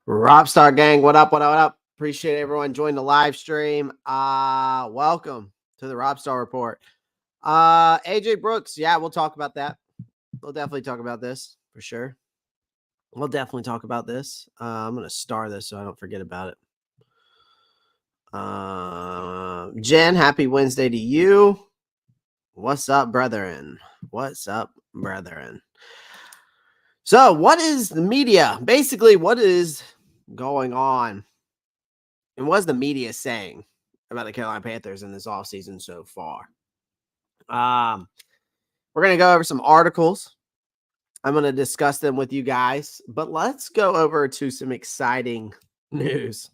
Rockstar gang, what up? What up? What up? Appreciate everyone joining the live stream. Welcome to the Rockstar Report. AJ Brooks, yeah, we'll talk about that. We'll definitely talk about this for sure. We'll definitely talk about this. I'm gonna star this so I don't forget about it. Jen, happy Wednesday to you. What's up, brethren? What's up, brethren? So, what is the media? Basically, what is going on? And what's the media saying about the Carolina Panthers in this offseason so far? We're going to go over some articles. I'm going to discuss them with you guys, but let's go over to some exciting news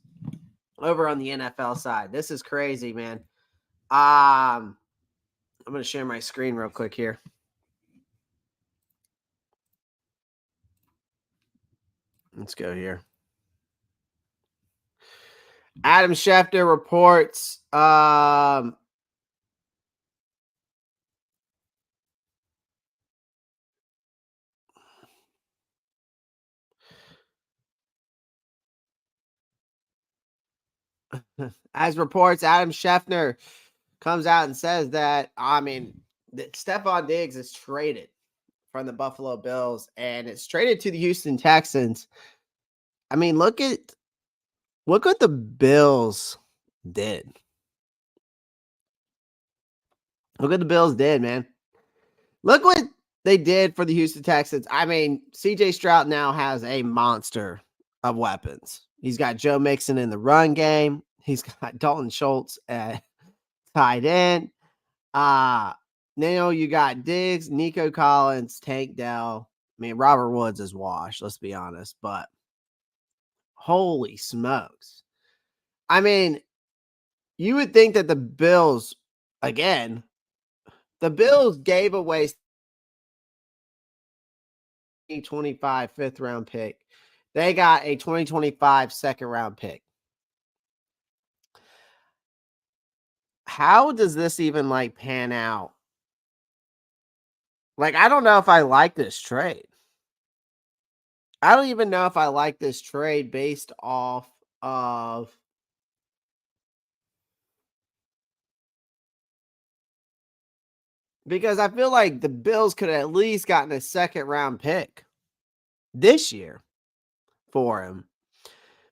over on the NFL side. This is crazy, man. I'm going to share my screen real quick here. Let's go here. Adam Schefter reports as reports, Adam Schefter comes out and says that, that Stephon Diggs is traded from the Buffalo Bills and it's traded to the Houston Texans. I mean, look what the Bills did. Look what the Bills did, man. Look what they did for the Houston Texans. I mean, CJ Stroud now has a monster of weapons. He's got Joe Mixon in the run game. He's got Dalton Schultz at tight end. Now you got Diggs, Nico Collins, Tank Dell. I mean, Robert Woods is washed, let's be honest, but holy smokes. I mean, you would think that the Bills, again, the Bills gave away 2025 fifth round pick. They got a 2025 second round pick. How does this even pan out? I don't know if I like this trade. I don't even know if I like this trade based off of because I feel like the Bills could have at least gotten a second round pick this year for him.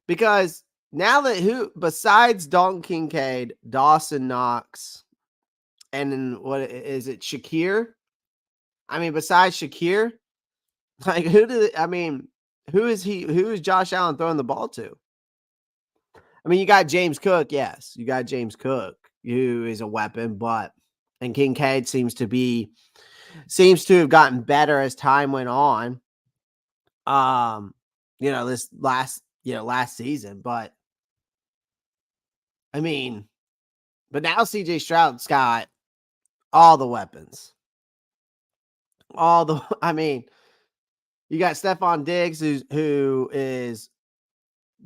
Because now that besides Dalton Kincaid, Dawson Knox, and then what is it, Shakir? I mean, besides Shakir, who is Josh Allen throwing the ball to? I mean, you got James Cook, yes. You got James Cook, who is a weapon, and Kincaid seems to have gotten better as time went on. This last season, but I mean, but now CJ Stroud's got all the weapons. You got Stephon Diggs, who is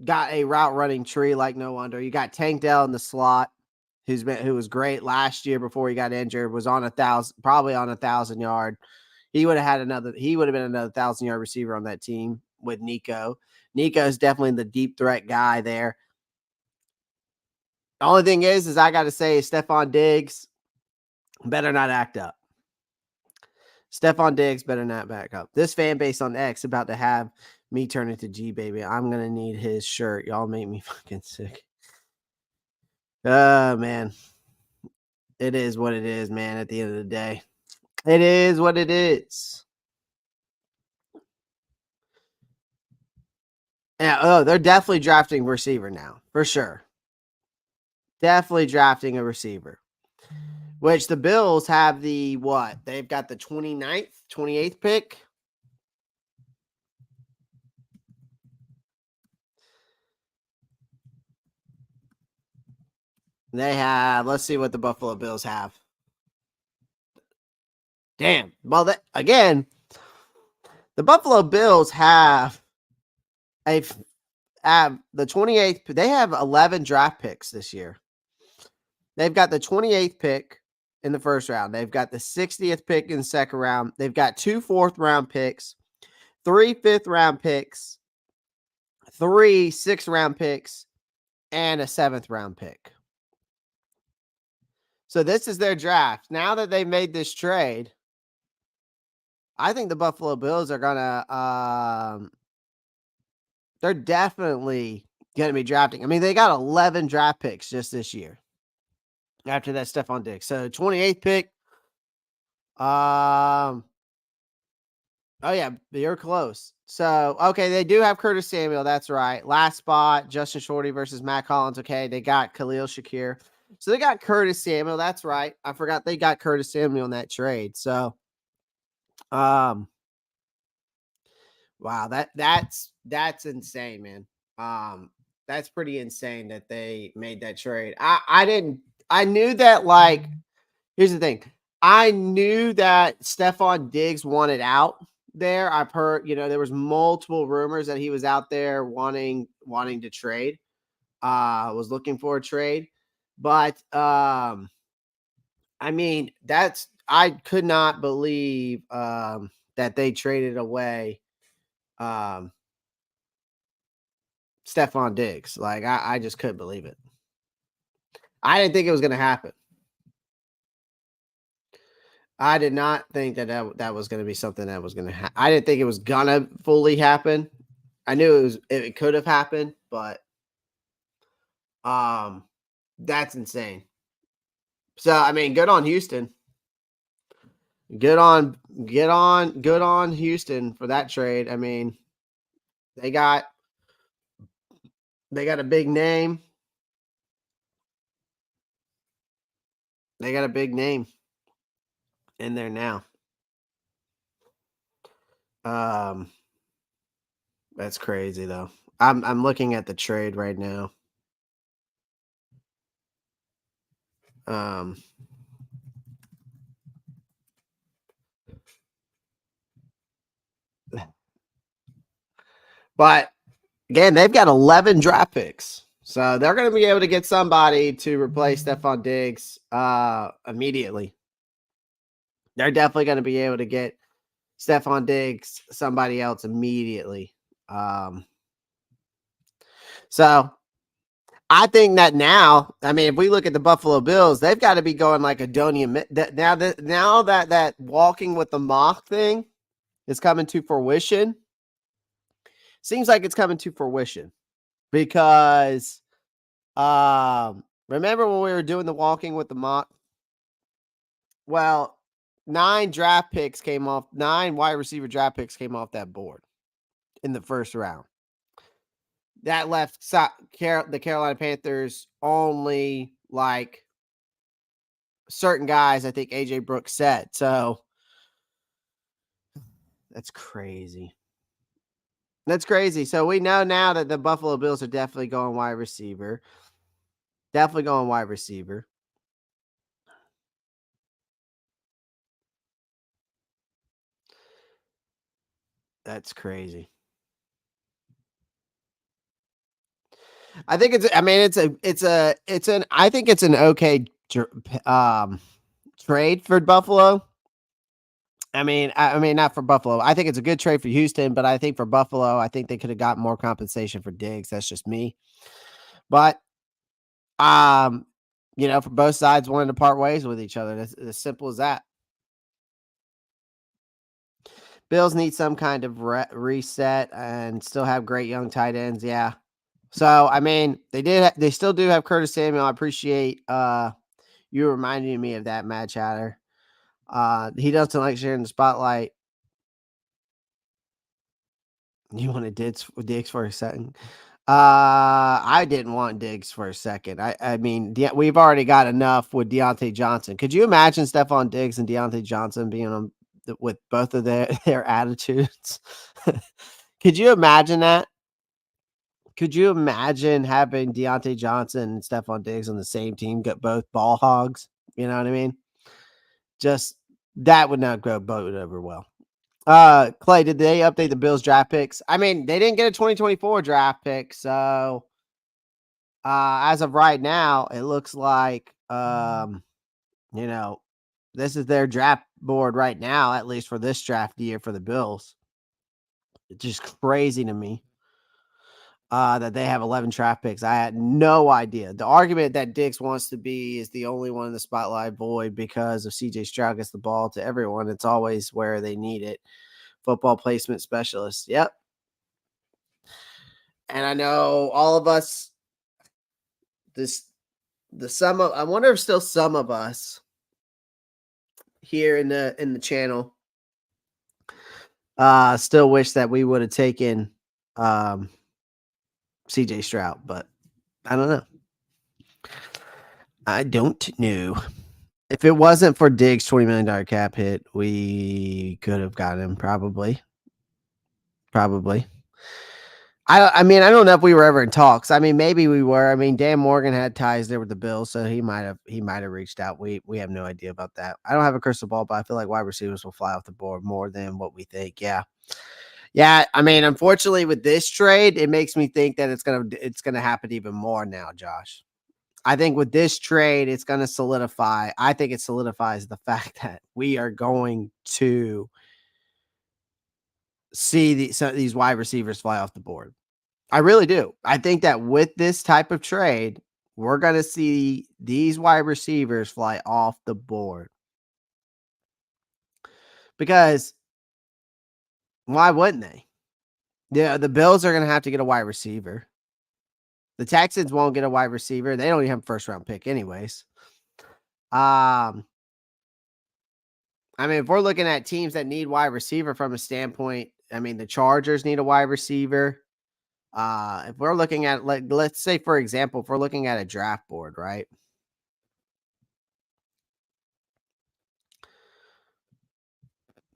got a route running tree like no wonder. You got Tank Dell in the slot, who was great last year before he got injured, was on 1,000 yard. He would have been another 1,000-yard receiver on that team with Nico. Nico is definitely the deep threat guy there. The only thing is I got to say, Stephon Diggs better not act up. Stephon Diggs better not back up. This fan base on X about to have me turn into G, baby. I'm going to need his shirt. Y'all make me fucking sick. Man. It is what it is, man, at the end of the day. It is what it is. Yeah, they're definitely drafting receiver now, for sure. Definitely drafting a receiver. Which the Bills have the what? They've got the 29th, 28th pick. They have, let's see what the Buffalo Bills have. Damn. Well, the Buffalo Bills have the 28th. They have 11 draft picks this year. They've got the 28th pick in the first round. They've got the 60th pick in the second round. They've got 2 fourth-round picks, 3 fifth-round picks, 3 6th-round picks, and a 7th-round pick. So this is their draft. Now that they made this trade, I think the Buffalo Bills are gonna they're definitely gonna be drafting. I mean, they got 11 draft picks just this year after that Stephon Diggs. So 28th pick. Oh yeah, you're close. So okay, they do have Curtis Samuel. That's right. Last spot, Justin Shorty versus Matt Collins. Okay, they got Khalil Shakir. So they got Curtis Samuel. That's right. I forgot they got Curtis Samuel in that trade. So um wow, that's insane, man. That's pretty insane that they made that trade. I knew that, like, here's the thing. I knew that Stephon Diggs wanted out there. I've heard, there was multiple rumors that he was out there wanting to trade. Was looking for a trade. But I mean, I could not believe that they traded away um Stephon Diggs. Like, I just couldn't believe it. I didn't think it was going to happen. I did not think that was going to be something that was going to happen. I didn't think it was going to fully happen. I knew it could have happened, but um that's insane. So, I mean, good on Houston. Good on Houston for that trade. I mean, they got a big name. They got a big name in there now. Um that's crazy though. I'm looking at the trade right now. Um but again, they've got 11 draft picks. So they're going to be able to get somebody to replace Stephon Diggs immediately. They're definitely going to be able to get Stephon Diggs somebody else immediately. So I think that now, I mean, if we look at the Buffalo Bills, they've got to be going like Adonia. Now that walking with the mock thing is coming to fruition, seems like it's coming to fruition because remember when we were doing the walking with the mock? Well, 9 wide receiver draft picks came off that board in the first round. That left the Carolina Panthers only like certain guys. I think AJ Brooks said. So that's crazy. That's crazy. So we know now that the Buffalo Bills are definitely going wide receiver. Definitely going wide receiver. That's crazy. I think I think it's an okay trade for Buffalo. I mean, not for Buffalo. I think it's a good trade for Houston, but I think for Buffalo, I think they could have got more compensation for Diggs. That's just me. But um, for both sides wanting to part ways with each other. That's as simple as that. Bills need some kind of reset and still have great young tight ends. Yeah. So, I mean, they still do have Curtis Samuel. I appreciate you reminding me of that, Mad Chatter. He doesn't like sharing the spotlight. You wanted Diggs for a second. I didn't want Diggs for a second. I mean, we've already got enough with Deontay Johnson. Could you imagine Stephon Diggs and Deontay Johnson being on with both of their attitudes? Could you imagine that? Could you imagine having Deontay Johnson and Stephon Diggs on the same team, get both ball hogs? You know what I mean? Just that would not go boat over well. Clay, did they update the Bills draft picks? I mean, they didn't get a 2024 draft pick, so as of right now, it looks like this is their draft board right now, at least for this draft year for the Bills. It's just crazy to me. that they have 11 draft picks. I had no idea. The argument that Diggs wants to be is the only one in the spotlight void because of CJ Stroud gets the ball to everyone. It's always where they need it. Football placement specialist. Yep. And I know all of us, I wonder if still some of us here in the channel still wish that we would have taken CJ Stroud, but I don't know. I don't know. If it wasn't for Diggs' $20 million cap hit, we could have gotten him probably. I mean, I don't know if we were ever in talks. I mean, maybe we were. I mean, Dan Morgan had ties there with the Bills, so he might have reached out. We have no idea about that. I don't have a crystal ball, but I feel like wide receivers will fly off the board more than what we think. Yeah. Yeah, I mean, unfortunately with this trade, it makes me think that it's gonna happen even more now, Josh. I think with this trade, it's gonna solidify. I think it solidifies the fact that we are going to see these wide receivers fly off the board. I really do. I think that with this type of trade, we're going to see these wide receivers fly off the board. Because why wouldn't they? Yeah, the Bills are going to have to get a wide receiver. The Texans won't get a wide receiver. They don't even have a first round pick anyways. I mean, if we're looking at teams that need wide receiver from a standpoint, I mean, the Chargers need a wide receiver. If we're looking at, like, let's say, for example, if we're looking at a draft board, right?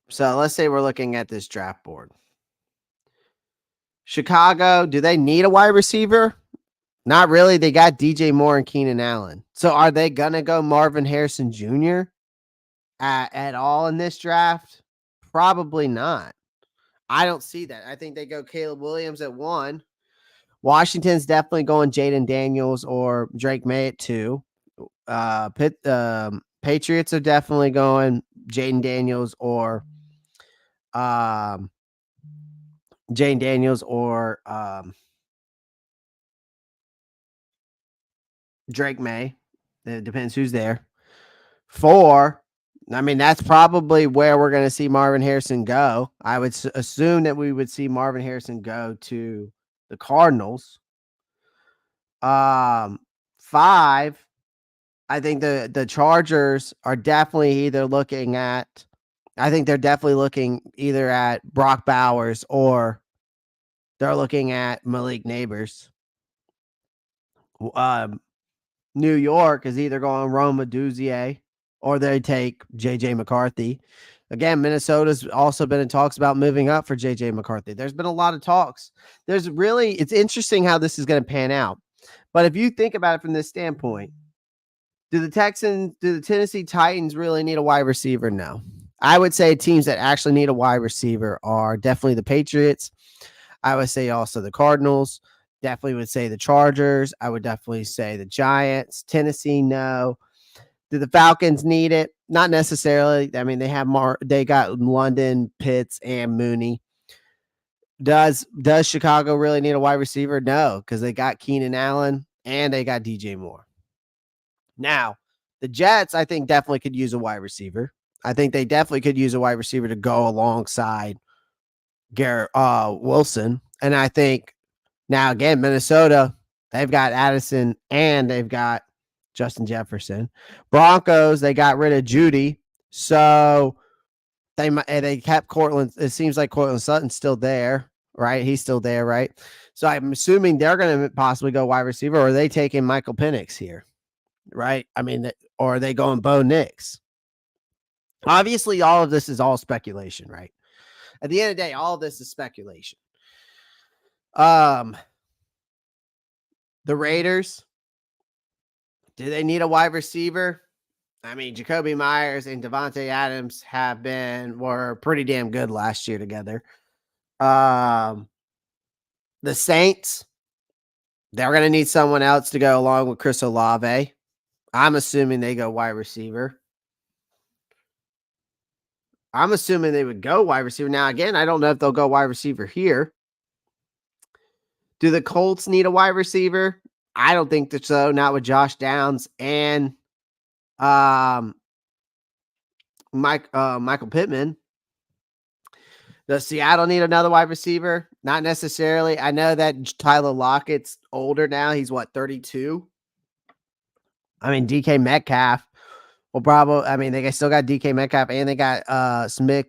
So let's say we're looking at this draft board. Chicago, do they need a wide receiver? Not really. They got DJ Moore and Keenan Allen. So are they going to go Marvin Harrison Jr. At all in this draft? Probably not. I don't see that. I think they go Caleb Williams at 1. Washington's definitely going Jaden Daniels or Drake May at 2. Patriots are definitely going Jaden Daniels or Drake May. It depends who's there. 4, I mean, that's probably where we're going to see Marvin Harrison go. I would assume that we would see Marvin Harrison go to the Cardinals. 5, I think the Chargers are definitely either looking at, I think they're definitely looking either at Brock Bowers or they're looking at Malik Neighbors. New York is either going Roma Duzier or they take J.J. McCarthy. Again, Minnesota's also been in talks about moving up for J.J. McCarthy. There's been a lot of talks. It's interesting how this is going to pan out. But if you think about it from this standpoint, do the Tennessee Titans really need a wide receiver? No. I would say teams that actually need a wide receiver are definitely the Patriots. I would say also the Cardinals. Definitely would say the Chargers. I would definitely say the Giants. Tennessee, no. Do the Falcons need it? Not necessarily. I mean, they got London, Pitts, and Mooney. Does Chicago really need a wide receiver? No, because they got Keenan Allen and they got DJ Moore. Now, the Jets, I think, definitely could use a wide receiver. I think they definitely could use a wide receiver to go alongside Garrett Wilson. And I think now, again, Minnesota, they've got Addison and they've got Justin Jefferson. Broncos, they got rid of Judy. So they kept Cortland. It seems like Cortland Sutton's still there, right? He's still there, right? So I'm assuming they're going to possibly go wide receiver, or are they taking Michael Penix here, right? I mean, or are they going Bo Nix? Obviously, all of this is all speculation, right? At the end of the day, all of this is speculation. The Raiders, do they need a wide receiver? I mean, Jacoby Myers and Devontae Adams were pretty damn good last year together. The Saints, they're going to need someone else to go along with Chris Olave. I'm assuming they go wide receiver. I'm assuming they would go wide receiver. Now, again, I don't know if they'll go wide receiver here. Do the Colts need a wide receiver? I don't think that so. Not with Josh Downs and um, Michael Pittman. Does Seattle need another wide receiver? Not necessarily. I know that Tyler Lockett's older now. He's what, 32? I mean, DK Metcalf will probably. I mean, they still got DK Metcalf and they got Smith.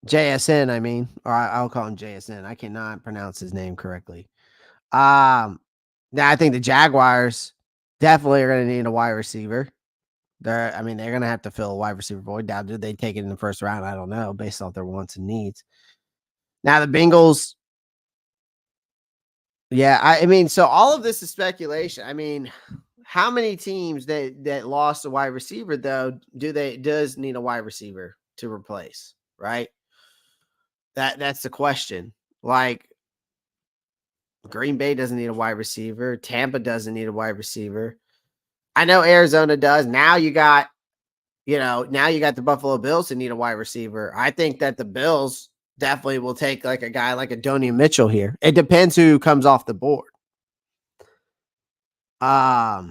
JSN, I mean, or I'll call him JSN. I cannot pronounce his name correctly. Now I think the Jaguars definitely are going to need a wide receiver. They're going to have to fill a wide receiver void. Now, did they take it in the first round? I don't know, based off their wants and needs. Now the Bengals, yeah, I mean, so all of this is speculation. I mean, how many teams that lost a wide receiver though does need a wide receiver to replace, right? That's the question. Like Green Bay doesn't need a wide receiver. Tampa doesn't need a wide receiver. I know Arizona does. Now you got the Buffalo Bills who need a wide receiver. I think that the Bills definitely will take like a guy like Adonai Mitchell here. It depends who comes off the board. But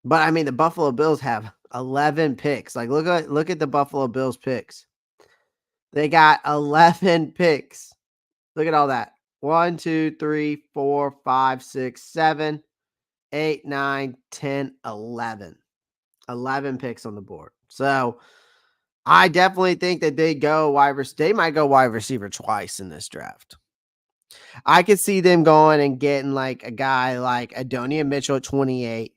I mean, the Buffalo Bills have 11 picks. Like, look at the Buffalo Bills picks. They got 11 picks. Look at all that. 1, 2, 3, 4, 5, 6, 7, 8, 9, 10, 11. 11 picks on the board. So I definitely think that they might go wide receiver twice in this draft. I could see them going and getting like a guy like Adonai Mitchell at 28.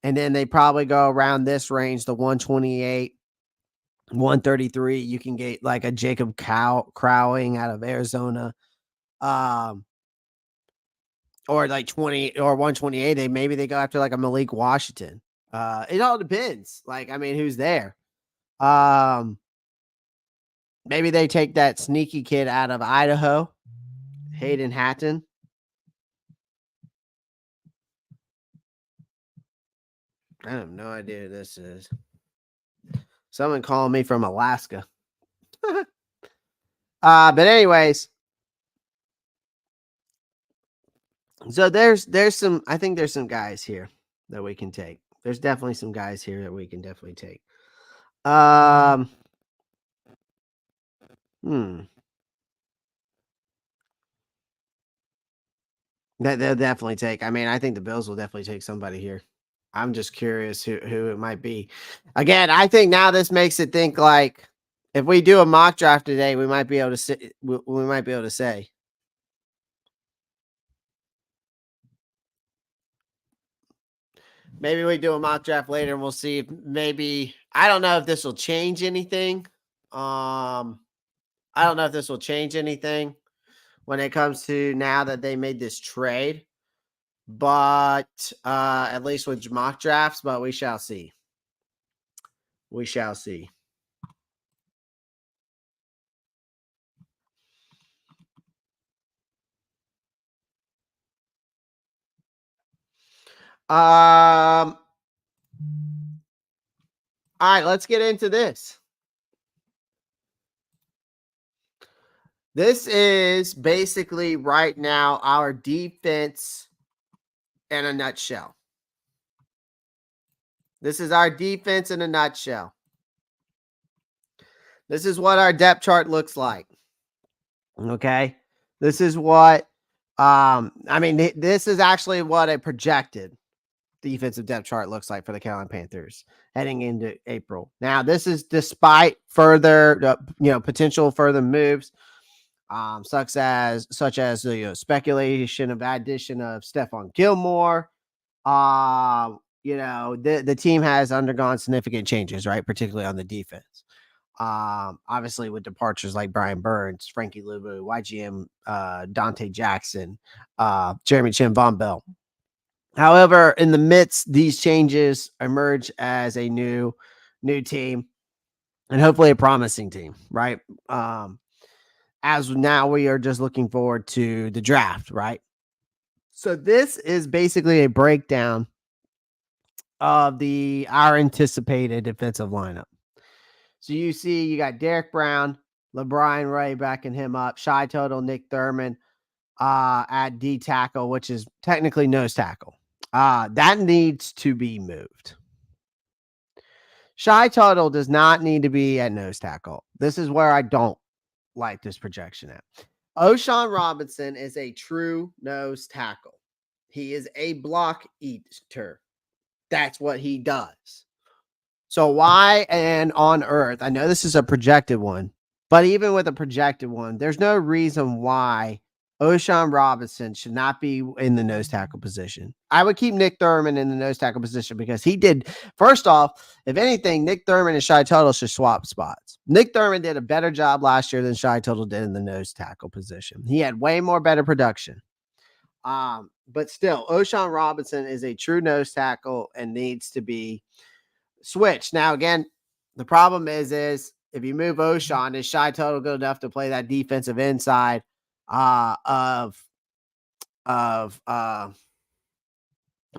And then they probably go around this range, the 128, 133. You can get like a Jacob Crowing out of Arizona. Or like 20 or 128. Maybe they go after like a Malik Washington. It all depends. Like, I mean, who's there? Maybe they take that sneaky kid out of Idaho, Hayden Hatton. I have no idea who this is. Someone calling me from Alaska. But anyways, so there's some. I think there's some guys here that we can take. There's definitely some guys here that we can definitely take. That they'll definitely take. I mean, I think the Bills will definitely take somebody here. I'm just curious who it might be. Again, I think now this makes it think like if we do a mock draft today, we might be able to we might be able to say. Maybe we do a mock draft later and we'll see if maybe I don't know if this will change anything. I don't know if this will change anything when it comes to now that they made this trade. But at least with mock drafts, but we shall see. We shall see. All right, let's get into this. This is basically right now our defense in a nutshell. This is our defense in a nutshell. This is what our depth chart looks like. Okay. This is what, this is actually what a projected defensive depth chart looks like for the Carolina Panthers heading into April. Now, this is despite further, potential further moves, such as the speculation of addition of Stephon Gilmore. The team has undergone significant changes, right? Particularly on the defense. Obviously with departures like Brian Burns, Frankie Luvu, YGM, Dante Jackson, Jeremy Chin Von Bell. However, in the midst, these changes emerge as a new team and hopefully a promising team, right? As now we are just looking forward to the draft, right? So this is basically a breakdown of our anticipated defensive lineup. So you got Derek Brown, LeBron Ray backing him up, Shy Total, Nick Thurman at D tackle, which is technically nose tackle. That needs to be moved. Shy Total does not need to be at nose tackle. This is where I don't like this projection at. O'Shawn Robinson is a true nose tackle. He is a block eater. That's what he does. So why and on earth, I know this is a projected one, but even with a projected one, there's no reason why O'Shawn Robinson should not be in the nose tackle position. I would keep Nick Thurman in the nose tackle position because he did, first off, if anything, Nick Thurman and Shy Tuttle should swap spots. Nick Thurman did a better job last year than Shy Tuttle did in the nose tackle position. He had way more better production. But still, O'Shawn Robinson is a true nose tackle and needs to be switched. Now, again, the problem is if you move O'Shawn, is Shy Total good enough to play that defensive inside of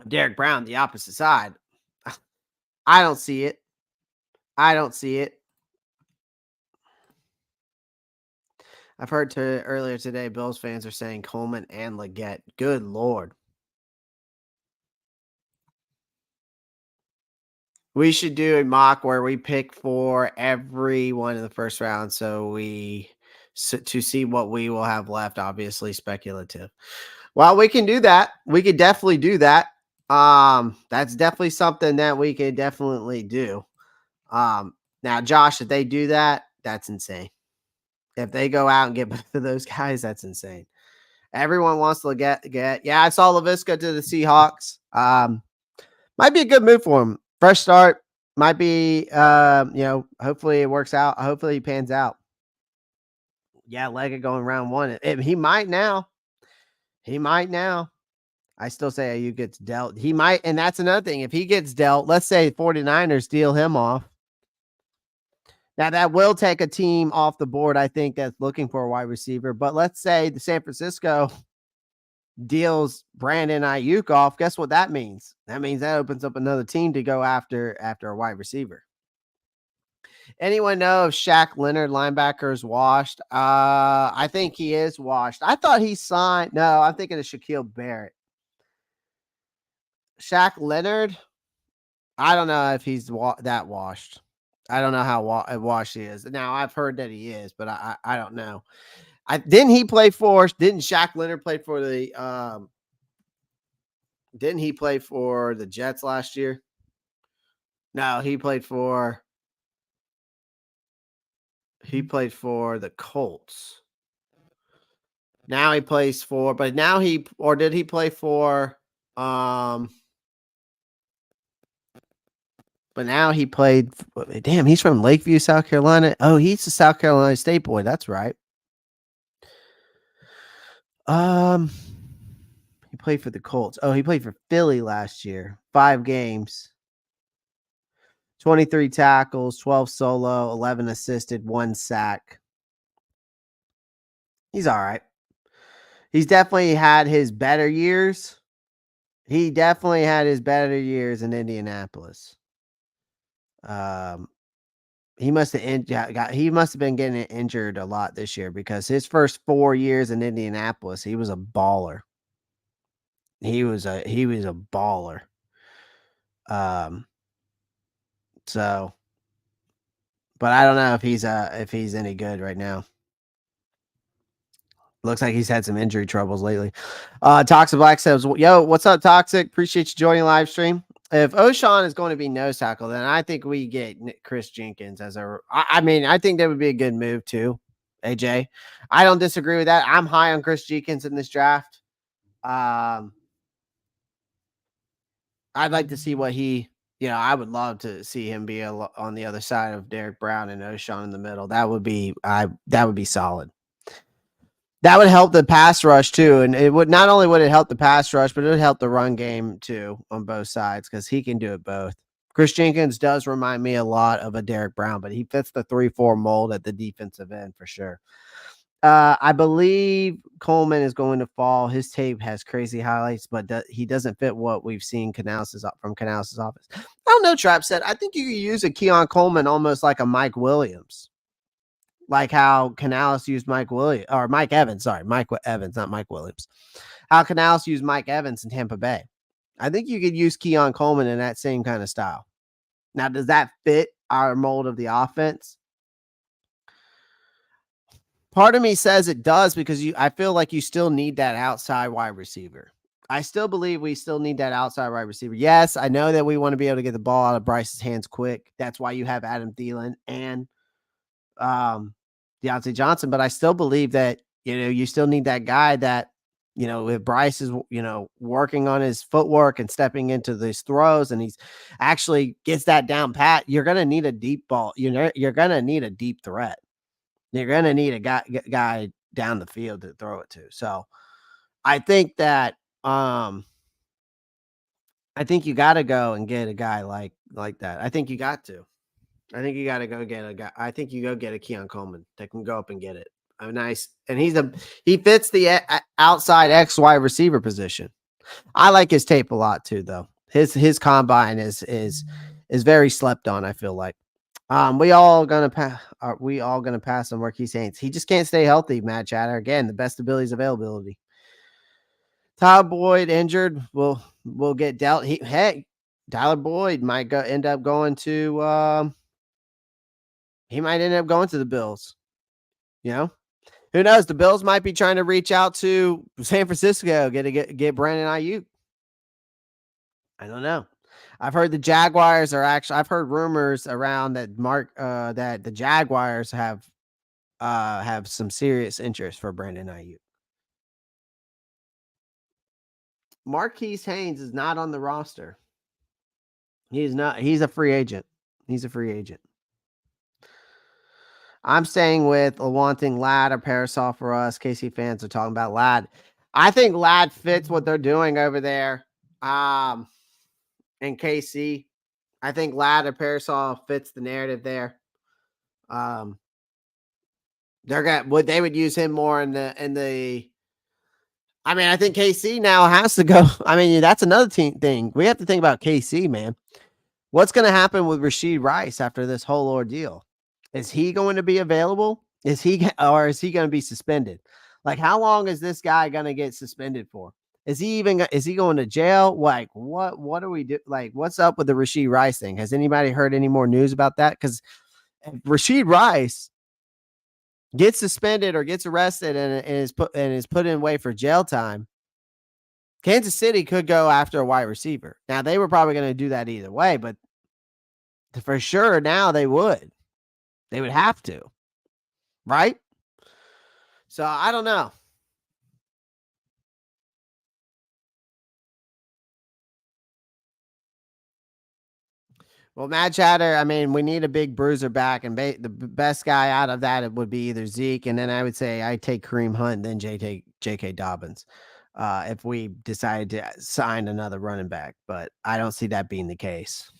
Derek Brown, the opposite side? I don't see it. I've heard earlier today, Bills fans are saying Coleman and Leggett. Good Lord. We should do a mock where we pick for everyone in the first round to see what we will have left, obviously speculative. Well, we can do that. We could definitely do that. That's definitely something that we could definitely do. Now, Josh, if they do that, that's insane. If they go out and get both of those guys, that's insane. Everyone wants to get. Yeah, I saw LaVisca to the Seahawks. Might be a good move for him. Fresh start. Might be, hopefully it works out. Hopefully he pans out. Yeah, Leggett going round one. He might now. I still say AU gets dealt. He might, and that's another thing. If he gets dealt, let's say 49ers deal him off. Now, that will take a team off the board, I think, that's looking for a wide receiver. But let's say the San Francisco deals Brandon Ayuk off. Guess what that means? That means that opens up another team to go after a wide receiver. Anyone know if Shaq Leonard, linebacker, is washed? I think he is washed. I thought he signed. No, I'm thinking of Shaquille Barrett. Shaq Leonard, I don't know if he's that washed. I don't know how washed he is. Now, I've heard that he is, but I don't know. Didn't Shaq Leonard play for the didn't he play for the Jets last year? No, he played for the Colts. Now he plays for, but now did he play for but now he played. Damn, he's from Lakeview, South Carolina. Oh, he's a South Carolina State boy. That's right. He played for the Colts. Oh, he played for Philly last year. 5 games, 23 tackles, 12 solo, 11 assisted, 1 sack. He's all right. He's definitely had his better years. He definitely had his better years in Indianapolis. He must have been getting injured a lot this year because his first 4 years in Indianapolis, he was a baller. He was a baller. So, but I don't know if he's any good right now. Looks like he's had some injury troubles lately. Toxic Black says, "Yo, what's up, Toxic? Appreciate you joining the live stream. If O'Shawn is going to be nose tackle, then I think we get Chris Jenkins as I think that would be a good move too. AJ, I don't disagree with that. I'm high on Chris Jenkins in this draft. I'd like to see what I would love to see him be on the other side of Derek Brown and O'Shawn in the middle. That would be solid. That would help the pass rush too, and it would not only help the pass rush, but it would help the run game too on both sides because he can do it both. Chris Jenkins does remind me a lot of a Derek Brown, but he fits the 3-4 mold at the defensive end for sure. I believe Coleman is going to fall. His tape has crazy highlights, but he doesn't fit what we've seen from Canales' office. I don't know, Trap said. I think you could use a Keon Coleman almost like a Mike Williams, like how Canales used Mike Evans. Sorry, Mike Evans, not Mike Williams. How Canales used Mike Evans in Tampa Bay. I think you could use Keon Coleman in that same kind of style. Now, does that fit our mold of the offense? Part of me says it does because I feel like you still need that outside wide receiver. I still believe we still need that outside wide receiver. Yes, I know that we want to be able to get the ball out of Bryce's hands quick. That's why you have Adam Thielen and Deontay Johnson. But I still believe that, you still need that guy that, if Bryce is, working on his footwork and stepping into these throws and he's actually gets that down pat, you're going to need a deep ball. You're going to need a deep threat. You're going to need a guy down the field to throw it to. So I think that, I think you got to go and get a guy like that. I think you got to. I think you got to go get a guy. I think you go get a Keon Coleman that can go up and get it. Nice, and he fits the outside X wide receiver position. I like his tape a lot too, though. His combine is very slept on. I feel like. We all gonna pass. Are we all gonna pass on Marquise Saints? He just can't stay healthy. Matt Chatter again. The best ability is availability. Tyler Boyd injured. We'll get dealt. Tyler Boyd might end up going to. He might end up going to the Bills. Who knows? The Bills might be trying to reach out to San Francisco, get Brandon Ayuk. I don't know. I've heard the Jaguars I've heard rumors around that that the Jaguars have some serious interest for Brandon Ayuk. Marquise Haynes is not on the roster. He's not. He's a free agent. I'm staying with wanting Ladd or Parasol for us. KC fans are talking about Ladd. I think Ladd fits what they're doing over there. In KC, I think Ladd or Parasol fits the narrative there. They would use him more in the. I mean, I think KC now has to go. I mean, that's another thing. We have to think about KC, man. What's going to happen with Rashid Rice after this whole ordeal? Is he going to be available? Is he going to be suspended? Like, how long is this guy going to get suspended for? Is he going to jail? Like, what do we do? Like, what's up with the Rashid Rice thing? Has anybody heard any more news about that? Because Rashid Rice gets suspended or gets arrested and is put in way for jail time, Kansas City could go after a wide receiver. Now, they were probably going to do that either way, but for sure now they would. They would have to. Right? So, I don't know. Well, Matt Chatter, I mean, we need a big bruiser back, and the best guy out of that would be either Zeke, and then I would say I take Kareem Hunt, then J.K. Dobbins, if we decided to sign another running back. But I don't see that being the case.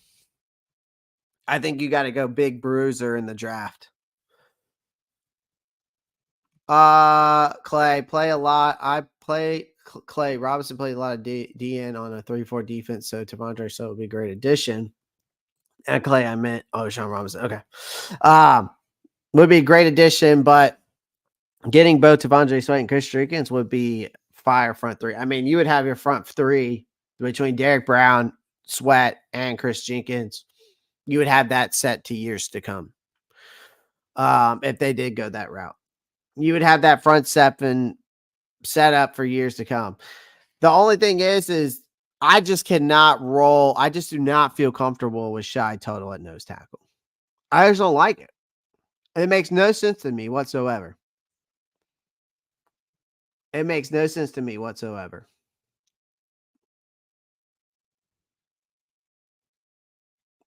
I think you got to go big bruiser in the draft. Clay play a lot. Clay Robinson played a lot of DN on a 3-4 defense, so Tavondre so would be a great addition. And Clay, I meant Sean Robinson. Okay. Would be a great addition, but getting both Tavondre Sweat and Chris Jenkins would be fire front three. I mean, you would have your front three between Derek Brown, Sweat, and Chris Jenkins. You would have that set to years to come. If they did go that route, you would have that front seven set up for years to come. The only thing is I just cannot roll. I just do not feel comfortable with Shy Total at nose tackle. I just don't like it. It makes no sense to me whatsoever. It makes no sense to me whatsoever.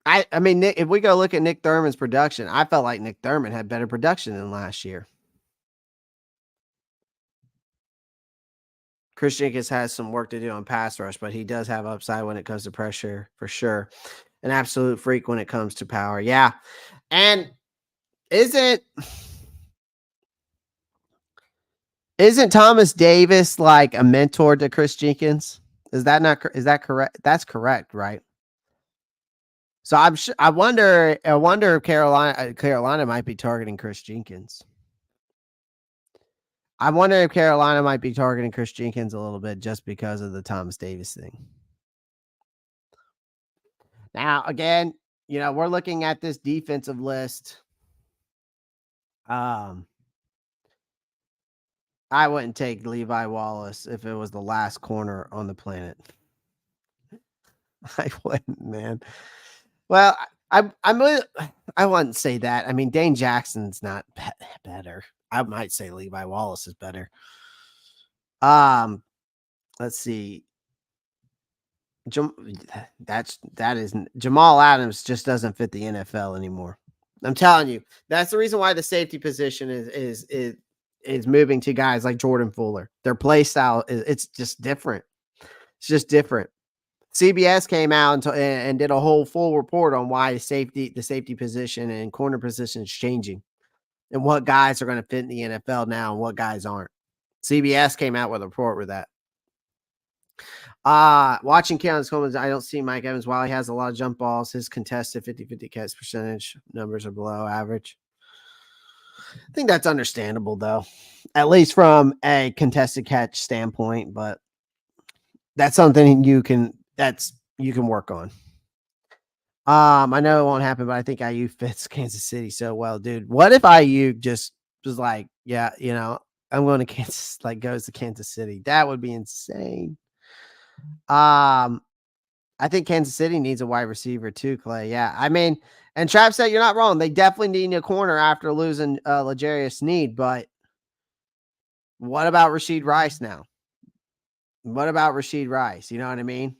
I mean, Nick, if we go look at Nick Thurman's production, I felt like Nick Thurman had better production than last year. Chris Jenkins has some work to do on pass rush, but he does have upside when it comes to pressure for sure. An absolute freak when it comes to power. Yeah. And Isn't Thomas Davis like a mentor to Chris Jenkins? Is that correct? That's correct, right? So I wonder if Carolina might be targeting Chris Jenkins. I wonder if Carolina might be targeting Chris Jenkins a little bit just because of the Thomas Davis thing. Now, again, we're looking at this defensive list. Um, I wouldn't take Levi Wallace if it was the last corner on the planet. I wouldn't, man. Well, I wouldn't say that. I mean, Dane Jackson's not better. I might say Levi Wallace is better. Let's see. Jamal Adams just doesn't fit the NFL anymore. I'm telling you, that's the reason why the safety position is moving to guys like Jordan Fuller. Their play style it's just different. It's just different. CBS came out and did a whole full report on why the safety position and corner position is changing, and what guys are going to fit in the NFL now and what guys aren't. CBS came out with a report with that. Watching Keon's Coleman, I don't see Mike Evans. While he has a lot of jump balls, his contested 50-50 catch percentage numbers are below average. I think that's understandable, though, at least from a contested catch standpoint. But that's something you can work on. I know it won't happen, but I think IU fits Kansas City so well, dude. What if IU just was like, yeah, I'm going to Kansas, like goes to Kansas City? That would be insane. I think Kansas City needs a wide receiver too, Clay. Yeah, I mean, and Trav said you're not wrong. They definitely need a corner after losing L'Jarius Sneed, but what about Rashid Rice now? What about Rashid Rice? You know what I mean?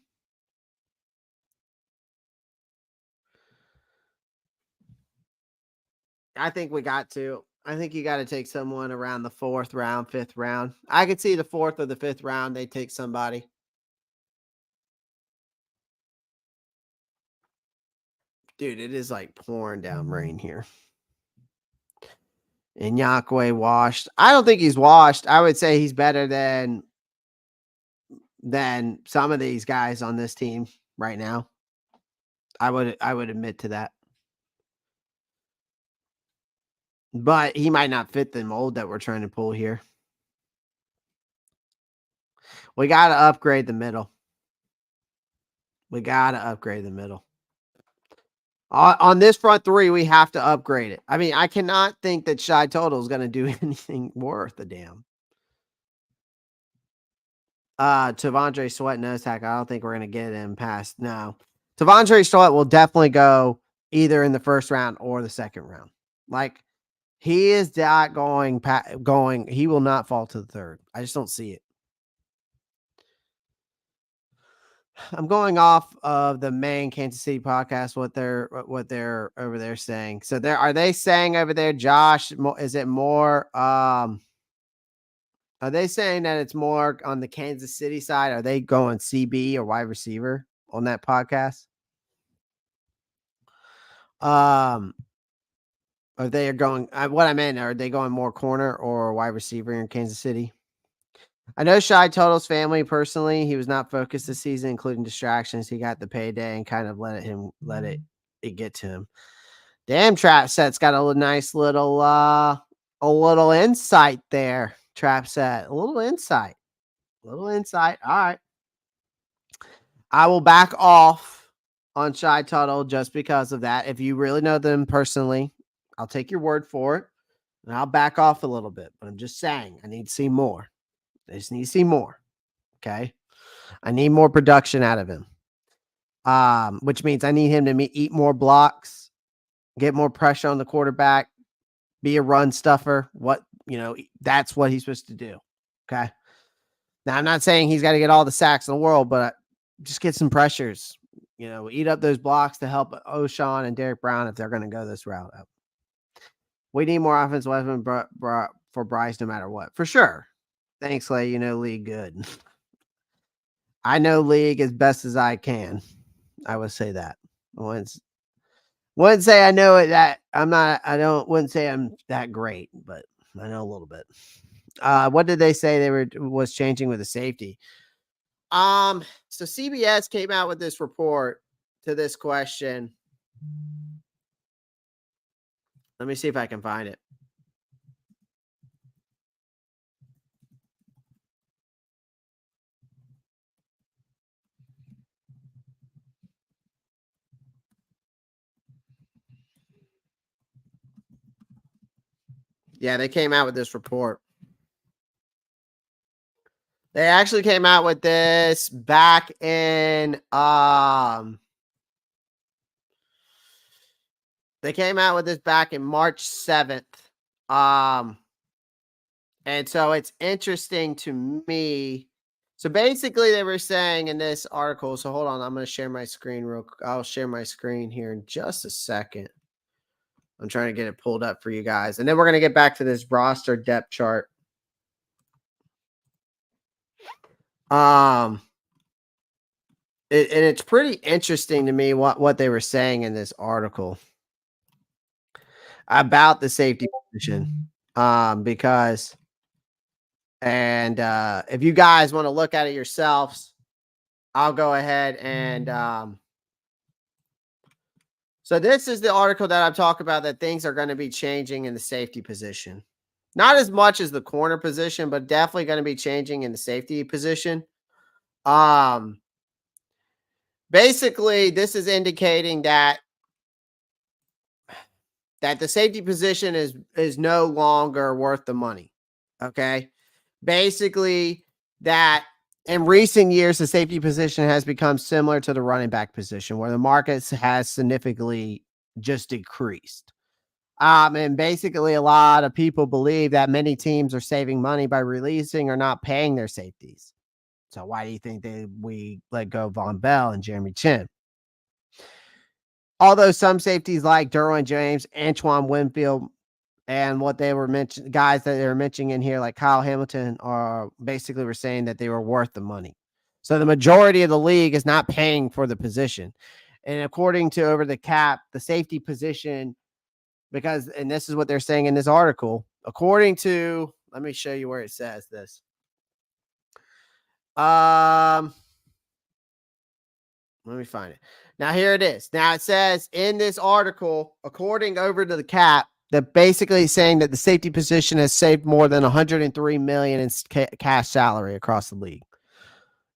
I think we got to. I think you got to take someone around the 4th round, 5th round. I could see the 4th or the 5th round they take somebody. Dude, it is like pouring down rain here. And Yakwe washed. I don't think he's washed. I would say he's better than some of these guys on this team right now. I would admit to that. But he might not fit the mold that we're trying to pull here. We got to upgrade the middle. On this front three, we have to upgrade it. I mean, I cannot think that Shy Total is going to do anything worth a damn. Tavondre Sweat nose tackle. I don't think we're going to get him past. No. Tavondre Sweat will definitely go either in the 1st round or the 2nd round. Like, he is not going. He will not fall to the 3rd. I just don't see it. I'm going off of the main Kansas City podcast, what they're over there saying. So are they saying over there, Josh, is it more, are they saying that it's more on the Kansas City side? Are they going CB or wide receiver on that podcast? Are they going, what I meant, are they going more corner or wide receiver in Kansas City? I know Shy Total's family personally. He was not focused this season, including distractions. He got the payday and kind of let it get to him. Damn, Trap Set's got a nice little insight there. Trap Set, a little insight. All right. I will back off on Shy Total just because of that. If you really know them personally, I'll take your word for it, and I'll back off a little bit. But I'm just saying, I need to see more. I just need to see more. Okay. I need more production out of him. Which means I need him to eat more blocks, get more pressure on the quarterback, be a run stuffer. That's what he's supposed to do. Okay. Now, I'm not saying he's got to get all the sacks in the world, but just get some pressures. Eat up those blocks to help O'Shawn and Derek Brown if they're going to go this route. We need more offensive weapon for Bryce no matter what. For sure. Thanks, Clay. League good. I know league as best as I can. I would say that. I wouldn't say I know it that I'm not. Wouldn't say I'm that great, but I know a little bit. What did they say was changing with the safety? So CBS came out with this report to this question. Let me see if I can find it. Yeah, they came out with this report. They actually came out with this back in they came out with this back in March 7th. And so it's interesting to me. So basically they were saying in this article, so hold on, I'm going to share my screen real quick. I'll share my screen here in just a second. I'm trying to get it pulled up for you guys. And then we're going to get back to this roster depth chart. And it's pretty interesting to me what they were saying in this article about the safety position. Because if you guys want to look at it yourselves, I'll go ahead and so this is the article that I'm talking about, that things are going to be changing in the safety position. Not as much as the corner position, but definitely going to be changing in the safety position. Basically, this is indicating that the safety position is no longer worth the money. Okay. Basically, that in recent years, the safety position has become similar to the running back position, where the market has significantly just decreased. And basically, a lot of people believe that many teams are saving money by releasing or not paying their safeties. So why do you think we let go of Von Bell and Jeremy Chin? Although some safeties like Derwin James, Antoine Winfield, and what they were mentioning, guys that they were mentioning in here, like Kyle Hamilton, are basically were saying that they were worth the money. So the majority of the league is not paying for the position. And according to Over the Cap, the safety position, and this is what they're saying in this article, according to, let me show you where it says this. Let me find it. Now, here it is. Now, it says in this article, according Over to the Cap, that basically saying that the safety position has saved more than $103 million in cash salary across the league,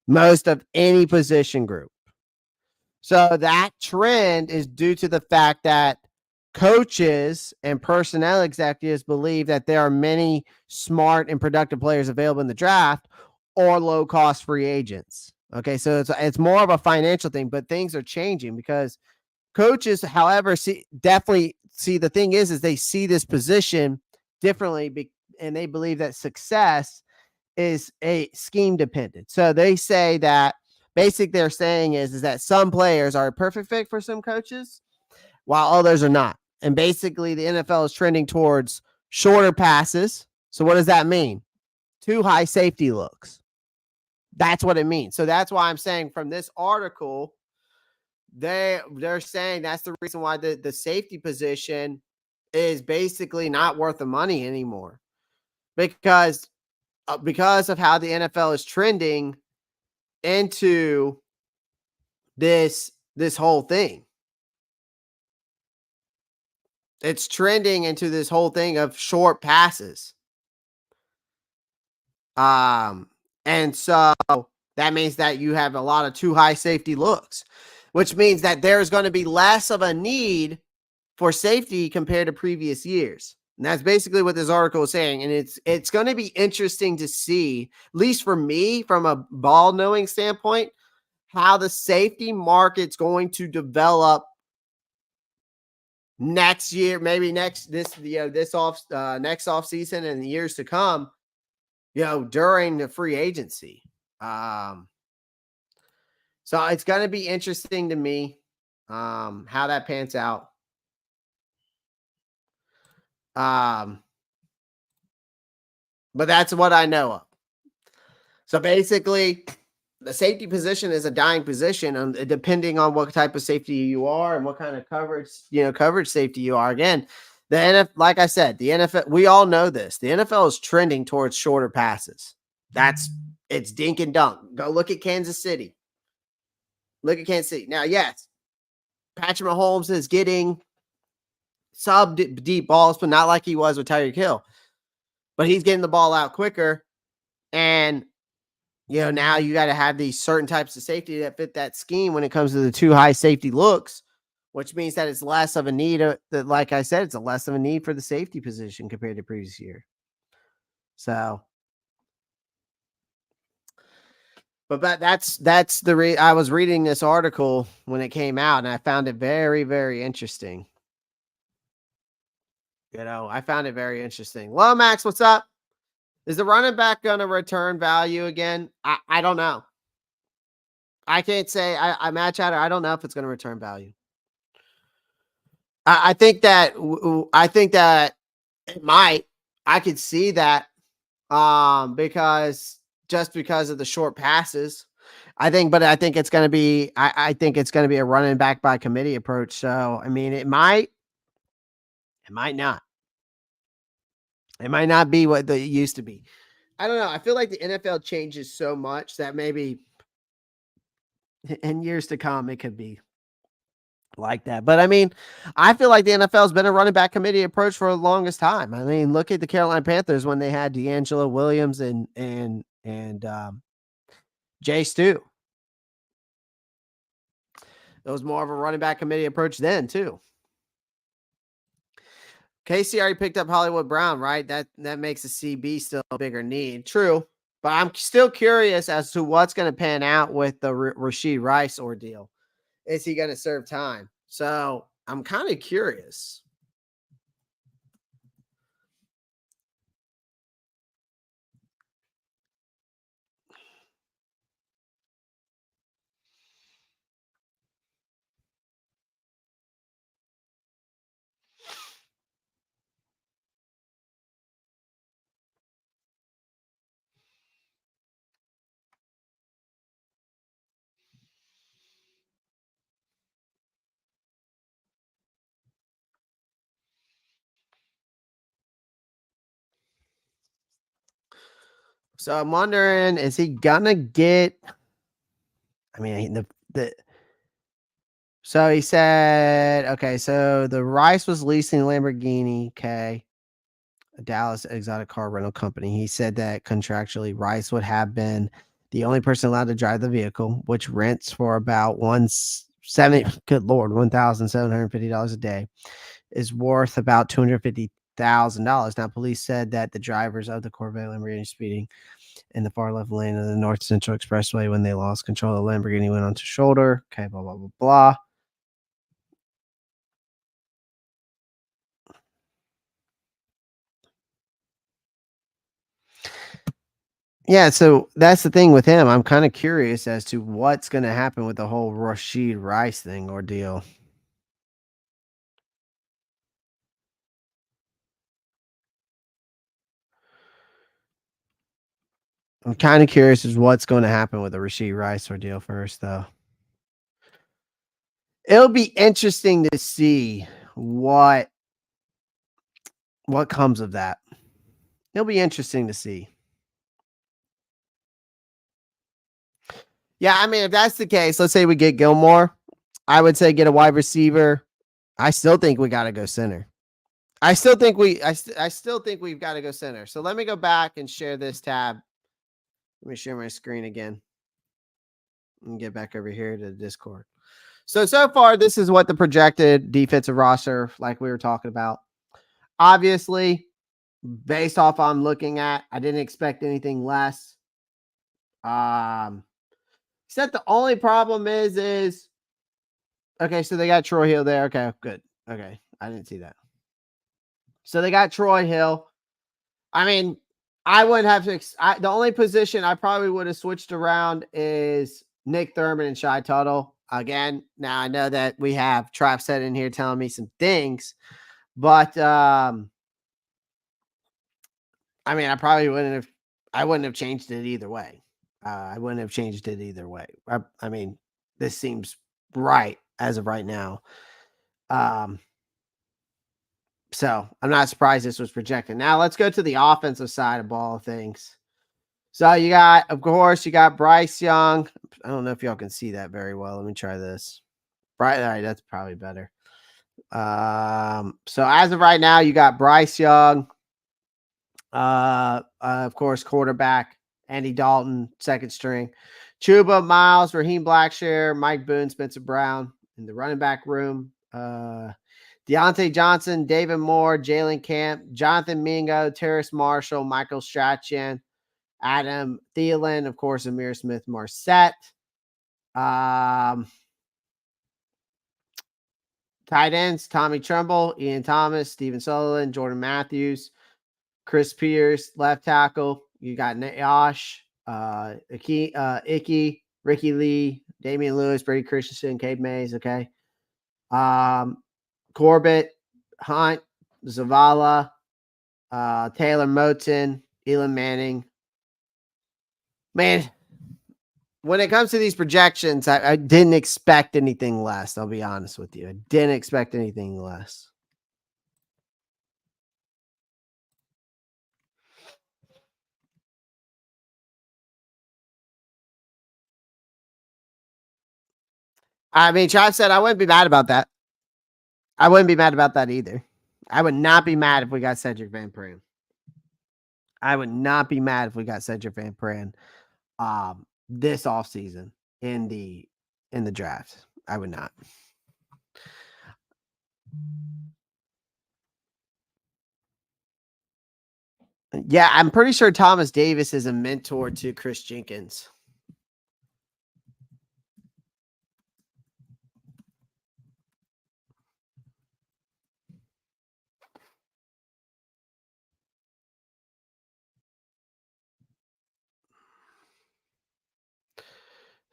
most of any position group. So that trend is due to the fact that coaches and personnel executives believe that there are many smart and productive players available in the draft or low-cost free agents. Okay, so it's more of a financial thing, but things are changing because coaches, however, definitely see, the thing is they see this position differently, and they believe that success is a scheme dependent. So they say that they're saying is that some players are a perfect fit for some coaches, while others are not. And basically, the NFL is trending towards shorter passes. So what does that mean? Too high safety looks. That's what it means. So that's why I'm saying from this article, they're saying that's the reason why the safety position is basically not worth the money anymore, because of how the NFL is trending into this whole thing. It's trending into this whole thing of short passes. And so that means that you have a lot of too high safety looks, which means that there's going to be less of a need for safety compared to previous years. And that's basically what this article is saying. And it's going to be interesting to see, at least for me, from a ball knowing standpoint, how the safety market's going to develop next year, maybe next off season and the years to come, during the free agency. So it's going to be interesting to me how that pans out. But that's what I know of. So basically, the safety position is a dying position, depending on what type of safety you are and what kind of coverage safety you are. Again, like I said, the NFL, we all know this. The NFL is trending towards shorter passes. It's dink and dunk. Go look at Kansas City. Look at Kansas City. Now, yes, Patrick Mahomes is getting sub deep balls, but not like he was with Tyreek Hill. But he's getting the ball out quicker. And, now you got to have these certain types of safety that fit that scheme when it comes to the two high safety looks, which means that it's less of a need. Like I said, it's a less of a need for the safety position compared to previous year. So, but that's I was reading this article when it came out, and I found it very, very interesting. I found it very interesting. Well, Max, what's up? Is the running back going to return value again? I don't know. I can't say. I match out. I don't know if it's going to return value. I think that it might. I could see that because of the short passes. I think it's going to be. I think it's going to be a running back by committee approach. So I mean, it might not. It might not be what it used to be. I don't know. I feel like the NFL changes so much that maybe in years to come it could be like that. But I mean, I feel like the NFL has been a running back committee approach for the longest time. I mean, look at the Carolina Panthers when they had D'Angelo Williams and Jay Stu. It was more of a running back committee approach then too. Casey already picked up Hollywood Brown, right? That makes the CB still a bigger need. True. But I'm still curious as to what's going to pan out with the Rashee Rice ordeal. Is he going to serve time? So I'm kind of curious. So I'm wondering, is he gonna get? I mean, so he said, okay, so the Rice was leasing Lamborghini, okay, a Dallas exotic car rental company. He said that contractually, Rice would have been the only person allowed to drive the vehicle, which rents for about good Lord, $1,750 a day, is worth about $250,000. Now, police said that the drivers of the Corvette Lamborghini speeding in the far left lane of the North Central Expressway when they lost control. The Lamborghini went onto shoulder. Okay, blah, blah, blah, blah. Yeah, so that's the thing with him. I'm kind of curious as to what's going to happen with the whole Rashee Rice thing ordeal. I'm kind of curious as what's going to happen with the Rashee Rice ordeal first, though. It'll be interesting to see what comes of that. It'll be interesting to see. Yeah, I mean, if that's the case, let's say we get Gilmore, I would say get a wide receiver. I still think we got to go center. I still think we've got to go center. So let me go back and share this tab. Let me share my screen again and get back over here to the Discord. So far, this is what the projected defensive roster, like we were talking about. Obviously, based off I'm looking at, I didn't expect anything less. Except the only problem is okay, so they got Troy Hill there. Okay, good. Okay, I didn't see that. So they got Troy Hill. I mean, I wouldn't have to. The only position I probably would have switched around is Nick Thurman and Shy Tuttle. Again, now I know that we have Trap Set in here telling me some things, but I mean, I wouldn't have changed it either way. I wouldn't have changed it either way. I mean, this seems right as of right now. So I'm not surprised this was projected. Now let's go to the offensive side of ball of things. So you got, of course, you got Bryce Young. I don't know if y'all can see that very well. Let me try this. Right, all right, that's probably better. So as of right now, you got Bryce Young, of course, quarterback, Andy Dalton, second string, Chuba, Miles, Raheem Blackshear, Mike Boone, Spencer Brown in the running back room. Deontay Johnson, David Moore, Jalen Camp, Jonathan Mingo, Terrace Marshall, Michael Strachan, Adam Thielen, of course, Amir Smith Marset. Tight ends, Tommy Tremble, Ian Thomas, Steven Sutherland, Jordan Matthews, Chris Pierce, left tackle. You got Nayosh, Icky, Ricky Lee, Damian Lewis, Brady Christensen, Cade Mays. Okay. Corbett, Hunt, Zavala, Taylor Moton, Elon Manning. Man, when it comes to these projections, I didn't expect anything less. I'll be honest with you. I didn't expect anything less. I mean, Trav said I wouldn't be mad about that. I wouldn't be mad about that either. I would not be mad if we got Cedric Van Pran. I would not be mad if we got Cedric Van Pran this offseason in the draft. I would not. Yeah, I'm pretty sure Thomas Davis is a mentor to Chris Jenkins.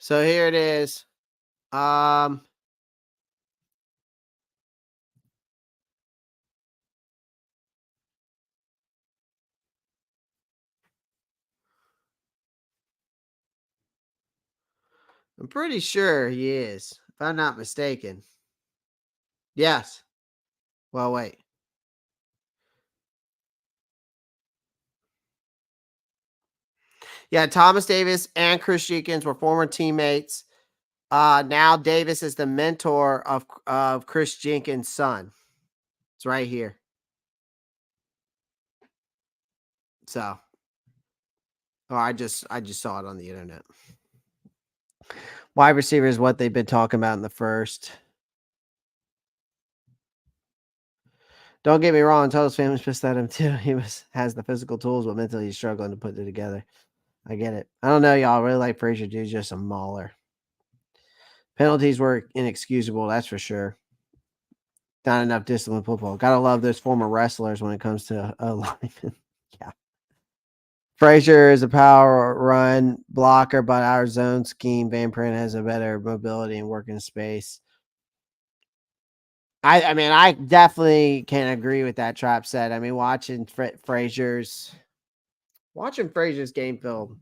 So here it is. I'm pretty sure he is, if I'm not mistaken. Yes. Well, wait. Yeah, Thomas Davis and Chris Jenkins were former teammates. Now Davis is the mentor of Chris Jenkins' son. It's right here. So, I just saw it on the internet. Wide receiver is what they've been talking about in the first. Don't get me wrong, Total's family's pissed at him too. He has the physical tools, but mentally he's struggling to put it together. I get it. I don't know, y'all. I really like Frazier, dude's just a mauler. Penalties were inexcusable, that's for sure. Not enough discipline football. Gotta love those former wrestlers when it comes to linemen. Yeah. Frazier is a power run blocker, but our zone scheme, Van Pran has a better mobility and working space. I mean, I definitely can agree with that Trap set. I mean, watching Frazier's game film,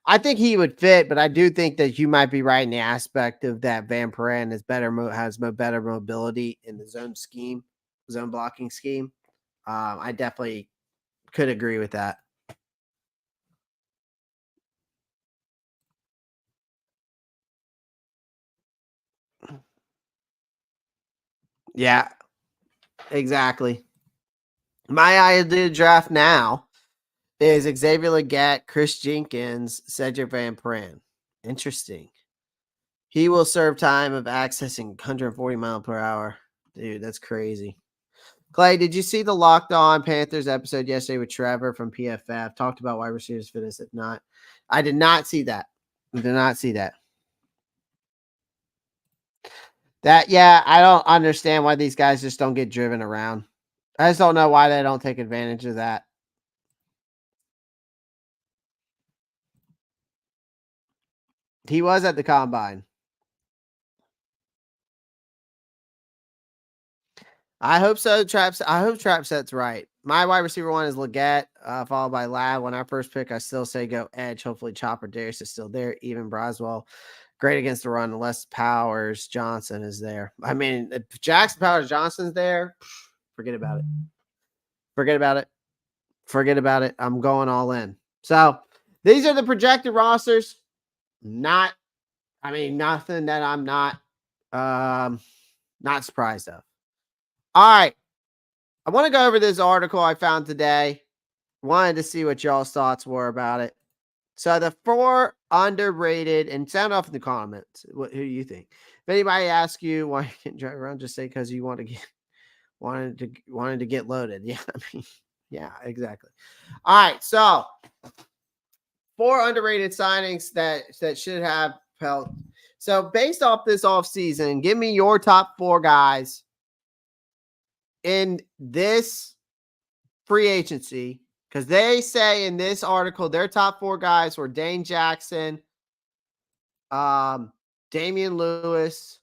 I think he would fit, but I do think that you might be right in the aspect of that Van Pran has better mobility in the zone blocking scheme. I definitely could agree with that. Yeah, exactly. My idea draft now is Xavier Legette, Chris Jenkins, Cedric Van Pran. Interesting. He will serve time of accessing 140 mile per hour. Dude, that's crazy. Clay, did you see the Locked On Panthers episode yesterday with Trevor from PFF? Talked about wide receivers fitness. If not, I did not see that. I did not see that. I don't understand why these guys just don't get driven around. I just don't know why they don't take advantage of that. He was at the combine. I hope so. I hope Trap Set's right. My wide receiver one is Legette, followed by Lad. When I first pick, I still say go edge. Hopefully, Chopper Darius is still there. Even Braswell, great against the run, unless Powers Johnson is there. I mean, if Jackson Powers Johnson's there, Forget about it. Forget about it. Forget about it. I'm going all in. So these are the projected rosters. Nothing that I'm not surprised of. All right. I want to go over this article I found today. Wanted to see what y'all's thoughts were about it. So the 4 underrated, and sound off in the comments. Who do you think? If anybody asks you why you can't drive around, just say because you wanted to get loaded. Yeah, yeah, exactly. All right, so 4 underrated signings that should have felt. So based off this offseason, give me your top 4 guys in this free agency, because they say in this article their top 4 guys were Dane Jackson, Damian Lewis,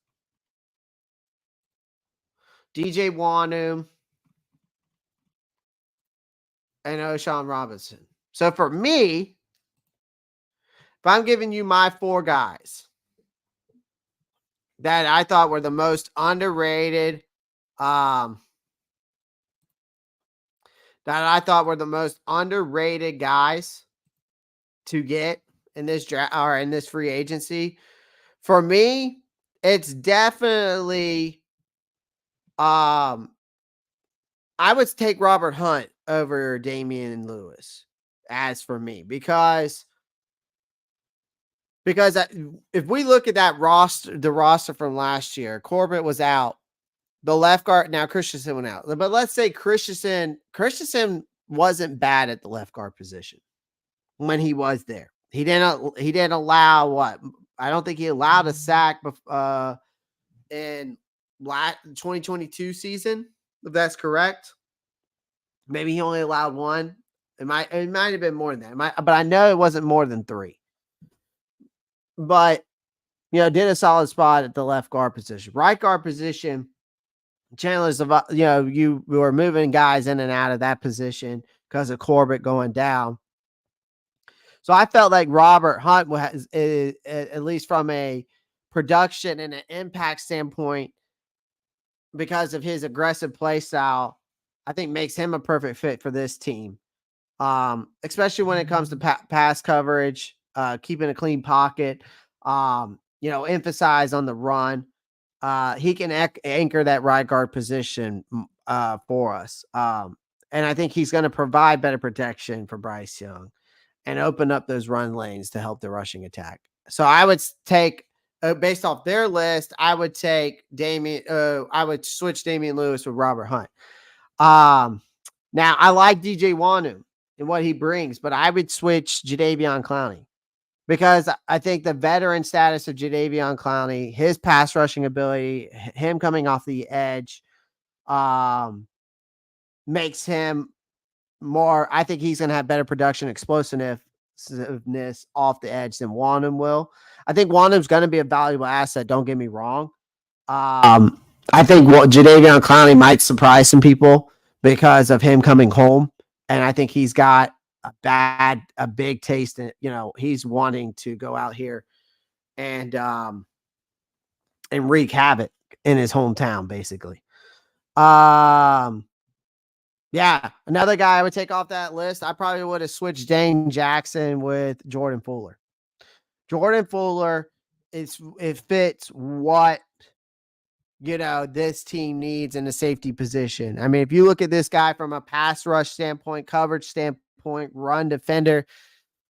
DJ Wanum, and O'Shawn Robinson. So for me, if I'm giving you my 4 guys that I thought were the most underrated, guys to get in this draft or in this free agency, for me, it's definitely I would take Robert Hunt over Damian Lewis as for me, because if we look at that roster, the roster from last year, Corbett was out. The left guard, now Christensen went out. But let's say Christensen wasn't bad at the left guard position when he was there. He didn't allow what? I don't think he allowed a sack in 2022 season, if that's correct. Maybe he only allowed 1. It might have been more than that. But I know it wasn't more than 3. But did a solid spot at the left guard position. Right guard position, Chandler's you were moving guys in and out of that position because of Corbett going down. So I felt like Robert Hunt was, at least from a production and an impact standpoint, because of his aggressive play style, I think makes him a perfect fit for this team. Especially when it comes to pass coverage, keeping a clean pocket, emphasize on the run. He can anchor that right guard position for us. And I think he's going to provide better protection for Bryce Young and open up those run lanes to help the rushing attack. So I would take, based off their list, I would take I would switch Damian Lewis with Robert Hunt. Now I like DJ Wanum and what he brings, but I would switch Jadeveon Clowney, because I think the veteran status of Jadeveon Clowney, his pass rushing ability, him coming off the edge, makes him more. I think he's going to have better production explosiveness off the edge than Wanum will. I think Wanum's going to be a valuable asset. Don't get me wrong. I think Jadeveon Clowney might surprise some people because of him coming home, and I think he's got a big taste in, he's wanting to go out here and wreak havoc in his hometown, basically. Yeah, another guy I would take off that list, I probably would have switched Dane Jackson with Jordan Fuller. Jordan Fuller, it fits what this team needs in the safety position. I mean, if you look at this guy from a pass rush standpoint, coverage standpoint, run defender,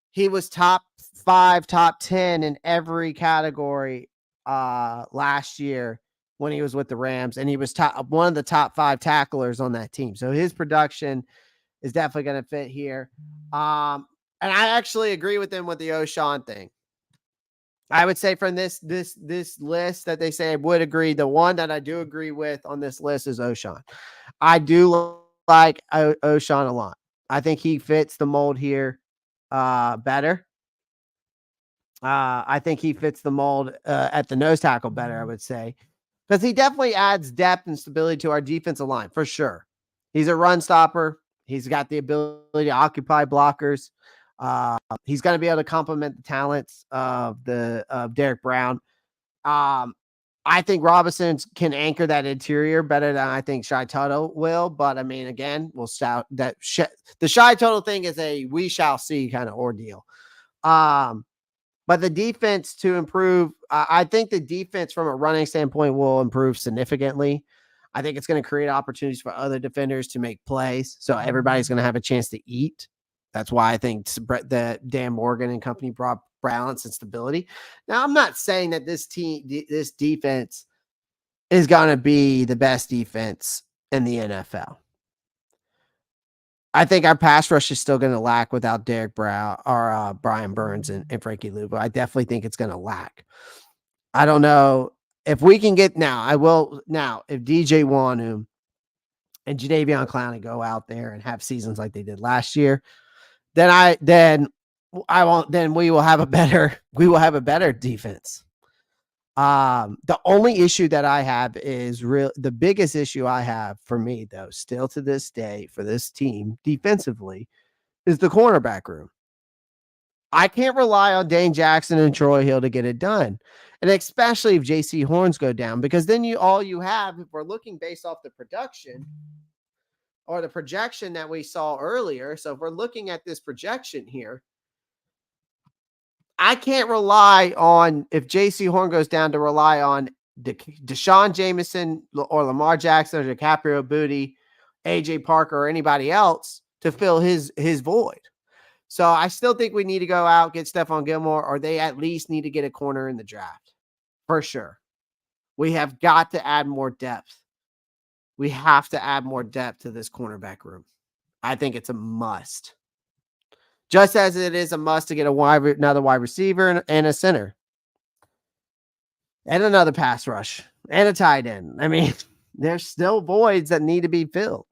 he was top 5, top 10 in every category last year when he was with the Rams, and he was one of the top 5 tacklers on that team. So his production is definitely going to fit here. And I actually agree with him with the O'Shawn thing. I would say from this list that they say I would agree, the one that I do agree with on this list is O'Shawn. I do like O'Shawn a lot. I think he fits the mold here better. I think he fits the mold at the nose tackle better, I would say, because he definitely adds depth and stability to our defensive line for sure. He's a run stopper. He's got the ability to occupy blockers. He's going to be able to complement the talents of Derek Brown. I think Robinson can anchor that interior better than I think Shy Tuttle will. But I mean, again, we'll shout that the Shy Tuttle thing is a we shall see kind of ordeal. But the defense to improve, I think the defense from a running standpoint will improve significantly. I think it's going to create opportunities for other defenders to make plays. So everybody's going to have a chance to eat. That's why I think that Dan Morgan and company brought balance and stability. Now, I'm not saying that this defense is going to be the best defense in the NFL. I think our pass rush is still going to lack without Derek Brown or Brian Burns and Frankie Luvu. I definitely think it's going to lack. I don't know if we can get now. I will now if DJ Wanu and Jadeveon Clowney go out there and have seasons like they did last year, then I won't. Then we will have a better defense. The only issue that I have is the biggest issue I have for me, though, still to this day for this team defensively is the cornerback room. I can't rely on Dane Jackson and Troy Hill to get it done. And especially if JC Horns go down, because then all you have, if we're looking based off the production or the projection that we saw earlier. So if we're looking at this projection here, I can't rely on, if JC Horn goes down, to rely on Deshaun Jameson or Lamar Jackson or DiCaprio Booty, AJ Parker, or anybody else to fill his void. So I still think we need to go out, get Stephon Gilmore, or they at least need to get a corner in the draft. For sure. We have got to add more depth. We have to add more depth to this cornerback room. I think it's a must. Just as it is a must to get another wide receiver and a center. And another pass rush. And a tight end. I mean, there's still voids that need to be filled.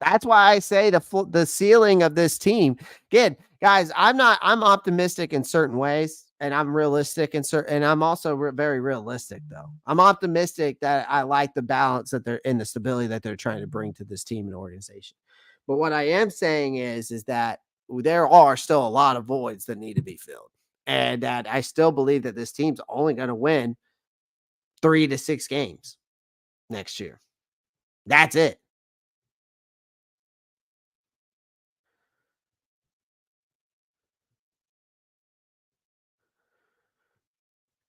That's why I say the ceiling of this team. Again, guys, I'm optimistic in certain ways, and I'm realistic and I'm also very realistic, though. I'm optimistic that I like the balance that they're in, the stability that they're trying to bring to this team and organization. But what I am saying is that there are still a lot of voids that need to be filled, and that I still believe that this team's only going to win 3 to 6 games next year. That's it.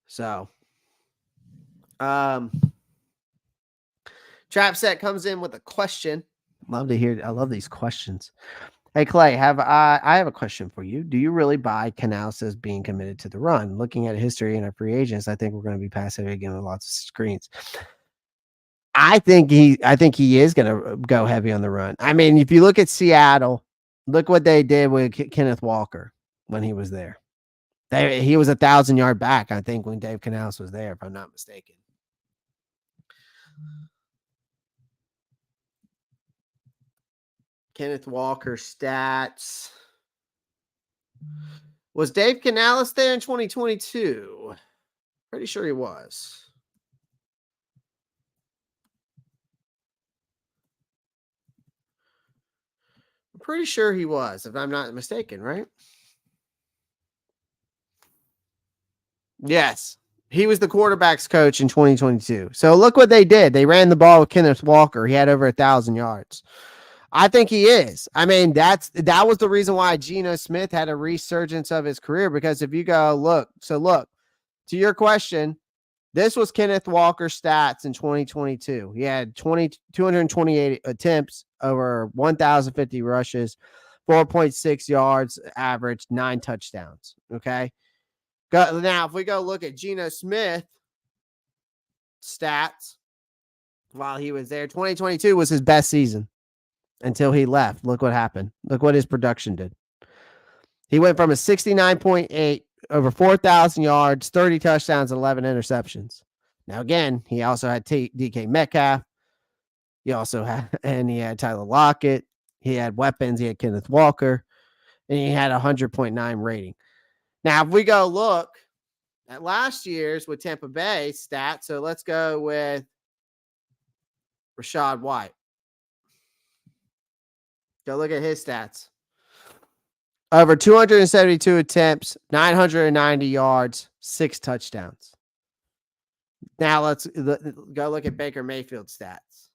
So, Trap Set comes in with a question. I love these questions. Hey Clay, I have a question for you. Do you really buy Canales as being committed to the run? Looking at history and our free agents, I think we're going to be passive again with lots of screens. I think he is going to go heavy on the run. I mean, if you look at Seattle, look what they did with Kenneth Walker when he was there. He was 1,000-yard back, I think, when Dave Canales was there, if I'm not mistaken. Kenneth Walker stats. Was Dave Canales there in 2022? Pretty sure he was. I'm pretty sure he was, if I'm not mistaken, right? Yes. He was the quarterback's coach in 2022. So look what they did. They ran the ball with Kenneth Walker. He had over 1,000 yards. I think he is. I mean, that was the reason why Geno Smith had a resurgence of his career, because if you go look, to your question, this was Kenneth Walker's stats in 2022. He had 228 attempts, over 1,050 rushes, 4.6 yards average, 9 touchdowns. Okay. Now, if we go look at Geno Smith stats while he was there, 2022 was his best season until he left. Look what happened. Look what his production did. He went from a 69.8, over 4,000 yards, 30 touchdowns, and 11 interceptions. Now, again, he also had DK Metcalf. He had Tyler Lockett. He had weapons. He had Kenneth Walker. And he had a 100.9 rating. Now, if we go look at last year's with Tampa Bay stats, so let's go with Rachaad White. Go look at his stats. Over 272 attempts, 990 yards, 6 touchdowns. Now let's go look at Baker Mayfield's stats.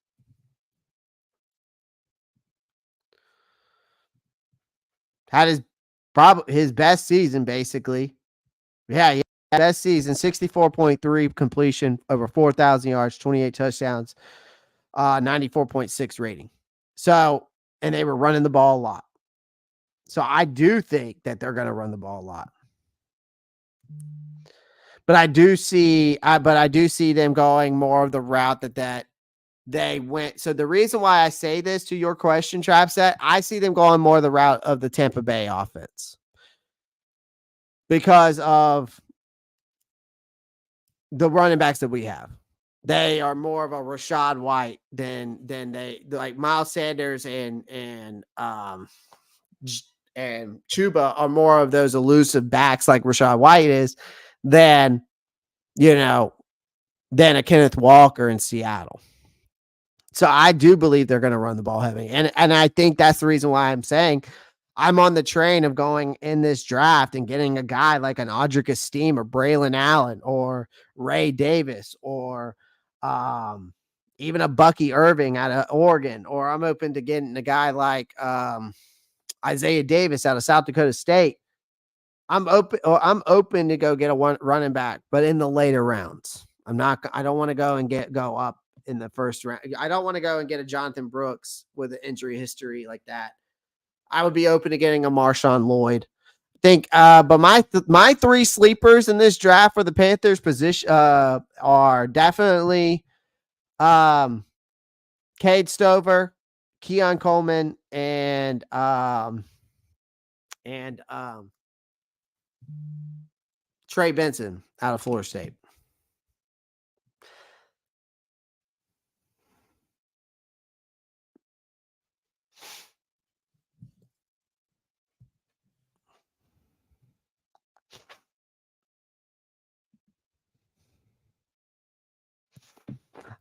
Had his best season, basically. Yeah, he had best season, 64.3 completion, over 4,000 yards, 28 touchdowns, 94.6 rating. So, and they were running the ball a lot. So I do think that they're going to run the ball a lot. But I do see them going more of the route that they went. So the reason why I say this to your question, Trap Set, I see them going more the route of the Tampa Bay offense because of the running backs that we have. They are more of a Rashad White than they like. Miles Sanders and Chuba are more of those elusive backs like Rashad White is than than a Kenneth Walker in Seattle. So I do believe they're going to run the ball heavy. And I think that's the reason why I'm saying I'm on the train of going in this draft and getting a guy like an Audric Esteem or Braylon Allen or Ray Davis or even a Bucky Irving out of Oregon, or I'm open to getting a guy like Isaiah Davis out of South Dakota State. I'm open to go get a running back, but in the later rounds. I don't want to go up in the first round. I don't want to go and get a Jonathan Brooks with an injury history like that. I would be open to getting a Marshawn Lloyd. But my three sleepers in this draft for the Panthers position are definitely Cade Stover, Keon Coleman, and Trey Benson out of Florida State.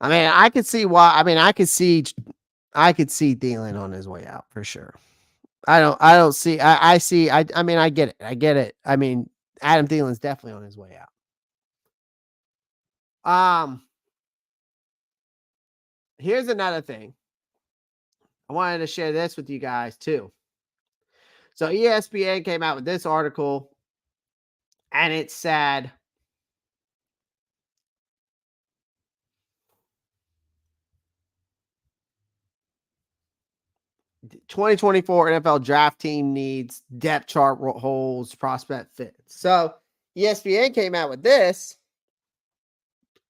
I mean, I could see why. I mean, I could see Thielen on his way out for sure. I don't see. I see. I mean, I get it. I mean, Adam Thielen's definitely on his way out. Here's another thing. I wanted to share this with you guys too. So ESPN came out with this article, and it said 2024 NFL draft team needs depth chart holes, prospect fits. So ESPN came out with this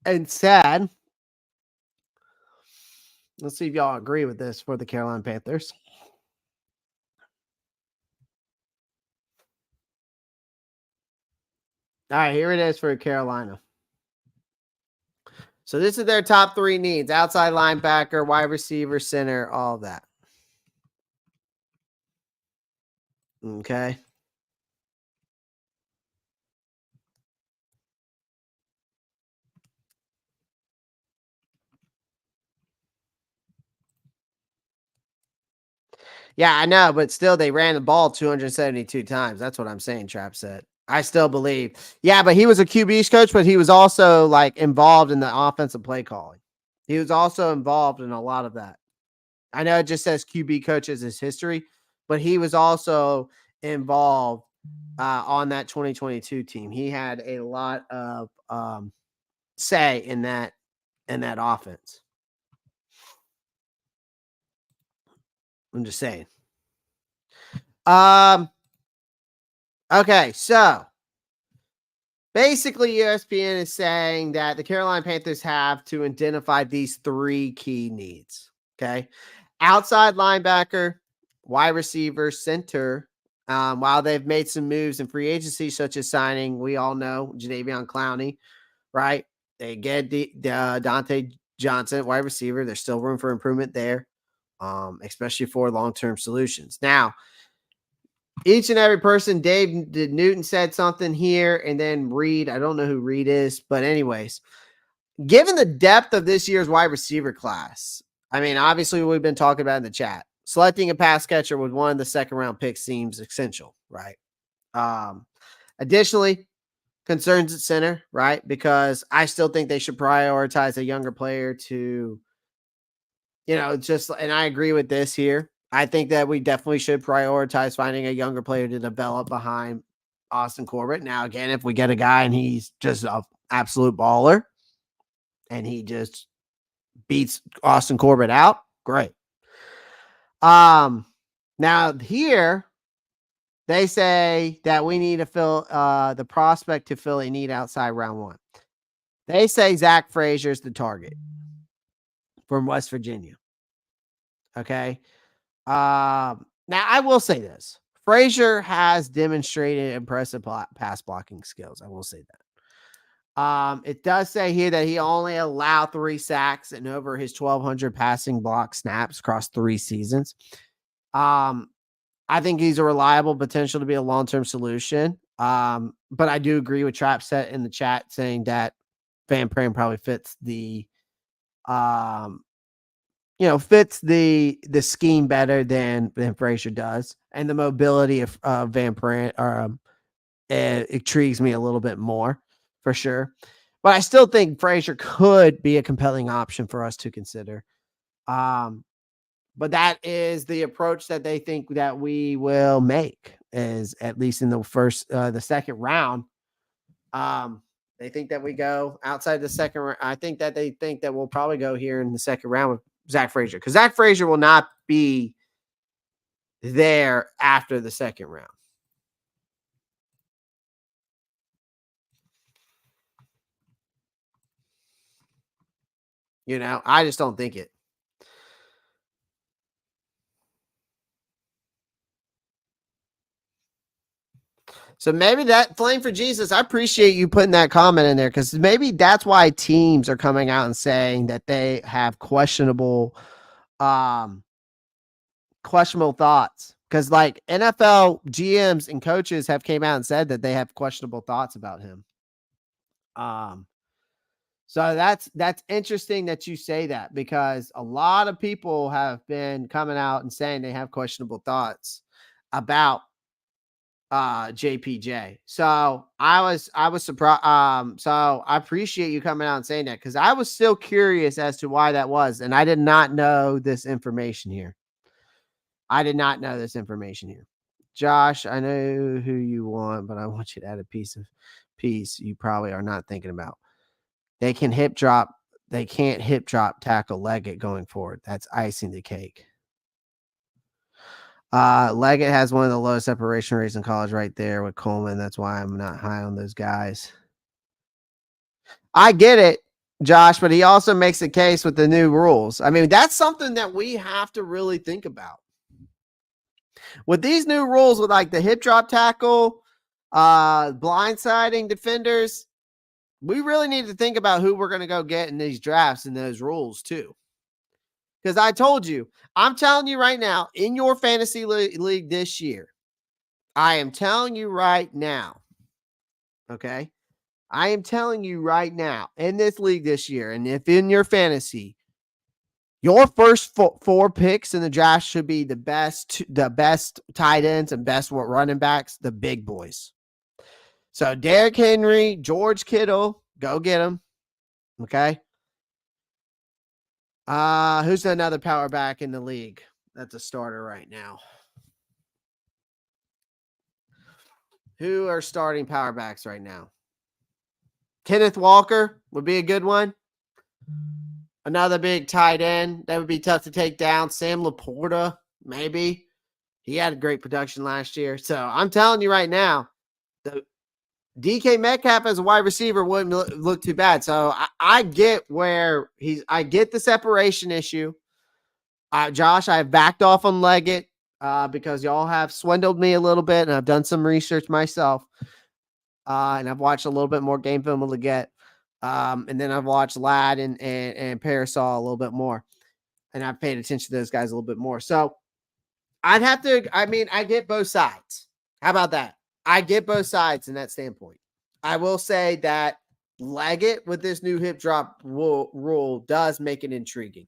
and said, let's see if y'all agree with this for the Carolina Panthers. All right, here it is for Carolina. So this is their top three needs: outside linebacker, wide receiver, center, all of that. Okay. Yeah, I know, but still they ran the ball 272 times. That's what I'm saying, Trap said. I still believe. Yeah, but he was a QB's coach, but he was also like involved in the offensive play calling. He was also involved in a lot of that. I know it just says QB coach as his history, but he was also involved on that 2022 team. He had a lot of say in that offense. I'm just saying. Okay, so basically ESPN is saying that the Carolina Panthers have to identify these three key needs. Okay. Outside linebacker, wide receiver, center. While they've made some moves in free agency, such as signing, we all know Jadeveon Clowney, right? They get Dante Johnson, wide receiver. There's still room for improvement there, especially for long-term solutions. Now, each and every person, Dave Newton said something here, and then Reed, I don't know who Reed is, but anyways, given the depth of this year's wide receiver class, I mean, obviously we've been talking about in the chat, selecting a pass catcher with one of the second round picks seems essential, right? Additionally, concerns at center, right? Because I still think they should prioritize a younger player to, just, and I agree with this here. I think that we definitely should prioritize finding a younger player to develop behind Austin Corbett. Now, again, if we get a guy and he's just an absolute baller and he just beats Austin Corbett out, great. Now here they say that we need to fill the prospect to fill a need outside round one. They say Zach Frazier's the target from West Virginia. Okay. Now I will say this. Frazier has demonstrated impressive pass blocking skills. I will say that. It does say here that he only allowed 3 sacks and over his 1,200 passing block snaps across 3 seasons. I think he's a reliable potential to be a long-term solution. But I do agree with Trapset in the chat saying that Van Pran probably fits the scheme better than Frazier does. And the mobility of Van Pran intrigues me a little bit more for sure. But I still think Frazier could be a compelling option for us to consider. But that is the approach that they think that we will make, is at least in the second round. They think that we go outside the second round. I think that they think that we'll probably go here in the second round with Zach Frazier, because Zach Frazier will not be there after the second round. I just don't think it. So maybe that Flame for Jesus, I appreciate you putting that comment in there, because maybe that's why teams are coming out and saying that they have questionable thoughts. Because like NFL GMs and coaches have came out and said that they have questionable thoughts about him. So that's interesting that you say that, because a lot of people have been coming out and saying they have questionable thoughts about JPJ. So I was surprised. So I appreciate you coming out and saying that, because I was still curious as to why that was, and I did not know this information here. Josh, I know who you want, but I want you to add a piece you probably are not thinking about. They can't hip drop tackle Leggett going forward. That's icing the cake. Leggett has one of the lowest separation rates in college right there with Coleman. That's why I'm not high on those guys. I get it, Josh, but he also makes a case with the new rules. I mean, that's something that we have to really think about. With these new rules, with like the hip drop tackle, blindsiding defenders, we really need to think about who we're going to go get in these drafts and those rules too. Because I told you, I'm telling you right now, in your fantasy league this year, I am telling you right now, okay? I am telling you right now, in this league this year, and if in your fantasy, your first 4 picks in the draft should be the best tight ends and best running backs, the big boys. So Derrick Henry, George Kittle, go get them. Okay. Who's another power back in the league that's a starter right now? Who are starting power backs right now? Kenneth Walker would be a good one. Another big tight end that would be tough to take down. Sam Laporta, maybe. He had a great production last year. So I'm telling you right now, the DK Metcalf as a wide receiver wouldn't look too bad. So I get where I get the separation issue. Josh, I've backed off on Leggett because y'all have swindled me a little bit, and I've done some research myself. And I've watched a little bit more game film with Leggett. And then I've watched Ladd and Parasol a little bit more. And I've paid attention to those guys a little bit more. So I get both sides. How about that? I get both sides in that standpoint. I will say that Leggett with this new hip drop rule does make it intriguing.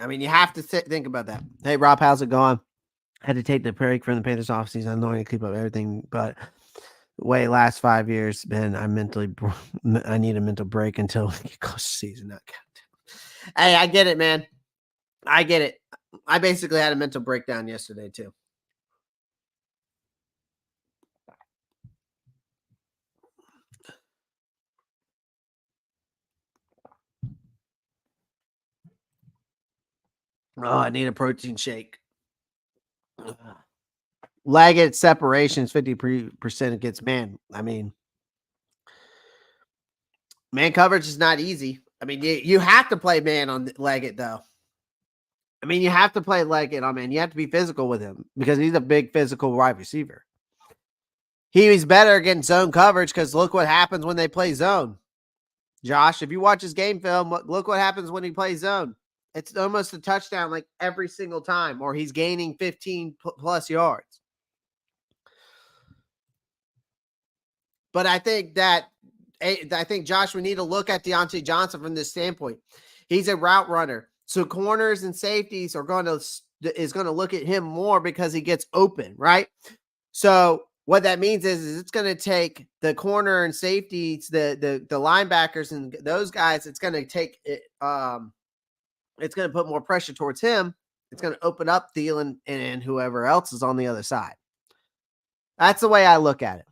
I mean, you have to think about that. Hey, Ropp, how's it going? Had to take the break from the Panthers offseason. I know I keep up everything, but the way last 5 years, man, I need a mental break until we get close to season. Hey, I get it, man. I get it. I basically had a mental breakdown yesterday too. Oh, I need a protein shake. Leggett separations 50% against man. I mean, man coverage is not easy. I mean, you have to play man on Leggett though. I mean, you have to play Leggett on man. You have to be physical with him because he's a big physical wide receiver. He was better against zone coverage because look what happens when they play zone. Josh, if you watch his game film, look what happens when he plays zone. It's almost a touchdown like every single time, or he's gaining 15 plus yards. But I think Josh, we need to look at Deontay Johnson from this standpoint. He's a route runner, so corners and safeties is going to look at him more because he gets open, right? So what that means is it's going to take the corner and safeties, the linebackers and those guys. It's going to take it. It's going to put more pressure towards him. It's going to open up Thielen and whoever else is on the other side. That's the way I look at it.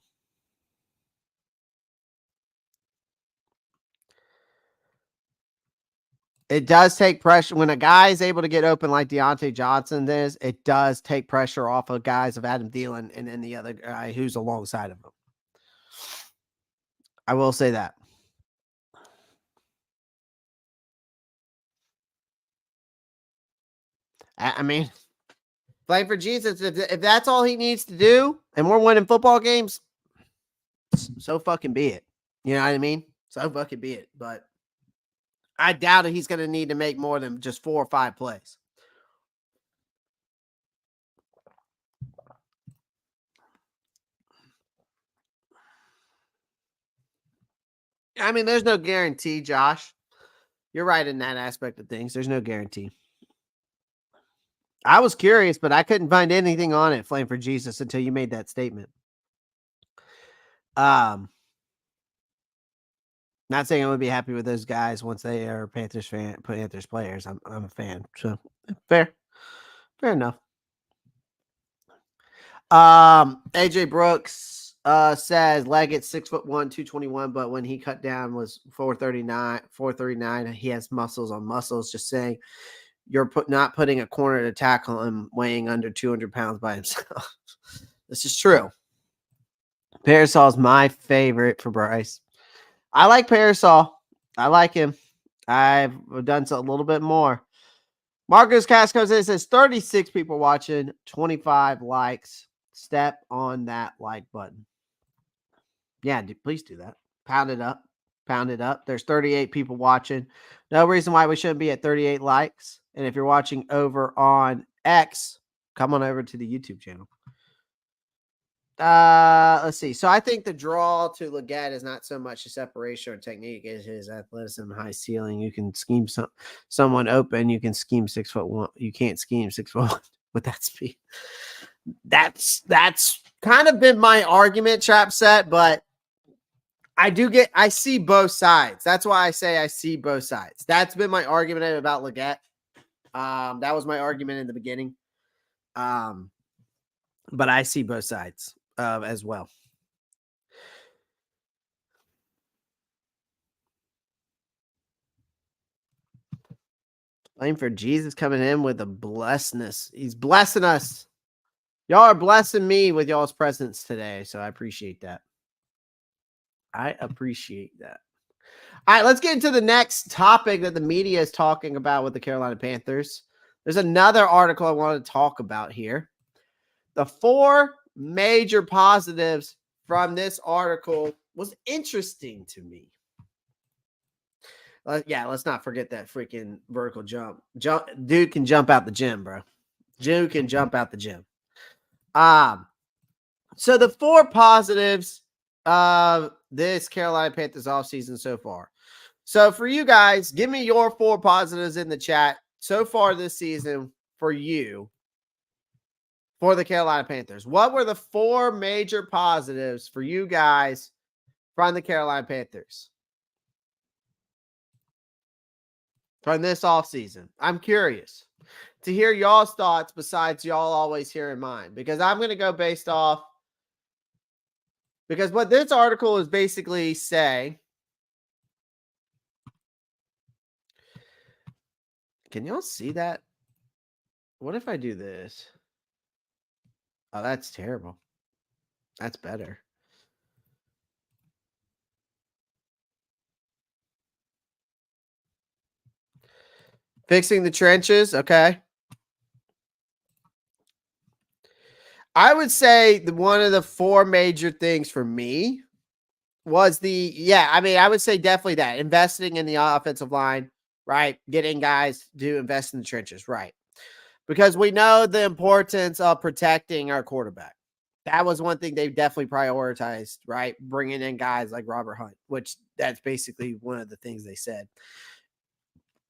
It does take pressure when a guy is able to get open like Deontay Johnson is. It does take pressure off of guys of Adam Thielen and then the other guy who's alongside of him. I will say that. I mean, playing for Jesus, if that's all he needs to do, and we're winning football games, so fucking be it. You know what I mean? So fucking be it. But I doubt that he's going to need to make more than just 4 or 5 plays. I mean, there's no guarantee, Josh. You're right in that aspect of things. There's no guarantee. I was curious, but I couldn't find anything on it, Flame for Jesus, until you made that statement. Not saying I would be happy with those guys once they are Panthers players. I'm a fan, so fair enough. AJ Brooks says Leggett 6'1", 221, but when he cut down was 439. He has muscles on muscles. Just saying, you're not putting a corner to tackle him weighing under 200 pounds by himself. This is true. Parasol is my favorite for Bryce. I like Parasol. I like him. I've done a little bit more. Marcus Casco says 36 people watching, 25 likes. Step on that like button. Yeah, please do that. Pound it up. Pound it up. There's 38 people watching. No reason why we shouldn't be at 38 likes. And if you're watching over on X, come on over to the YouTube channel. Let's see. So I think the draw to Leggett is not so much a separation or technique as his athleticism, high ceiling. You can scheme someone open. You can scheme 6'1". You can't scheme 6'1" with that speed. That's kind of been my argument, Trap Set, but I see both sides. That's why I say I see both sides. That's been my argument about Leggett. That was my argument in the beginning. But I see both sides as well. Blame for Jesus coming in with a blessedness. He's blessing us. Y'all are blessing me with y'all's presence today, so I appreciate that. I appreciate that. All right, let's get into the next topic that the media is talking about with the Carolina Panthers. There's another article I want to talk about here. The 4 major positives from this article was interesting to me. Let's not forget that freaking vertical jump. Dude can jump out the gym, bro. Dude can jump out the gym. So the 4 positives of this Carolina Panthers offseason so far. So for you guys, give me your 4 positives in the chat. so far this season for you for the Carolina Panthers? What were the 4 major positives for you guys from the Carolina Panthers from this offseason? I'm curious to hear y'all's thoughts besides y'all always hearing mine, because I'm going to go based off, because what this article is basically saying. Can y'all see that? What if I do this? Oh, that's terrible. That's better. Fixing the trenches. Okay. I would say one of the 4 major things for me was I would say definitely that investing in the offensive line, right? Getting guys to invest in the trenches, right? Because we know the importance of protecting our quarterback. That was one thing they definitely prioritized, right? Bringing in guys like Robert Hunt, which that's basically one of the things they said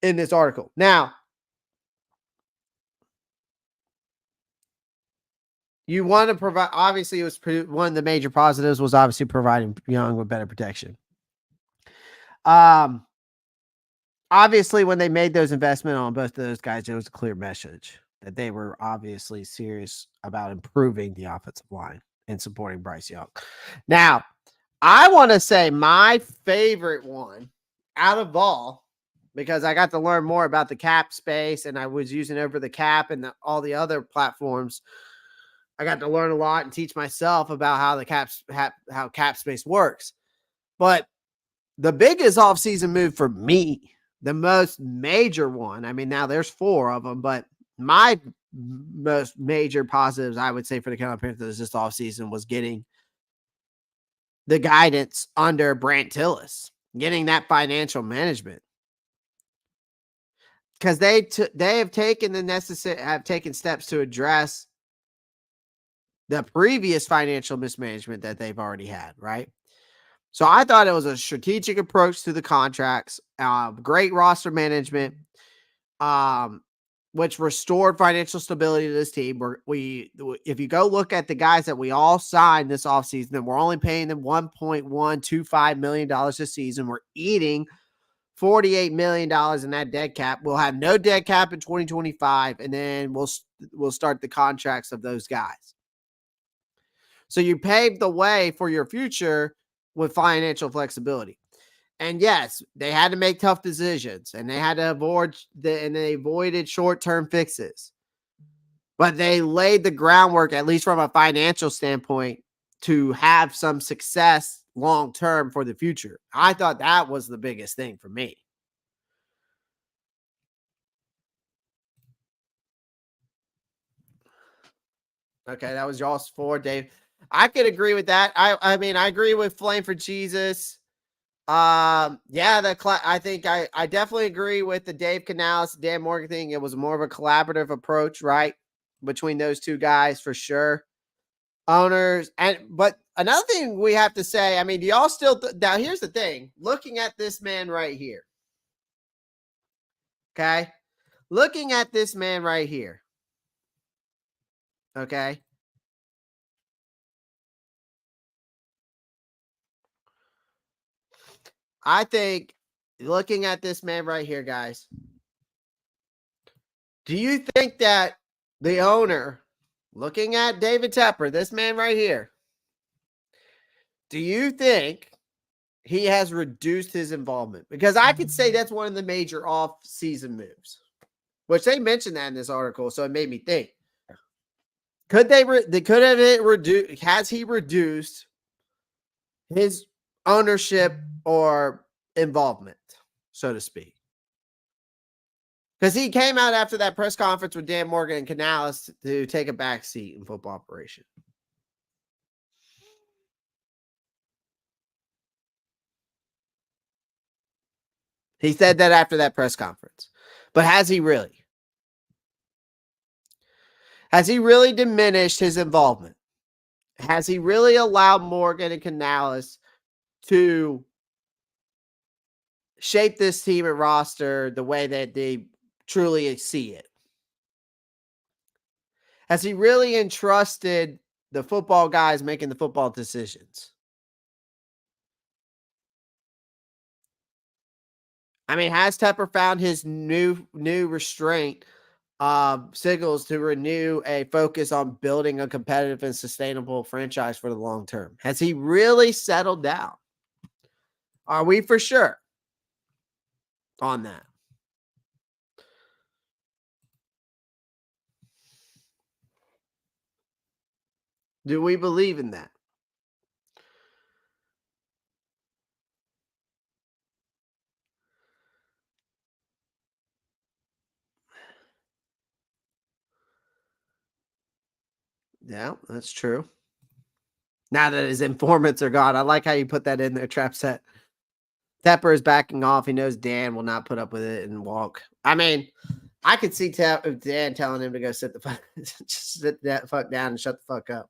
in this article. Now, you want to provide, obviously, it was one of the major positives was obviously providing Young with better protection. Obviously, when they made those investment on both of those guys, it was a clear message that they were obviously serious about improving the offensive line and supporting Bryce Young. Now, I want to say my favorite one out of all, because I got to learn more about the cap space and I was using over the cap and all the other platforms. I got to learn a lot and teach myself about how how cap space works. But the biggest offseason move for me, the most major one, I mean, now there's 4 of them, but my most major positives, I would say, for the Carolina Panthers this offseason was getting the guidance under Brant Tillis, getting that financial management. Because they have taken steps to address the previous financial mismanagement that they've already had, right? So I thought it was a strategic approach to the contracts, great roster management, which restored financial stability to this team. If you go look at the guys that we all signed this offseason, and we're only paying them $1.125 million this season. We're eating $48 million in that dead cap. We'll have no dead cap in 2025, and then we'll start the contracts of those guys. So you paved the way for your future with financial flexibility. And yes, they had to make tough decisions, and they had to avoided short-term fixes. But they laid the groundwork, at least from a financial standpoint, to have some success long-term for the future. I thought that was the biggest thing for me. Okay, that was y'all's 4, Dave. I could agree with that. I mean, I agree with Flame for Jesus. I think I definitely agree with the Dave Canales, Dan Morgan thing. It was more of a collaborative approach, right, between those 2 guys for sure. Owners, but another thing we have to say, I mean, do y'all still now? Here's the thing: looking at this man right here, okay, looking at this man right here, okay. I think looking at this man right here, guys, do you think that the owner, looking at David Tepper, this man right here, do you think he has reduced his involvement? Because I could say that's one of the major off-season moves, which they mentioned that in this article, so it made me think. Could they could have it reduced? Has he reduced his ownership or involvement, so to speak? Because he came out after that press conference with Dan Morgan and Canales to take a back seat in football operation. He said that after that press conference. But has he really? Has he really diminished his involvement? Has he really allowed Morgan and Canales to shape this team and roster the way that they truly see it? Has he really entrusted the football guys making the football decisions? I mean, has Tepper found his new restraint signals to renew a focus on building a competitive and sustainable franchise for the long term? Has he really settled down? Are we for sure on that? Do we believe in that? Yeah, that's true. Now that his informants are gone, I like how you put that in there, Trap Set. Tepper is backing off. He knows Dan will not put up with it and walk. I mean, I could see Dan telling him to go sit the fuck, just sit that fuck down and shut the fuck up.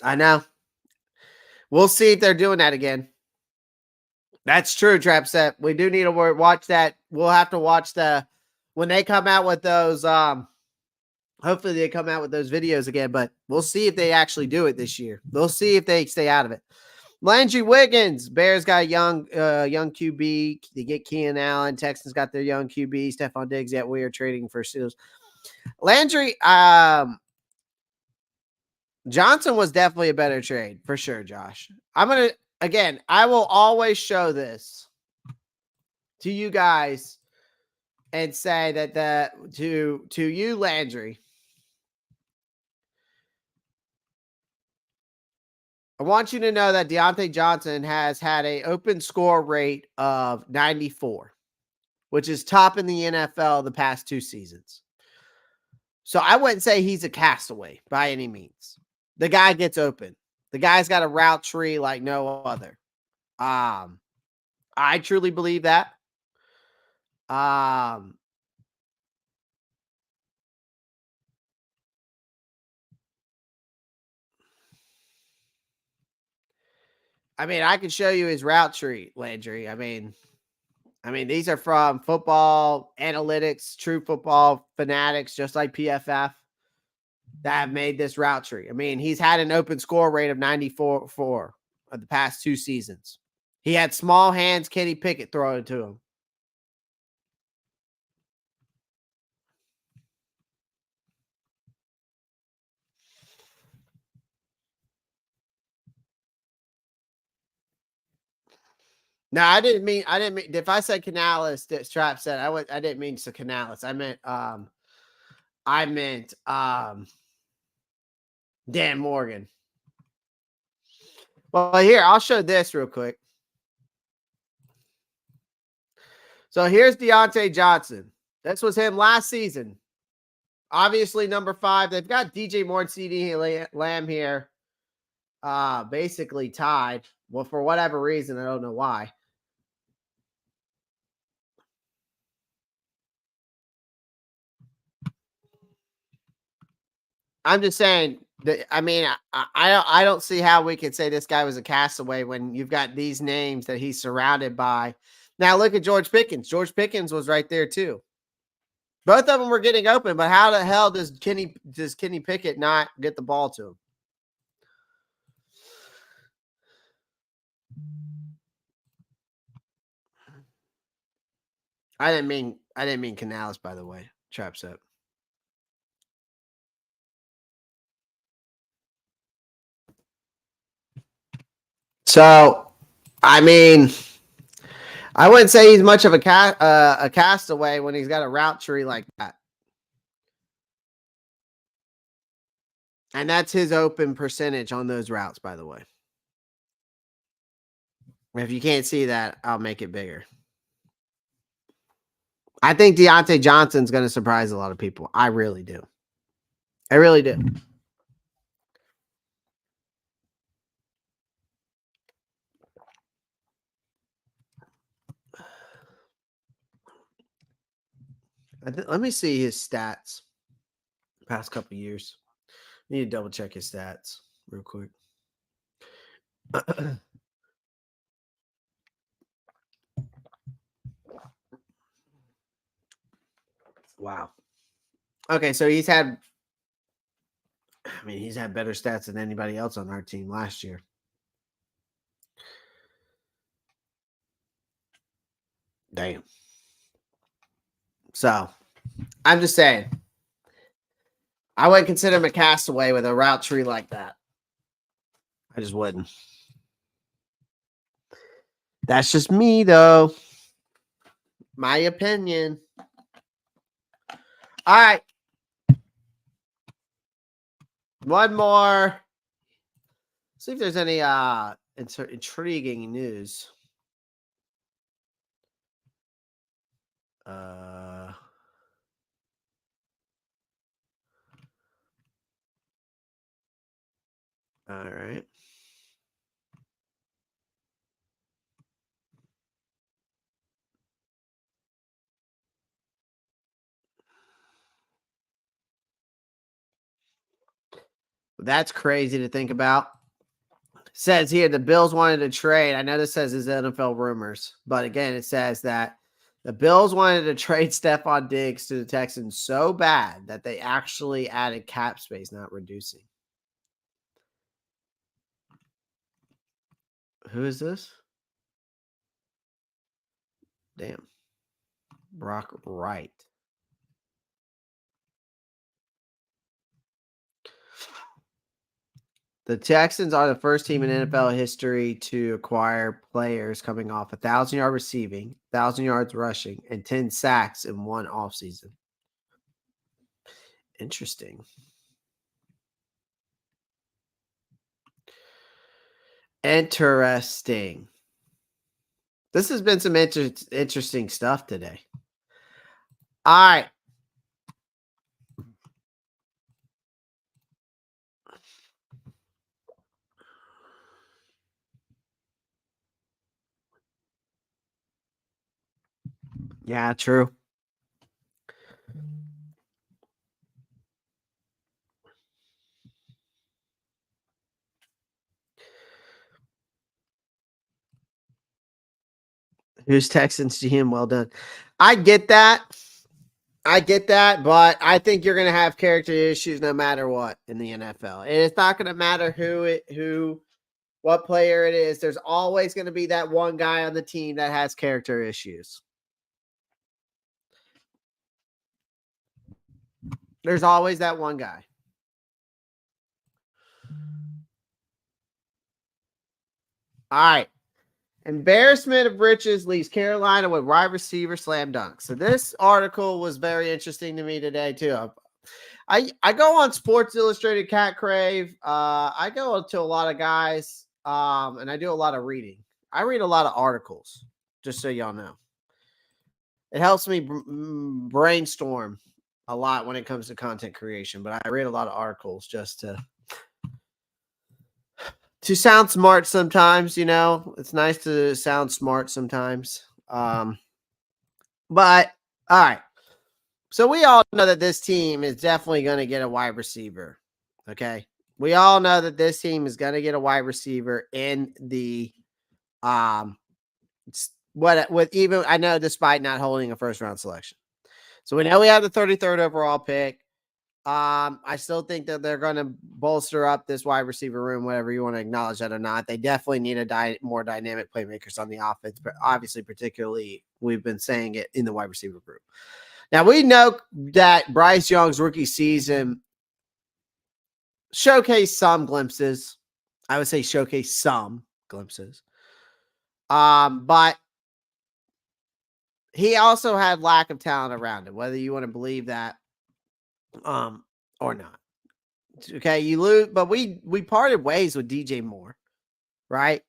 I know. We'll see if they're doing that again. That's true, Trap Set. We do need to watch that. We'll have to watch when they come out with those. Hopefully they come out with those videos again, but we'll see if they actually do it this year. We'll see if they stay out of it. Landry Wiggins, Bears got young QB. They get Keenan Allen. Texans got their young QB, Stephon Diggs. Yet we are trading for Steelers. Landry, Johnson was definitely a better trade for sure, Josh. I will always show this to you guys and say that to you, Landry, I want you to know that Deontay Johnson has had an open score rate of 94, which is top in the NFL the past 2 seasons. So I wouldn't say he's a castaway by any means. The guy gets open. The guy's got a route tree like no other. I truly believe that. I mean, I can show you his route tree, Landry. I mean, these are from Football Analytics, True Football Fanatics, just like PFF, that have made this route tree. I mean, he's had an open score rate of 94 for the past 2 seasons. He had small hands, Kenny Pickett throw it to him. No, I didn't mean. If I said Canales, that Strap said I didn't mean to Canales. I meant Dan Morgan. Well, here I'll show this real quick. So here's Deontay Johnson. This was him last season. Obviously, number 5. They've got DJ Moore and CD Lamb here, basically tied. Well, for whatever reason, I don't know why. I'm just saying that. I mean, I don't see how we could say this guy was a castaway when you've got these names that he's surrounded by. Now look at George Pickens. George Pickens was right there too. Both of them were getting open, but how the hell does Kenny Pickett not get the ball to him? I didn't mean Canales, by the way. Trap set. So, I mean, I wouldn't say he's much of a castaway when he's got a route tree like that. And that's his open percentage on those routes, by the way. If you can't see that, I'll make it bigger. I think Deontay Johnson's going to surprise a lot of people. I really do. I really do. Let me see his stats past couple years. Need to double check his stats real quick. Wow. Okay, so he's had better stats than anybody else on our team last year. Damn. So, I'm just saying, I wouldn't consider him a castaway with a route tree like that. I just wouldn't. That's just me, though. My opinion. All right. One more. See if there's any intriguing news. All right. That's crazy to think about. Says here the Bills wanted to trade. I know this says his NFL rumors, but again, it says that the Bills wanted to trade Stephon Diggs to the Texans so bad that they actually added cap space, not reducing. Who is this? Damn. Brock Wright. The Texans are the first team in NFL history to acquire players coming off 1,000-yard receiving, 1,000 yards rushing, and 10 sacks in one offseason. Interesting. Interesting. This has been some interesting stuff today. All right. Yeah, true. Who's Texans GM? Well done. I get that. But I think you're going to have character issues no matter what in the NFL. And it's not going to matter what player it is. There's always going to be that one guy on the team that has character issues. There's always that one guy. All right. Embarrassment of riches leaves Carolina with wide receiver slam dunk. So this article was very interesting to me today too. I go on Sports Illustrated, Cat Crave. I go to a lot of guys, and I do a lot of reading. I read a lot of articles, just so y'all know. It helps me brainstorm a lot when it comes to content creation, but I read a lot of articles just to sound smart sometimes, It's nice to sound smart sometimes. But all right. So we all know that this team is definitely going to get a wide receiver. Okay. We all know that this team is going to get a wide receiver in the I know despite not holding a first round selection. So we know we have the 33rd overall pick. I still think that they're going to bolster up this wide receiver room, whatever you want to acknowledge that or not. They definitely need more dynamic playmakers on the offense, but obviously, particularly, we've been saying it in the wide receiver group. Now, we know that Bryce Young's rookie season showcased some glimpses. I would say showcased some glimpses. But he also had lack of talent around him, whether you want to believe that or not. Okay, you lose, but we parted ways with DJ Moore, right?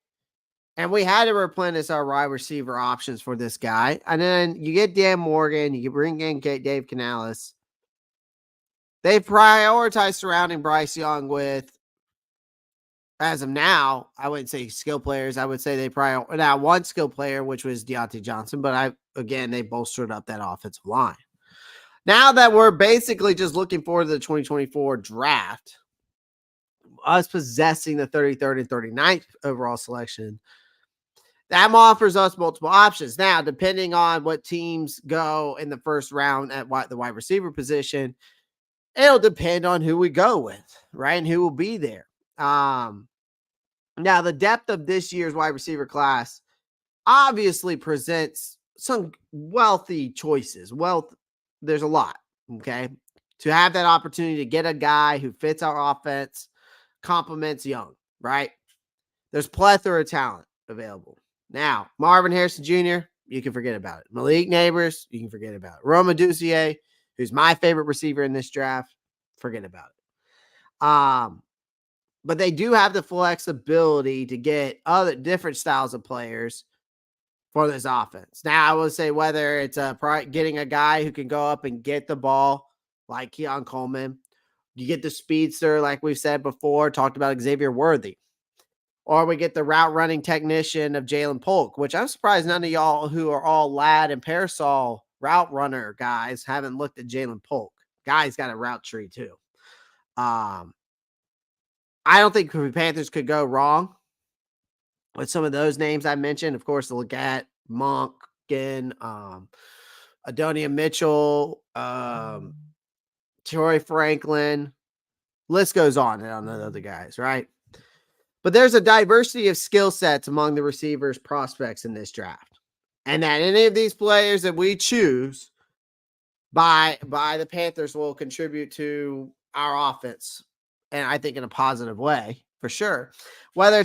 And we had to replenish our wide receiver options for this guy. And then you get Dan Morgan, you bring in Dave Canales. They prioritize surrounding Bryce Young with, as of now, I wouldn't say skill players. I would say they probably now one skill player, which was Deontay Johnson. But they bolstered up that offensive line. Now that we're basically just looking forward to the 2024 draft, us possessing the 33rd and 39th overall selection, that offers us multiple options. Now, depending on what teams go in the first round at the wide receiver position, it'll depend on who we go with, right? And who will be there. Now, the depth of this year's wide receiver class obviously presents some wealthy choices. There's a lot, okay? To have that opportunity to get a guy who fits our offense, complements Young, right? There's plethora of talent available. Now, Marvin Harrison Jr., you can forget about it. Malik Neighbors, you can forget about it. Roma Ducier, who's my favorite receiver in this draft, forget about it. But they do have the flexibility to get other different styles of players for this offense. Now, I will say whether it's getting a guy who can go up and get the ball like Keon Coleman, you get the speedster, like we've said before, talked about Xavier Worthy, or we get the route running technician of Jalen Polk, which I'm surprised none of y'all who are all Lad and Parasol route runner guys haven't looked at Jalen Polk. Guy's got a route tree too. I don't think the Panthers could go wrong with some of those names I mentioned. Of course, the Leggett, Monken, Adonia Mitchell, Troy Franklin. List goes on the other guys, right? But there's a diversity of skill sets among the receivers prospects in this draft. And that any of these players that we choose by the Panthers will contribute to our offense. And I think in a positive way, for sure. Whether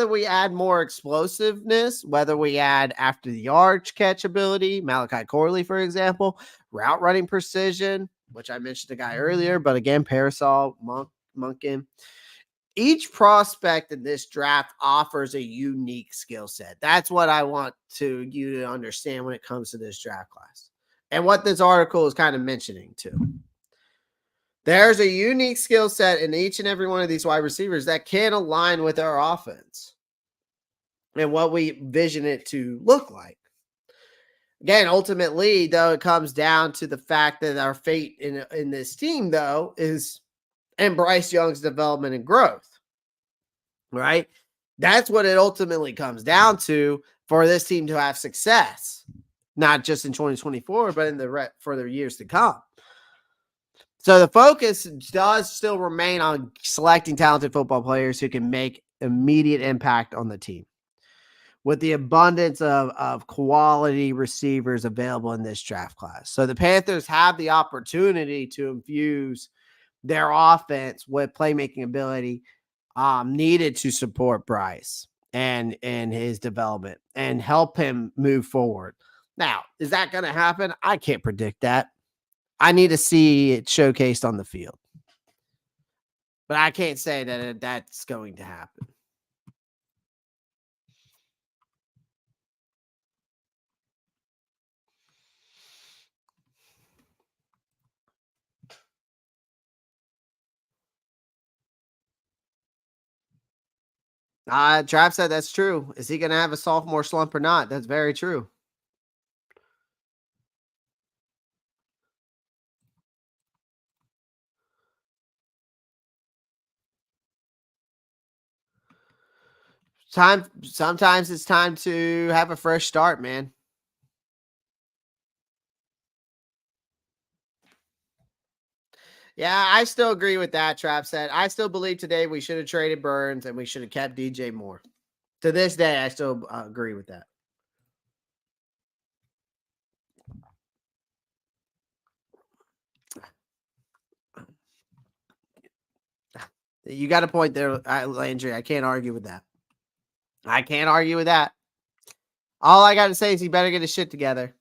we add more explosiveness, whether we add after the arch catch ability, Malachi Corley, for example, route running precision, which I mentioned the guy earlier, but again, Parasol, Monken. Each prospect in this draft offers a unique skill set. That's what I want you to understand when it comes to this draft class. And what this article is kind of mentioning too. There's a unique skill set in each and every one of these wide receivers that can align with our offense and what we vision it to look like. Again, ultimately, though, it comes down to the fact that our fate in this team, though, is in Bryce Young's development and growth, right? That's what it ultimately comes down to for this team to have success, not just in 2024, but in for the years to come. So the focus does still remain on selecting talented football players who can make immediate impact on the team. With the abundance of quality receivers available in this draft class. So the Panthers have the opportunity to infuse their offense with playmaking ability needed to support Bryce and his development and help him move forward. Now, is that going to happen? I can't predict that. I need to see it showcased on the field. But I can't say that that's going to happen. Trav said that's true. Is he going to have a sophomore slump or not? That's very true. Sometimes it's time to have a fresh start, man. Yeah, I still agree with that, Trav said. I still believe today we should have traded Burns and we should have kept DJ Moore. To this day, I still agree with that. You got a point there, Landry. I can't argue with that. I can't argue with that. All I got to say is he better get his shit together.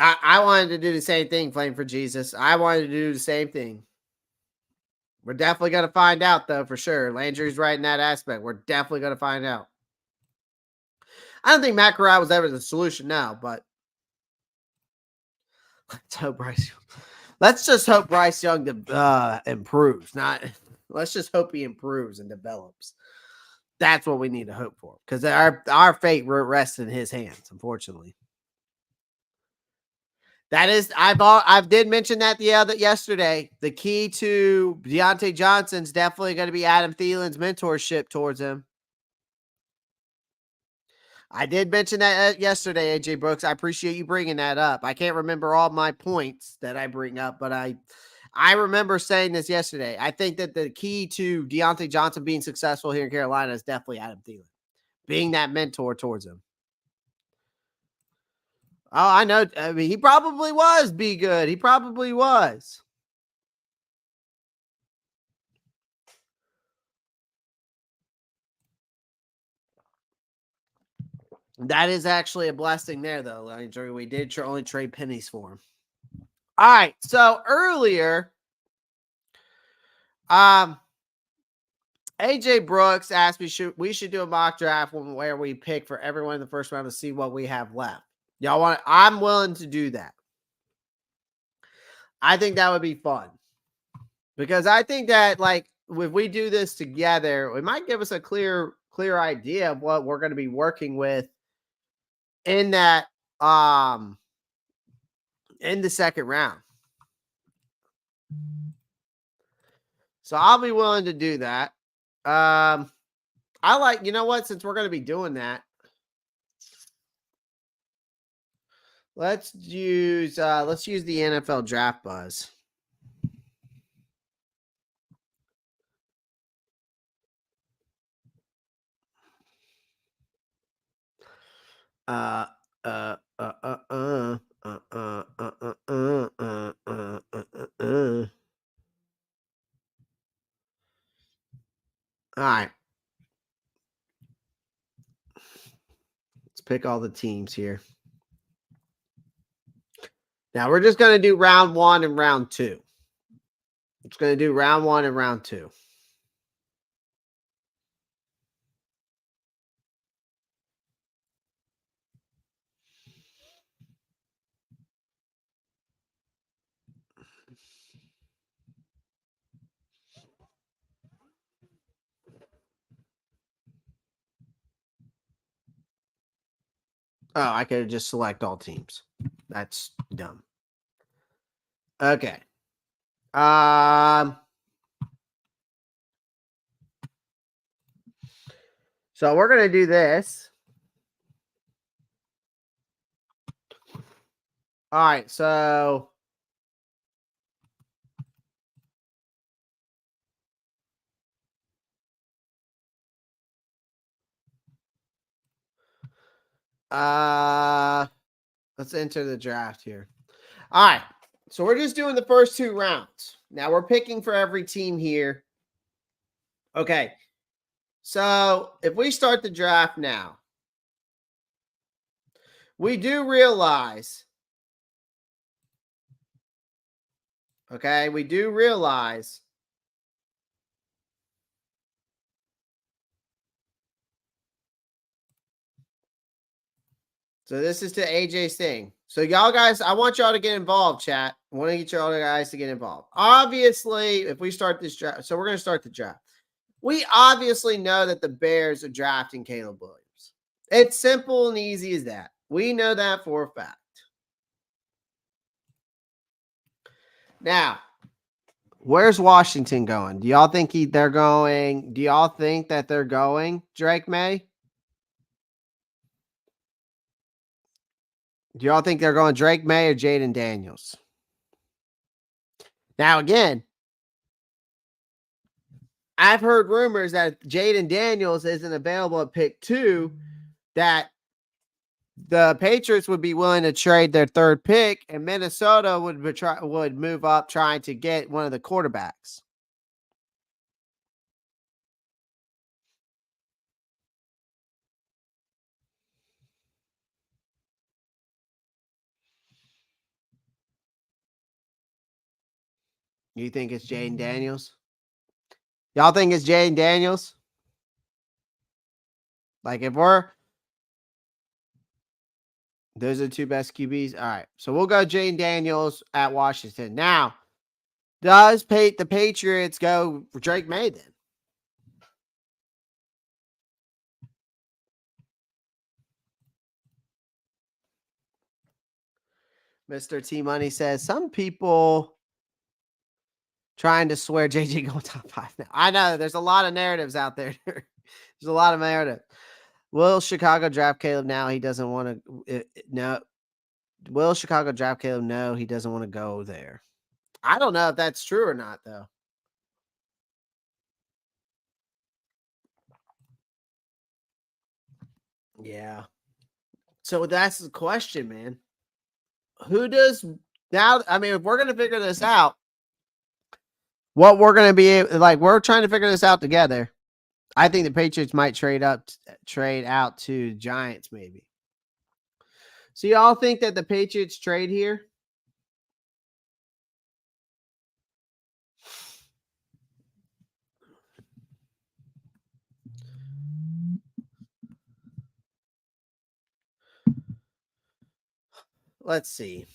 I wanted to do the same thing, Flame for Jesus. I wanted to do the same thing. We're definitely going to find out, though, for sure. Landry's right in that aspect. We're definitely going to find out. I don't think Matt Corral was ever the solution now, but let's just hope Bryce Young improves. Let's just hope he improves and develops. That's what we need to hope for, because our fate rests in his hands, unfortunately. That is, I did mention that yesterday. The key to Deontay Johnson's definitely going to be Adam Thielen's mentorship towards him. I did mention that yesterday, AJ Brooks. I appreciate you bringing that up. I can't remember all my points that I bring up, but I remember saying this yesterday. I think that the key to Deontay Johnson being successful here in Carolina is definitely Adam Thielen being that mentor towards him. Oh, I know. I mean, he probably was be good. He probably was. That is actually a blessing there, though. We did only trade pennies for him. All right. So earlier, AJ Brooks asked me we should do a mock draft where we pick for everyone in the first round to see what we have left. Y'all want? I'm willing to do that. I think that would be fun because I think that if we do this together, it might give us a clear idea of what we're going to be working with in that in the second round. So I'll be willing to do that. I like, you know what, since we're going to be doing that, let's use the NFL draft buzz. All right. Let's pick all the teams here. Now we're just going to do round 1 and round 2. It's going to do round 1 and round 2. Oh, I could just select all teams. That's dumb. Okay. So we're going to do this. All right. So let's enter the draft here. All right. So we're just doing the first 2 rounds. Now we're picking for every team here. Okay. So if we start the draft now, we do realize, we do realize so this is to AJ's thing. So y'all guys, I want y'all to get involved, chat. I want to get y'all guys to get involved. Obviously, if we start this draft, so we're going to start the draft. We obviously know that the Bears are drafting Caleb Williams. It's simple and easy as that. We know that for a fact. Now, where's Washington going? Do y'all think they're going? Do y'all think that they're going Drake May? Do y'all think they're going Drake May or Jaden Daniels? Now, again, I've heard rumors that Jaden Daniels isn't available at pick 2, that the Patriots would be willing to trade their 3rd pick, and Minnesota would move up trying to get one of the quarterbacks. You think it's Jaden Daniels? Y'all think it's Jaden Daniels? Like, if those are the 2 best QBs. All right. So we'll go Jaden Daniels at Washington. Now, does the Patriots go for Drake May then? Mr. T Money says some people trying to swear JJ going top 5 now. I know there's a lot of narratives out there. There's a lot of narrative. Will Chicago draft Caleb now? He doesn't want to. No. Will Chicago draft Caleb? No, he doesn't want to go there. I don't know if that's true or not, though. Yeah. So that's the question, man. Who does now? I mean, if we're going to figure this out, what we're going to be like, we're trying to figure this out together. I think the Patriots might trade out to Giants, maybe. So y'all think that the Patriots trade here? Let's see.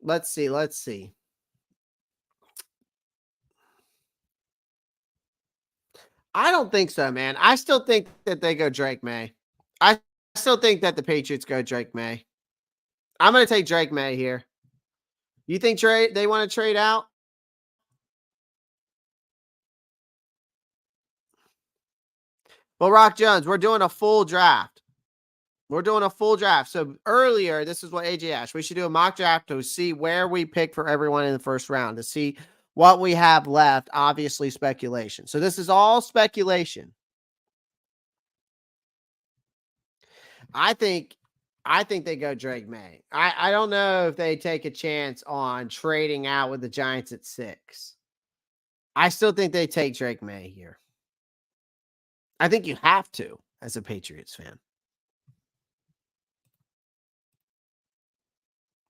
Let's see. I don't think so, man. I still think that they go Drake May. I still think that the Patriots go Drake May. I'm going to take Drake May here. You think they want to trade out? Well, Rock Jones, we're doing a full draft. We're doing a full draft. So earlier, this is what AJ asked. We should do a mock draft to see where we pick for everyone in the first round, to see what we have left. Obviously, speculation. So this is all speculation. I think they go Drake May. I don't know if they take a chance on trading out with the Giants at 6. I still think they take Drake May here. I think you have to as a Patriots fan.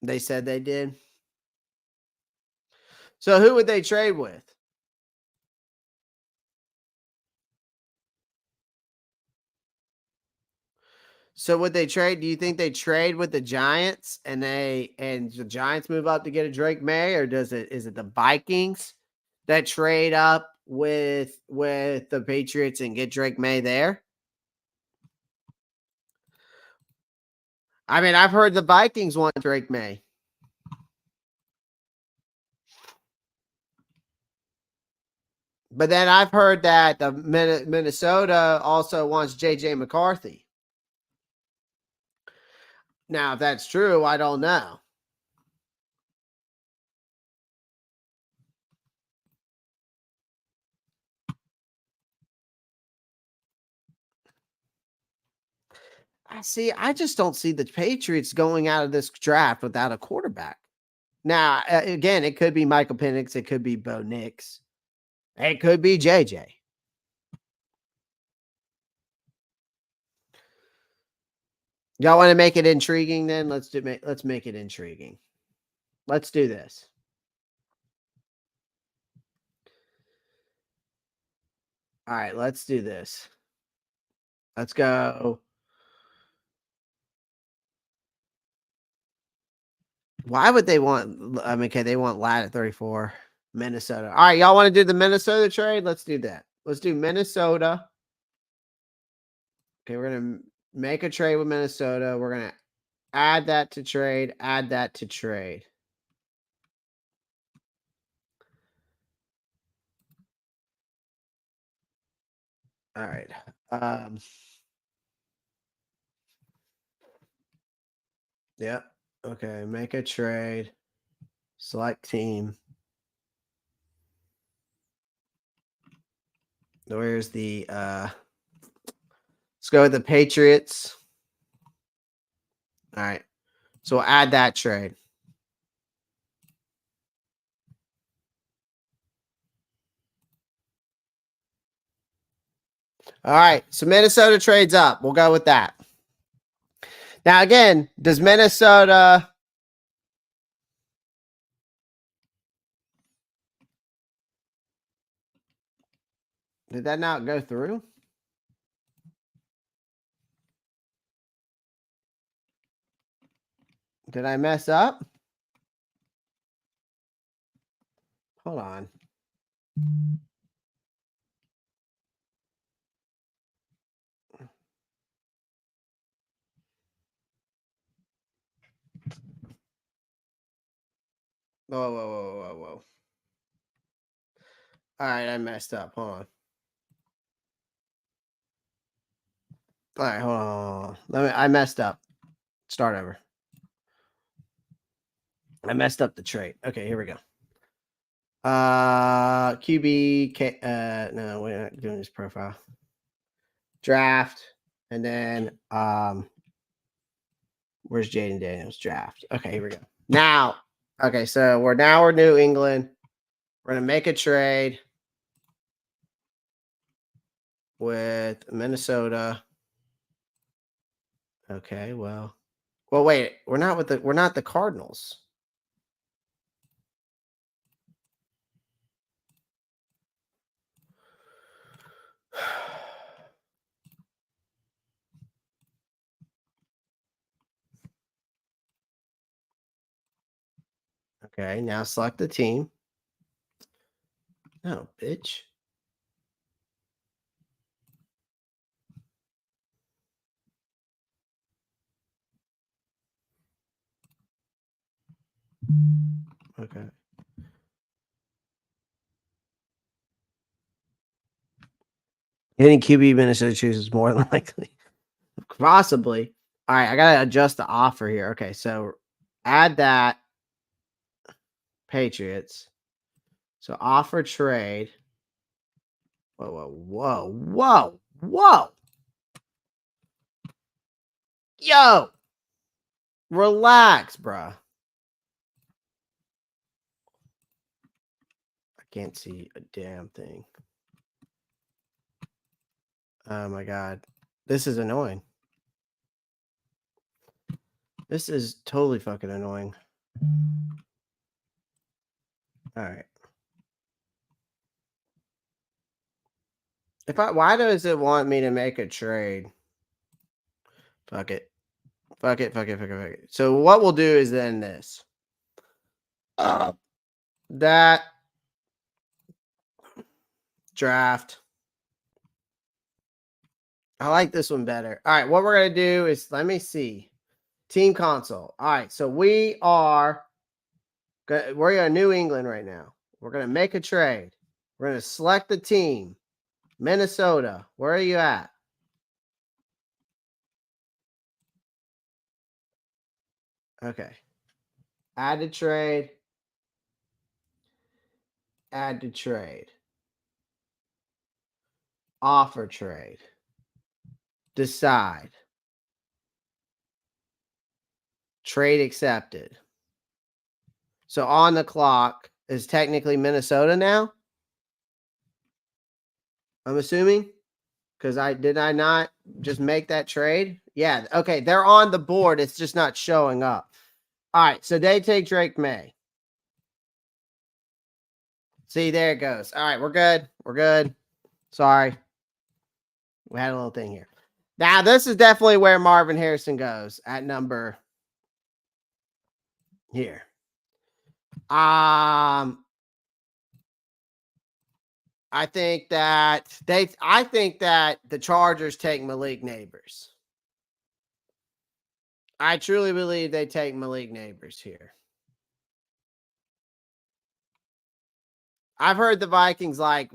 They said they did. So who would they trade with? So would they trade? Do you think they trade with the Giants and the Giants move up to get a Drake May, or is it the Vikings that trade up with the Patriots and get Drake May there? I mean, I've heard the Vikings want Drake May. But then I've heard that the Minnesota also wants JJ McCarthy. Now, if that's true, I don't know. I just don't see the Patriots going out of this draft without a quarterback. Now, again, it could be Michael Penix. It could be Bo Nix. It could be JJ. Y'all want to make it intriguing then? Let's make it intriguing. Let's do this. All right, let's do this. Let's go. Why would they want? I mean, okay, they want Lat at 34. Minnesota. All right, y'all want to do the Minnesota trade? Let's do that. Let's do Minnesota. Okay, we're gonna make a trade with Minnesota. We're gonna add that to trade. Add that to trade. All right. Yeah. Okay. Make a trade. Select team. Where's the let's go with the Patriots. All right. So we'll add that trade. All right. So Minnesota trades up. We'll go with that. Now again, does Minnesota did that not go through? Did I mess up? Hold on. Whoa, whoa, whoa, whoa, whoa. All right, I messed up. Hold on. All right, hold on. I messed up. Start over. I messed up the trait. Okay, here we go. QB. No, we're not doing his profile. Draft, and then where's Jaden Daniels? Draft. Okay, here we go. Now, okay, so we're New England. We're gonna make a trade with Minnesota. Okay, well, wait, we're not the Cardinals. Okay, now select the team. No, bitch. Okay. Any QB Minnesota chooses more than likely. Possibly. All right, I gotta adjust the offer here. Okay, so add that Patriots. So offer trade. Whoa, whoa, whoa, whoa, whoa. Yo, relax, bruh. I can't see a damn thing. Oh my god. This is annoying. This is totally fucking annoying. All right. Why does it want me to make a trade? Fuck it. Fuck it. Fuck it. Fuck it. Fuck it. So what we'll do is then this. That draft. I like this one better. All right. What we're gonna do is let me see. Team console. All right. So we're in New England right now. We're gonna make a trade. We're gonna select the team. Minnesota. Where are you at? Okay. Add to trade. Add to trade. Offer trade. Decide. Trade accepted. So on the clock is technically Minnesota now. I'm assuming because I not just make that trade? Yeah. Okay. They're on the board. It's just not showing up. All right. So they take Drake May. See, there it goes. All right. We're good. We're good. Sorry. We had a little thing here. Now, this is definitely where Marvin Harrison goes at number here. I think that the Chargers take Malik Neighbors. I truly believe they take Malik Neighbors here. I've heard the Vikings like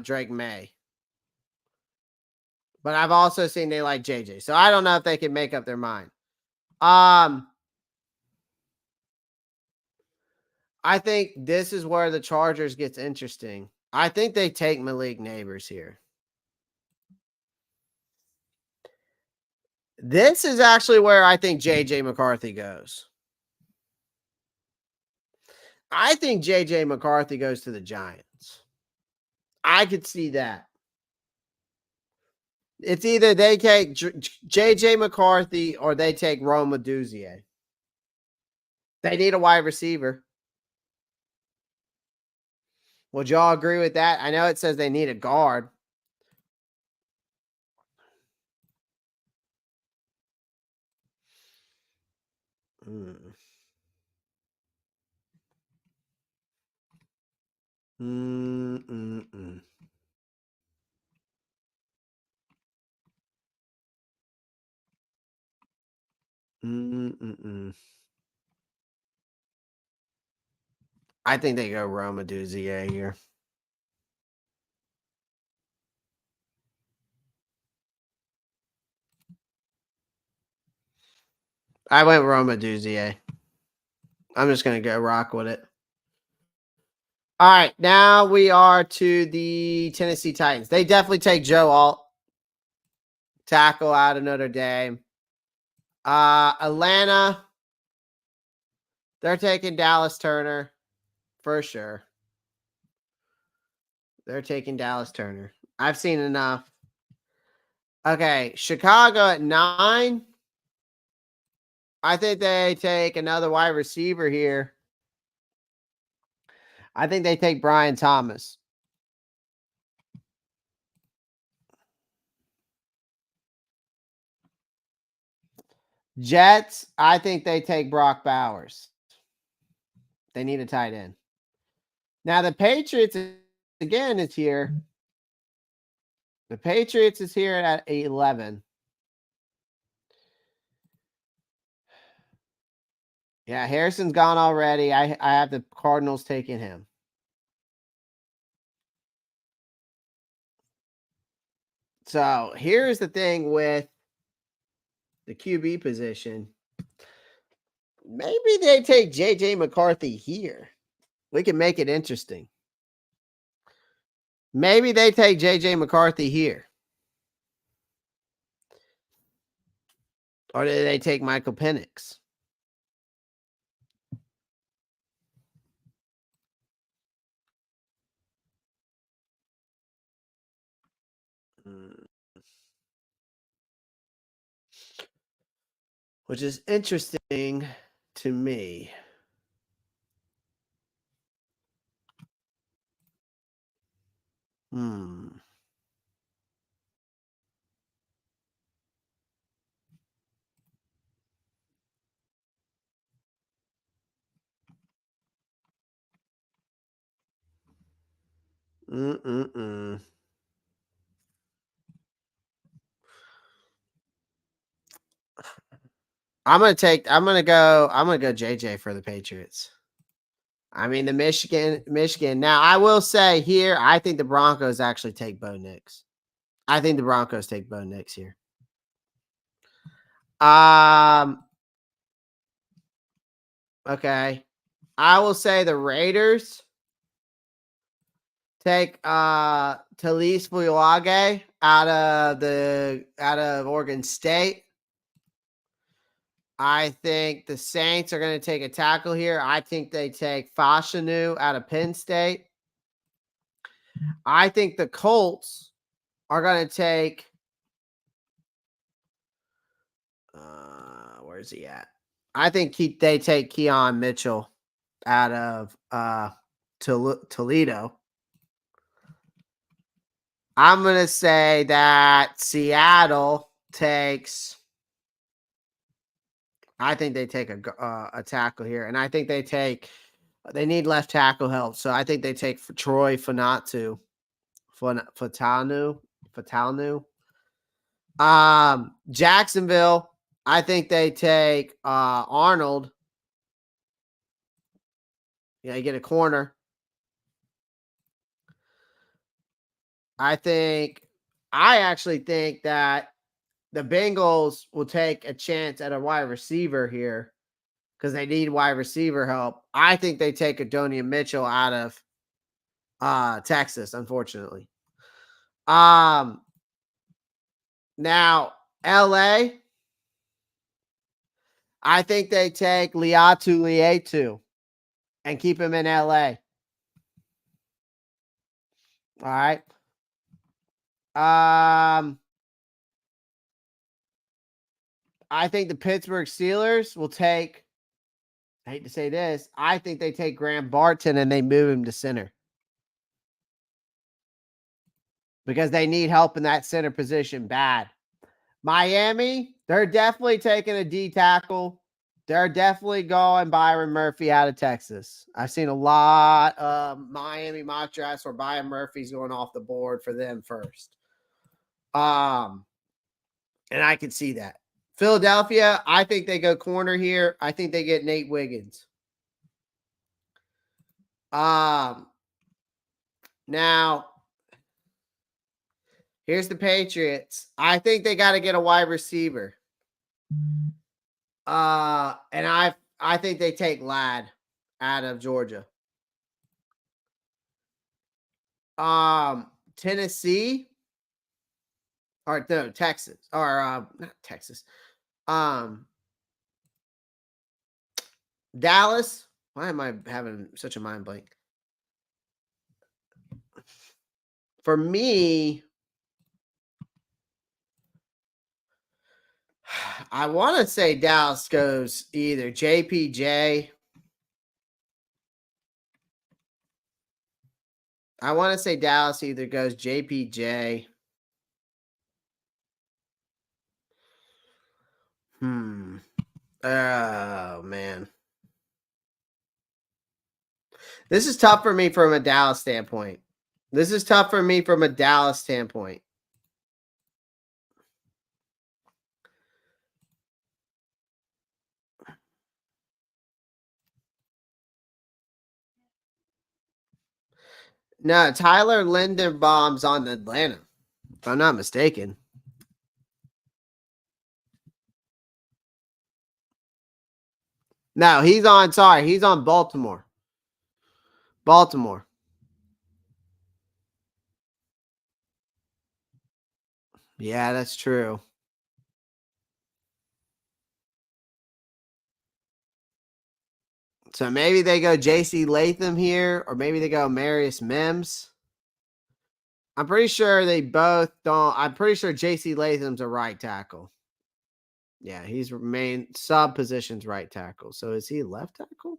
Drake May. But I've also seen they like JJ. So I don't know if they can make up their mind. I think this is where the Chargers gets interesting. I think they take Malik Neighbors here. This is actually where I think JJ McCarthy goes. I think JJ McCarthy goes to the Giants. I could see that. It's either they take JJ McCarthy or they take Roma Duzier. They need a wide receiver. Would y'all agree with that? I know it says they need a guard. Mm. Mm-mm-mm. Mm-mm-mm. I think they go Roma Duzier here. I went Roma Duzier. I'm just going to go rock with it. All right, now we are to the Tennessee Titans. They definitely take Joe Alt, tackle out of Notre Dame. Atlanta, they're taking Dallas Turner for sure. They're taking Dallas Turner. I've seen enough. Okay, Chicago at 9. I think they take another wide receiver here. I think they take Brian Thomas. Jets, I think they take Brock Bowers. They need a tight end. Now the Patriots again is here. The Patriots is here at 11. Yeah, Harrison's gone already. I have the Cardinals taking him. So here's the thing with the QB position. Maybe they take JJ McCarthy here. We can make it interesting. Maybe they take JJ McCarthy here. Or do they take Michael Penix? Which is interesting to me. Hmm. Mm-mm-mm. I'm gonna go JJ for the Patriots. I mean the Michigan. Now I will say here, I think the Broncos actually take Bo Nix. I think the Broncos take Bo Nix here. Okay. I will say the Raiders take Talise Fuiage out of Oregon State. I think the Saints are going to take a tackle here. I think they take Fashanu out of Penn State. I think the Colts are going to take where's he at? I think they take Keon Mitchell out of Toledo. I'm going to say that Seattle takes. I think they take a tackle here, and I think they need left tackle help, so I think they take Troy Fatanu. Jacksonville, I think they take Arnold. Yeah, you get a corner. I actually think that the Bengals will take a chance at a wide receiver here because they need wide receiver help. I think they take Adonian Mitchell out of Texas, unfortunately. Now LA, I think they take Liatu Lietu and keep him in LA. All right. I think the Pittsburgh Steelers will take, I hate to say this, I think they take Graham Barton and they move him to center. Because they need help in that center position bad. Miami, they're definitely taking a D tackle. They're definitely going Byron Murphy out of Texas. I've seen a lot of Miami mock drafts where Byron Murphy's going off the board for them first. And I can see that. Philadelphia, I think they go corner here. I think they get Nate Wiggins. Now here's the Patriots. I think they got to get a wide receiver. And I think they take Ladd out of Georgia. Tennessee or no, Texas or not Texas. Dallas. Why am I having such a mind blank? For me, I want to say Dallas goes either JPJ. I want to say Dallas either goes JPJ. Oh, man. This is tough for me from a Dallas standpoint. No, Tyler Linderbaum's on Atlanta, if I'm not mistaken. No, he's on Baltimore. Baltimore. Yeah, that's true. So maybe they go J.C. Latham here, or maybe they go Marius Mims. I'm pretty sure they both don't. I'm pretty sure J.C. Latham's a right tackle. Yeah, he's main sub position's right tackle. So is he left tackle?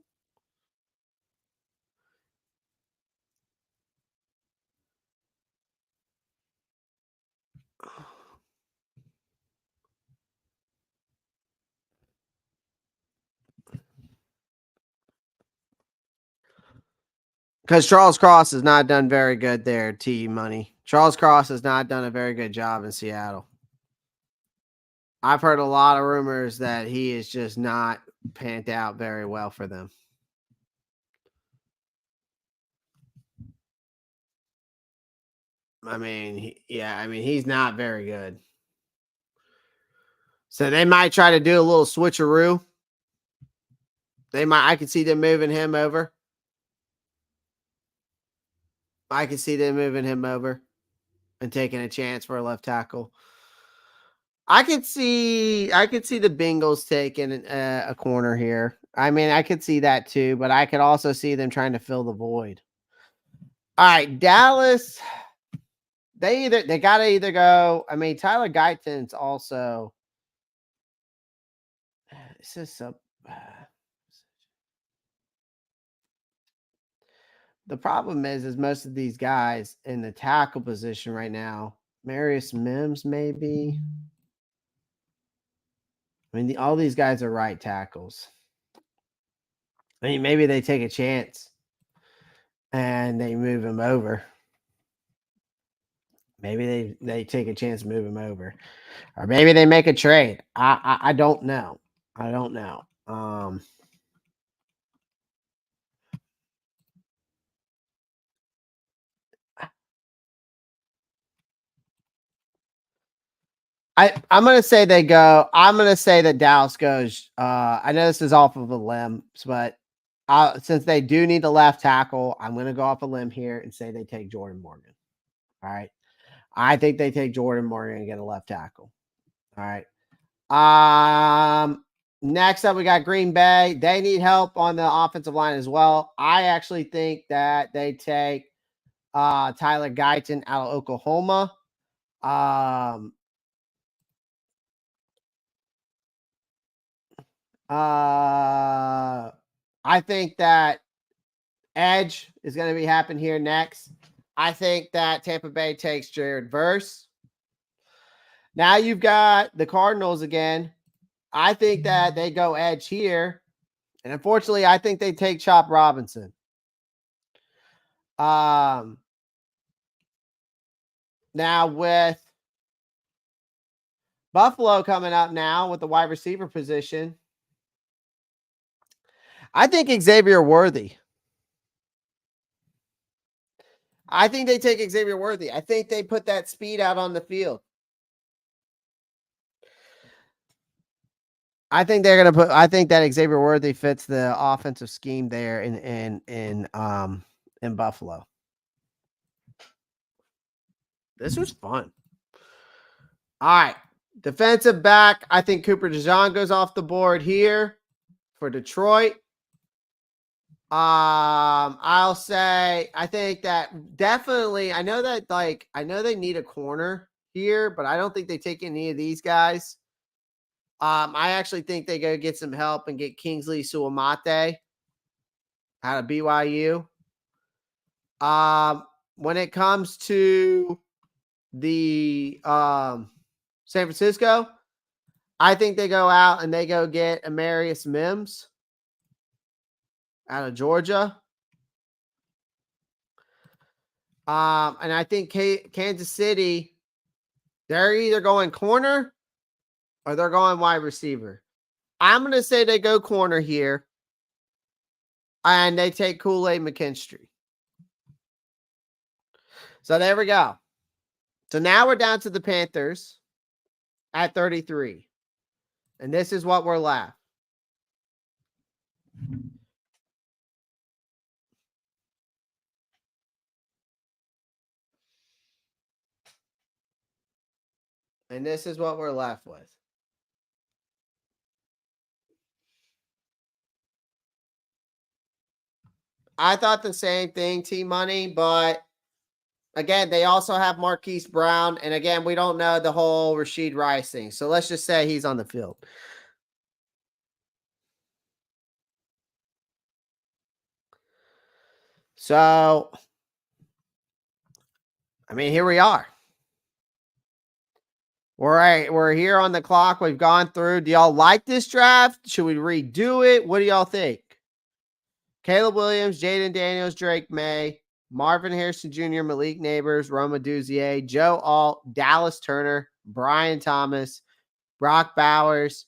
Because Charles Cross has not done very good there, T Money. Charles Cross has not done a very good job in Seattle. I've heard a lot of rumors that he is just not panned out very well for them. I mean, he's not very good. So they might try to do a little switcheroo. I could see them moving him over. I could see them moving him over and taking a chance for a left tackle. I could see the Bengals taking a corner here. I mean, I could see that too, but I could also see them trying to fill the void. All right, Dallas. They gotta either go. I mean, Tyler Guyton's also. This is so. The problem is most of these guys in the tackle position right now. Marius Mims, maybe. I mean, all these guys are right tackles. I mean, maybe they take a chance and they move him over. Maybe they take a chance to move him over, or maybe they make a trade. I don't know. I don't know. I'm gonna say they go. I'm gonna say that Dallas goes. I know this is off of a limb, but since they do need a left tackle, I'm gonna go off a limb here and say they take Jordan Morgan. All right. I think they take Jordan Morgan and get a left tackle. All right. Next up, we got Green Bay. They need help on the offensive line as well. I actually think that they take Tyler Guyton out of Oklahoma. I think that edge is going to be happening here next. I think that Tampa Bay takes Jared Verse. Now you've got the Cardinals again. I think that they go edge here. And unfortunately, I think they take Chop Robinson. Now with Buffalo coming up now with the wide receiver position, I think Xavier Worthy. I think they take Xavier Worthy. I think they put that speed out on the field. I think they're gonna put. I think that Xavier Worthy fits the offensive scheme there in Buffalo. This was fun. All right, defensive back. I think Cooper DeJean goes off the board here for Detroit. I'll say I think that definitely. I know that I know they need a corner here, but I don't think they take any of these guys. I actually think they go get some help and get Kingsley Suamate out of BYU. When it comes to the San Francisco, I think they go out and they go get Amarius Mims out of Georgia. And I think Kansas City, they're either going corner or they're going wide receiver. I'm going to say they go corner here and they take Kool-Aid McKinstry. So there we go. So now we're down to the Panthers at 33. And this is what we're left. And this is what we're left with. I thought the same thing, T-Money, but again, they also have Marquise Brown. And again, we don't know the whole Rashid Rice thing. So let's just say he's on the field. So, I mean, here we are. We're here on the clock. We've gone through. Do y'all like this draft? Should we redo it? What do y'all think? Caleb Williams, Jaden Daniels, Drake May, Marvin Harrison Jr., Malik Neighbors, Roma Duzier, Joe Alt, Dallas Turner, Brian Thomas, Brock Bowers.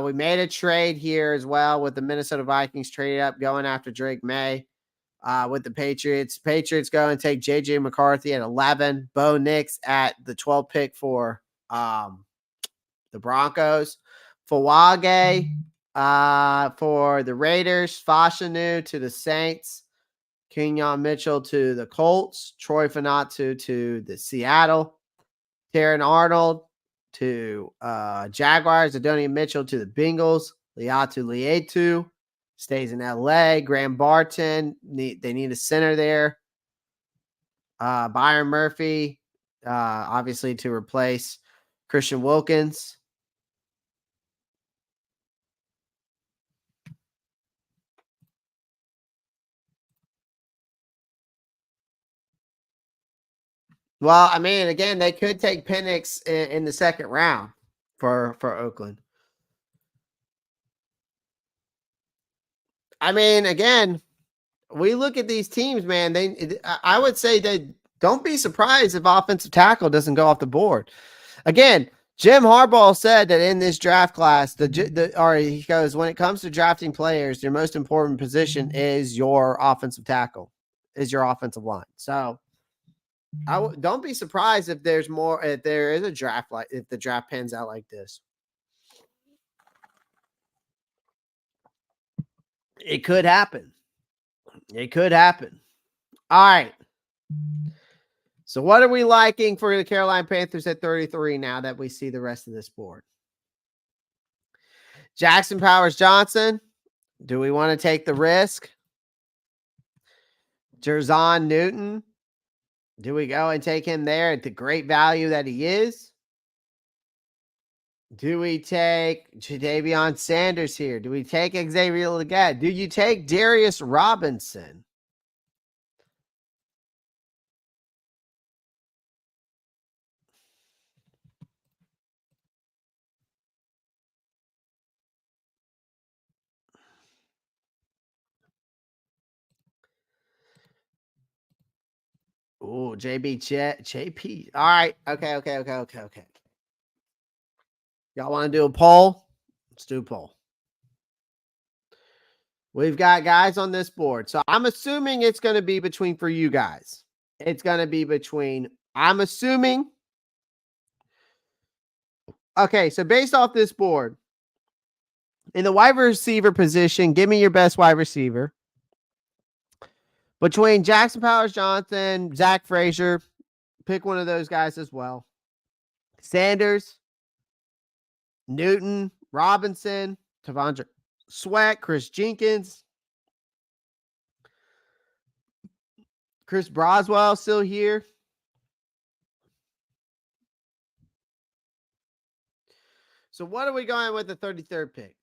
We made a trade here as well with the Minnesota Vikings traded up going after Drake May with the Patriots. Patriots go and take J.J. McCarthy at 11, Bo Nix at the 12th pick for the Broncos. Fawage for the Raiders. Fashanu to the Saints. Kenyon Mitchell to the Colts. Troy Fanatu to the Seattle. Taron Arnold to Jaguars. Adonia Mitchell to the Bengals. Liatu Lietu stays in LA. Graham Barton. They need a center there. Byron Murphy, obviously to replace Christian Wilkins. Well, I mean, again, they could take Penix in the second round for Oakland. I mean, again, we look at these teams, man. I would say that don't be surprised if offensive tackle doesn't go off the board. Again, Jim Harbaugh said that in this draft class, he goes, when it comes to drafting players, your most important position is your offensive tackle, is your offensive line. So don't be surprised if there's more, if there is a draft, like if the draft pans out like this. It could happen. It could happen. All right. So what are we liking for the Carolina Panthers at 33 now that we see the rest of this board? Jackson Powers Johnson. Do we want to take the risk? Jerzon Newton. Do we go and take him there at the great value that he is? Do we take Jadavion Sanders here? Do we take Xavier Legette? Do you take Darius Robinson? Oh, JP. All right. Okay. Y'all want to do a poll? Let's do a poll. We've got guys on this board. So I'm assuming it's going to be between for you guys. It's going to be between, I'm assuming. Okay, so based off this board, in the wide receiver position, give me your best wide receiver. Between Jackson Powers Johnson, Zach Frazier, pick one of those guys as well. Sanders, Newton, Robinson, Tavondre Sweat, Chris Jenkins, Chris Broswell still here. So what are we going with the 33rd pick?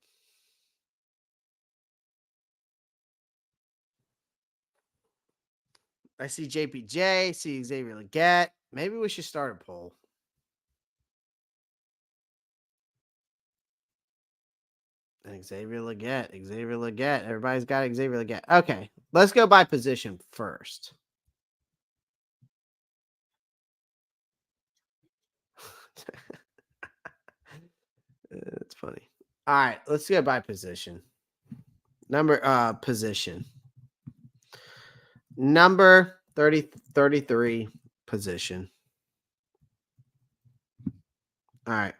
I see JPJ, see Xavier Legette. Maybe we should start a poll. Xavier Legette. Everybody's got Xavier Legette. Okay, let's go by position first. That's funny. All right, let's go by position. Position. Number 33 position. All right.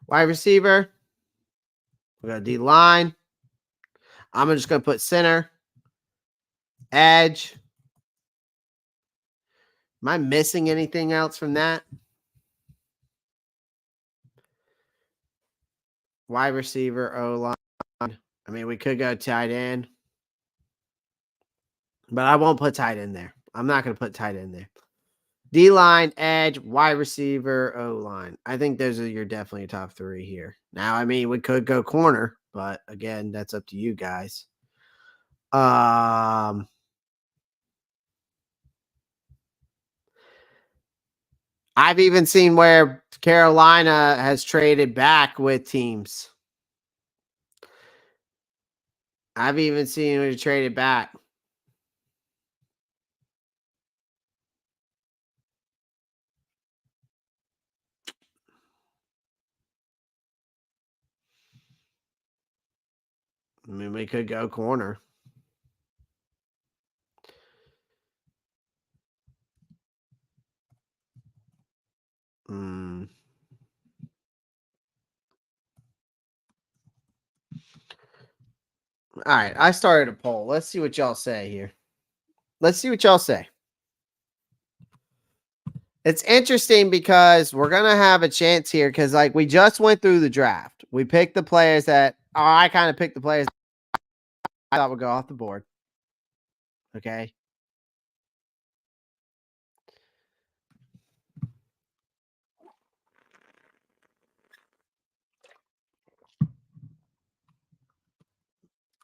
Wide receiver. We got D line. I'm just going to put center. Edge. Am I missing anything else from that? Wide receiver, O-line. I mean, we could go tight end. But I won't put tight end there. I'm not going to put tight end there. D-line, edge, wide receiver, O-line. I think those are your definitely top three here. Now, I mean, we could go corner, but again, that's up to you guys. I've even seen where Carolina has traded back with teams. I've even seen where they traded back. I mean, we could go corner. All right, I started a poll. Let's see what y'all say here. It's interesting because we're going to have a chance here because, like, we just went through the draft. We picked the players that I kind of picked the players I thought would go off the board. Okay.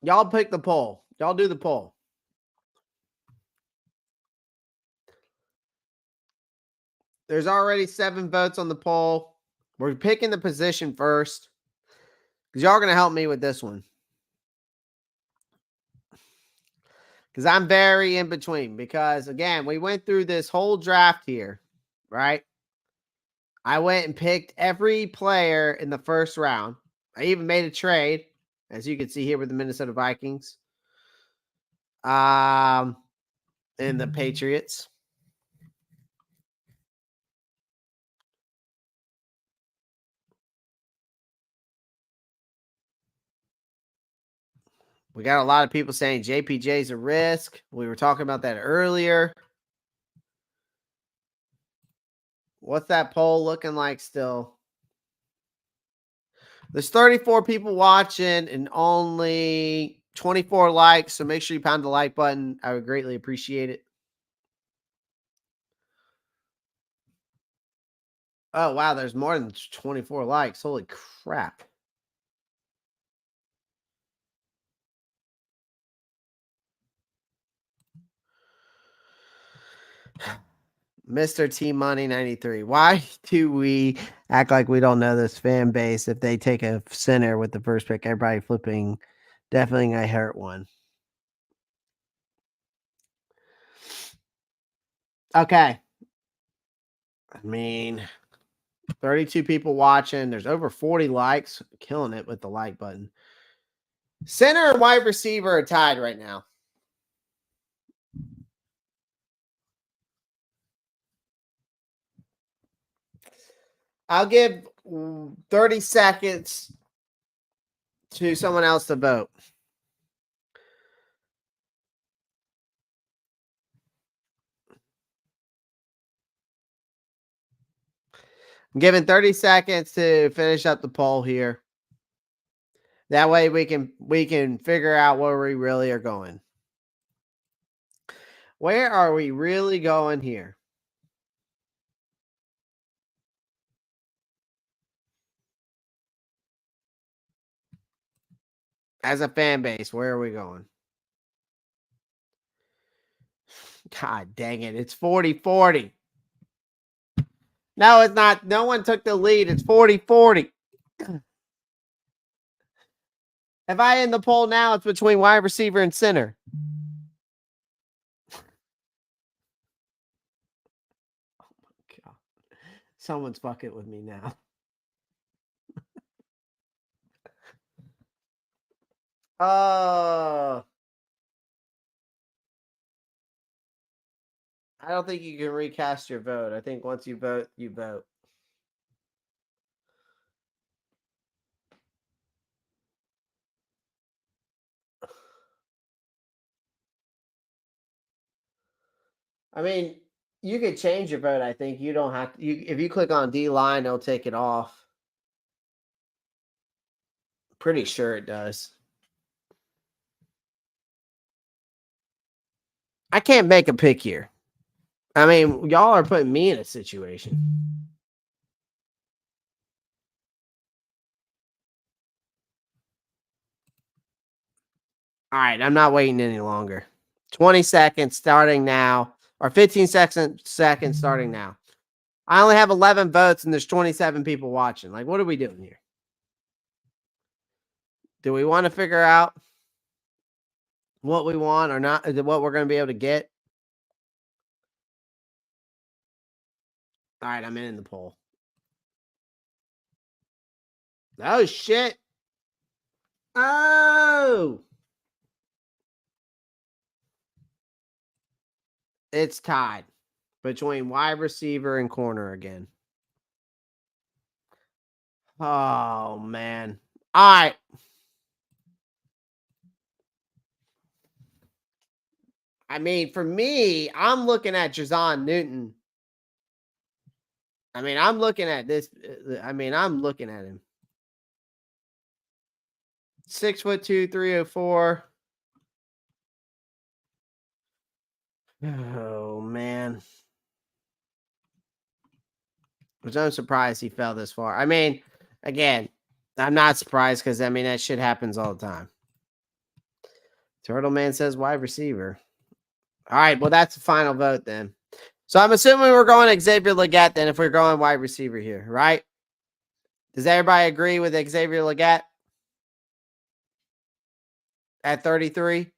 Y'all pick the poll. Y'all do the poll. There's already 7 votes on the poll. We're picking the position first because y'all are going to help me with this one. Because I'm very in between. Because, again, we went through this whole draft here, right? I went and picked every player in the first round. I even made a trade, as you can see here with the Minnesota Vikings. And the Patriots. We got a lot of people saying JPJ is a risk. We were talking about that earlier. What's that poll looking like still? There's 34 people watching and only 24 likes. So make sure you pound the like button. I would greatly appreciate it. Oh, wow. There's more than 24 likes. Holy crap. Mr. T Money 93. Why do we act like we don't know this fan base? If they take a center with the first pick, everybody flipping, definitely I hurt one. Okay. I mean, 32 people watching. There's over 40 likes. Killing it with the like button. Center and wide receiver are tied right now. I'll give 30 seconds to someone else to vote. I'm giving 30 seconds to finish up the poll here. That way we can figure out where we really are going. Where are we really going here? As a fan base, where are we going? God dang it. It's 40-40. No, it's not. No one took the lead. It's 40-40. If I end the poll now, it's between wide receiver and center. Oh my God. Someone's fucking with me now. I don't think you can recast your vote. I think once you vote, you vote. I mean, you could change your vote. I think you don't have to. If you click on D line, it'll take it off. Pretty sure it does. I can't make a pick here. I mean, y'all are putting me in a situation. All right, I'm not waiting any longer. 20 seconds starting now, or 15 seconds starting now. I only have 11 votes and there's 27 people watching. Like, what are we doing here? Do we want to figure out what we want or not, what we're going to be able to get? All right, I'm in the poll. Oh, shit. Oh. It's tied between wide receiver and corner again. Oh, man. All right. I mean, for me, I'm looking at Jazon Newton. I mean, I'm looking at this. I'm looking at him. 6'2", 304. Oh, man. Which I'm surprised he fell this far. I mean, again, I'm not surprised because, I mean, that shit happens all the time. Turtle Man says wide receiver. All right, well, that's the final vote then. So I'm assuming we're going Xavier Legette then if we're going wide receiver here, right? Does everybody agree with Xavier Legette at 33?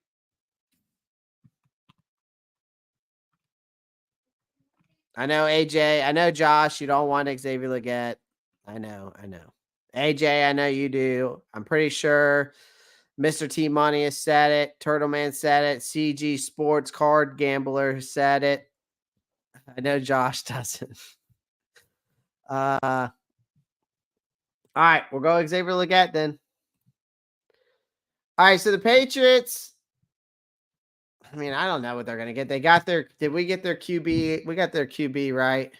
I know, AJ. I know, Josh, you don't want Xavier Legette. I know. AJ, I know you do. I'm pretty sure Mr. T Money has said it. Turtle Man said it. CG Sports Card Gambler said it. I know Josh doesn't. All right, we'll go Xavier Legette then. All right, so the Patriots. I mean, I don't know what they're gonna get. They got their. Did we get their QB? We got their QB right,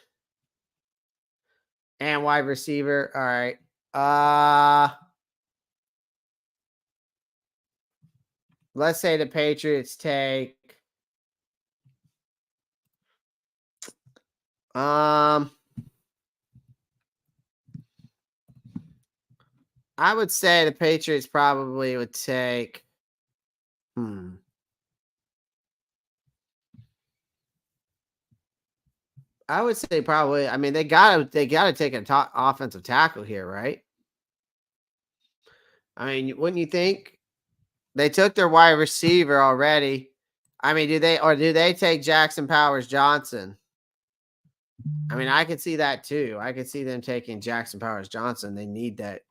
and wide receiver. All right. Let's say the Patriots take. I would say the Patriots probably would take. I would say probably. I mean, they gotta take a offensive tackle here, right? I mean, wouldn't you think? They took their wide receiver already. I mean, do they take Jackson Powers Johnson? I mean, I could see that too. I could see them taking Jackson Powers Johnson. They need that.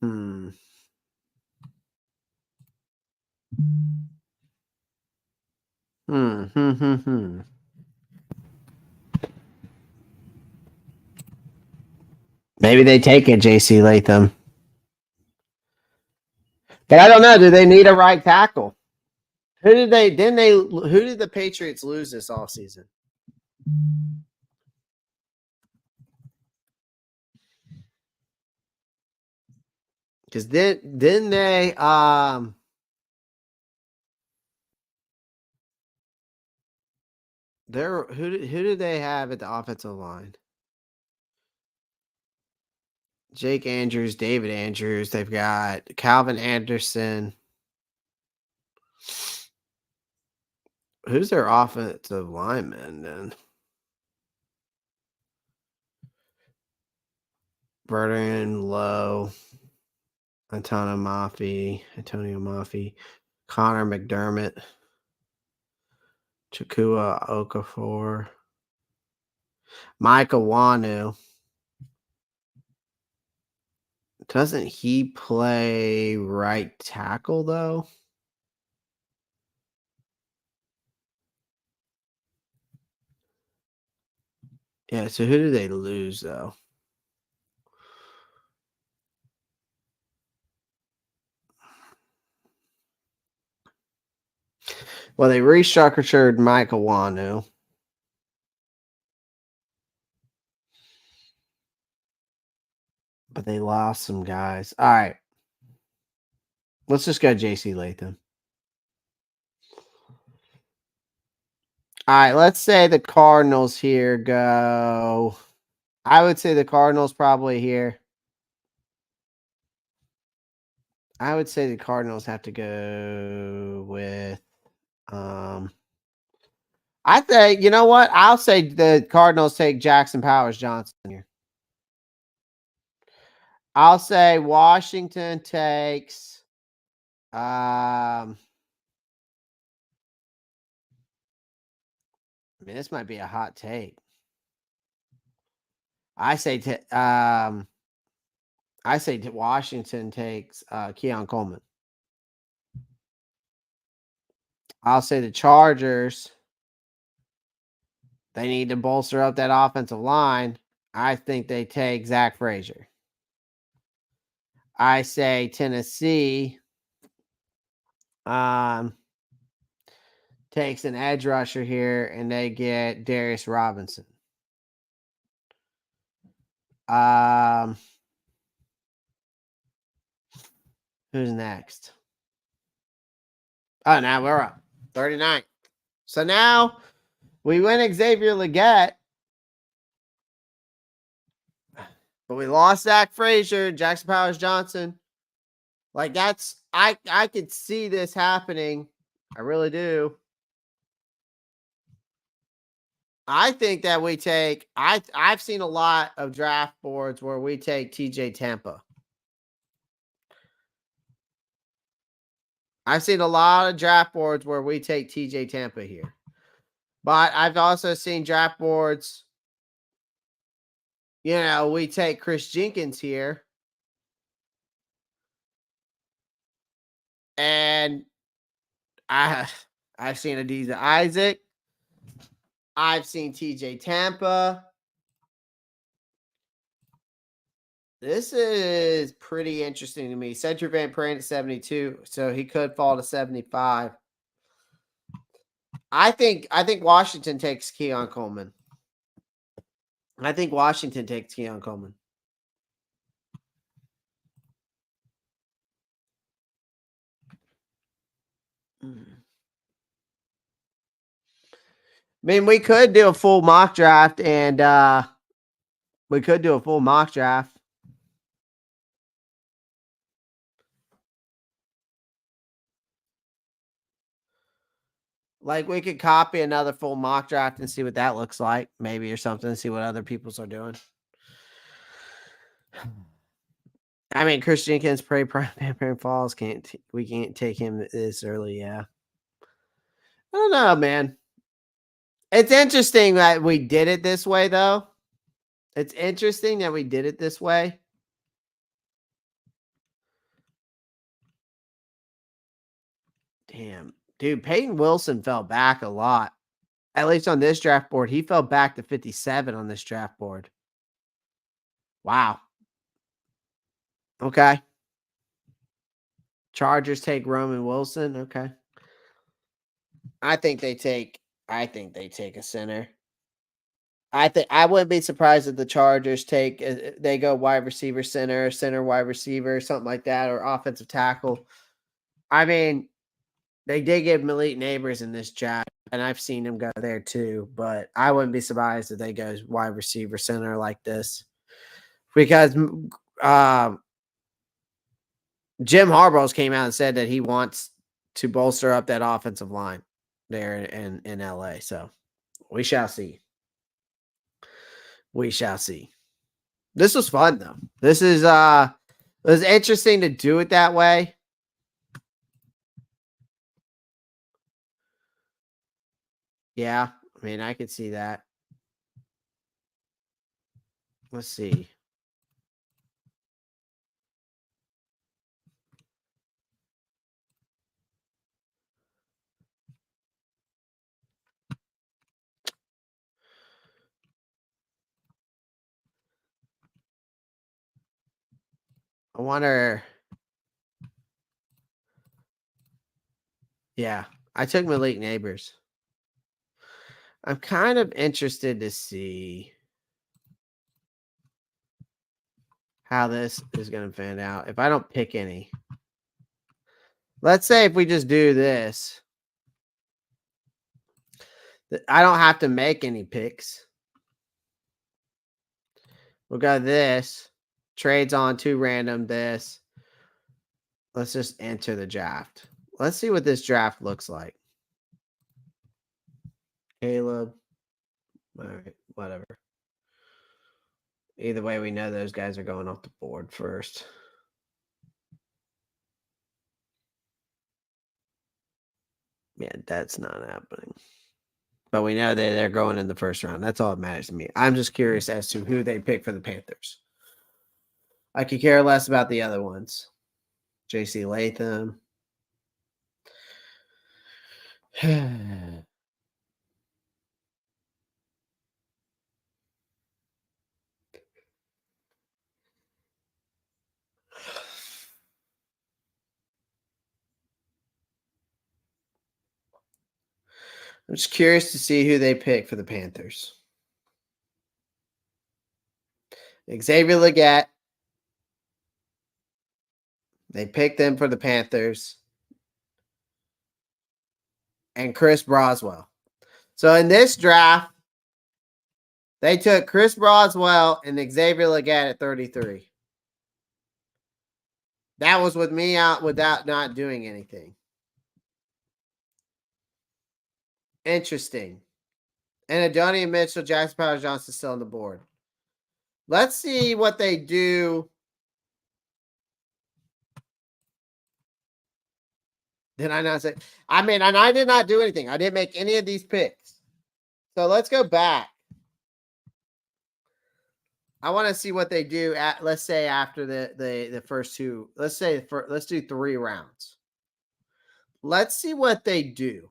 Hmm. Maybe they take it, J.C. Latham. But I don't know. Do they need a right tackle? Who did the Patriots lose this offseason? Because then they who did they have at the offensive line? Jake Andrews, David Andrews. They've got Calvin Anderson. Who's their offensive lineman then? Burton, Lowe, Antonio Mafi, Connor McDermott, Chukua Okafor, Mike Awanu. Doesn't he play right tackle though? Yeah, so who do they lose though? Well, they restructured Mike Awanu. But they lost some guys. All right. Let's just go JC Latham. All right, let's say the Cardinals here go. I would say the Cardinals probably here. I would say the Cardinals have to go with I think, you know what? I'll say the Cardinals take Jackson Powers Johnson here. I'll say Washington takes I mean, this might be a hot take. I say Washington takes Keon Coleman. I'll say the Chargers. They need to bolster up that offensive line. I think they take Zach Frazier. I say Tennessee takes an edge rusher here, and they get Darius Robinson. Who's next? Oh, now we're up 39. So now we win Xavier Legette, but we lost Zach Frazier, Jackson Powers Johnson. Like I could see this happening. I really do. I think that we take I've seen a lot of draft boards where we take TJ Tampa. I've seen a lot of draft boards where we take TJ Tampa here. But I've also seen draft boards, we take Chris Jenkins here. And I've seen Adiza Isaac. I've seen TJ Tampa. This is pretty interesting to me. Cedric Van Pran at 72, so he could fall to 75. I think Washington takes Keon Coleman. I think Washington takes Keon Coleman. I mean, we could do a full mock draft, and Like, we could copy another full mock draft and see what that looks like, maybe, or something, see what other people's are doing. I mean, Chris Jenkins, Prairie Falls, we can't take him this early, yeah. I don't know, man. It's interesting that we did it this way, though. It's interesting that we did it this way. Damn. Dude, Peyton Wilson fell back a lot. At least on this draft board. He fell back to 57 on this draft board. Wow. Okay. Chargers take Roman Wilson. Okay. I think they take a center. I wouldn't be surprised if the Chargers take they go wide receiver center wide receiver, something like that, or offensive tackle. I mean, they did give Malik Neighbors in this draft, and I've seen him go there too. But I wouldn't be surprised if they go wide receiver center like this because Jim Harbaugh's came out and said that he wants to bolster up that offensive line there in LA. So we shall see. We shall see. This was fun though. This is it was interesting to do it that way. Yeah, I mean I could see that. Let's see. I wonder. Yeah, I took Malik Neighbors. I'm kind of interested to see how this is going to fan out. If I don't pick any, let's say if we just do this, I don't have to make any picks. We'll go this, trades on two random this. Let's just enter the draft. Let's see what this draft looks like. Caleb. All right, whatever. Either way, we know those guys are going off the board first. Yeah, that's not happening. But we know that they're going in the first round. That's all that matters to me. I'm just curious as to who they pick for the Panthers. I could care less about the other ones. JC Latham. I'm just curious to see who they pick for the Panthers. Xavier Legette. They picked them for the Panthers. And Chris Broswell. So in this draft, they took Chris Broswell and Xavier Legette at 33. That was with me out without not doing anything. Interesting. And Adonia Mitchell, Jackson Powers Johnson still on the board. Let's see what they do. Did I not say? I mean, and I did not do anything. I didn't make any of these picks. So let's go back. I want to see what they do at, let's say, after the first two. Let's do 3 rounds. Let's see what they do.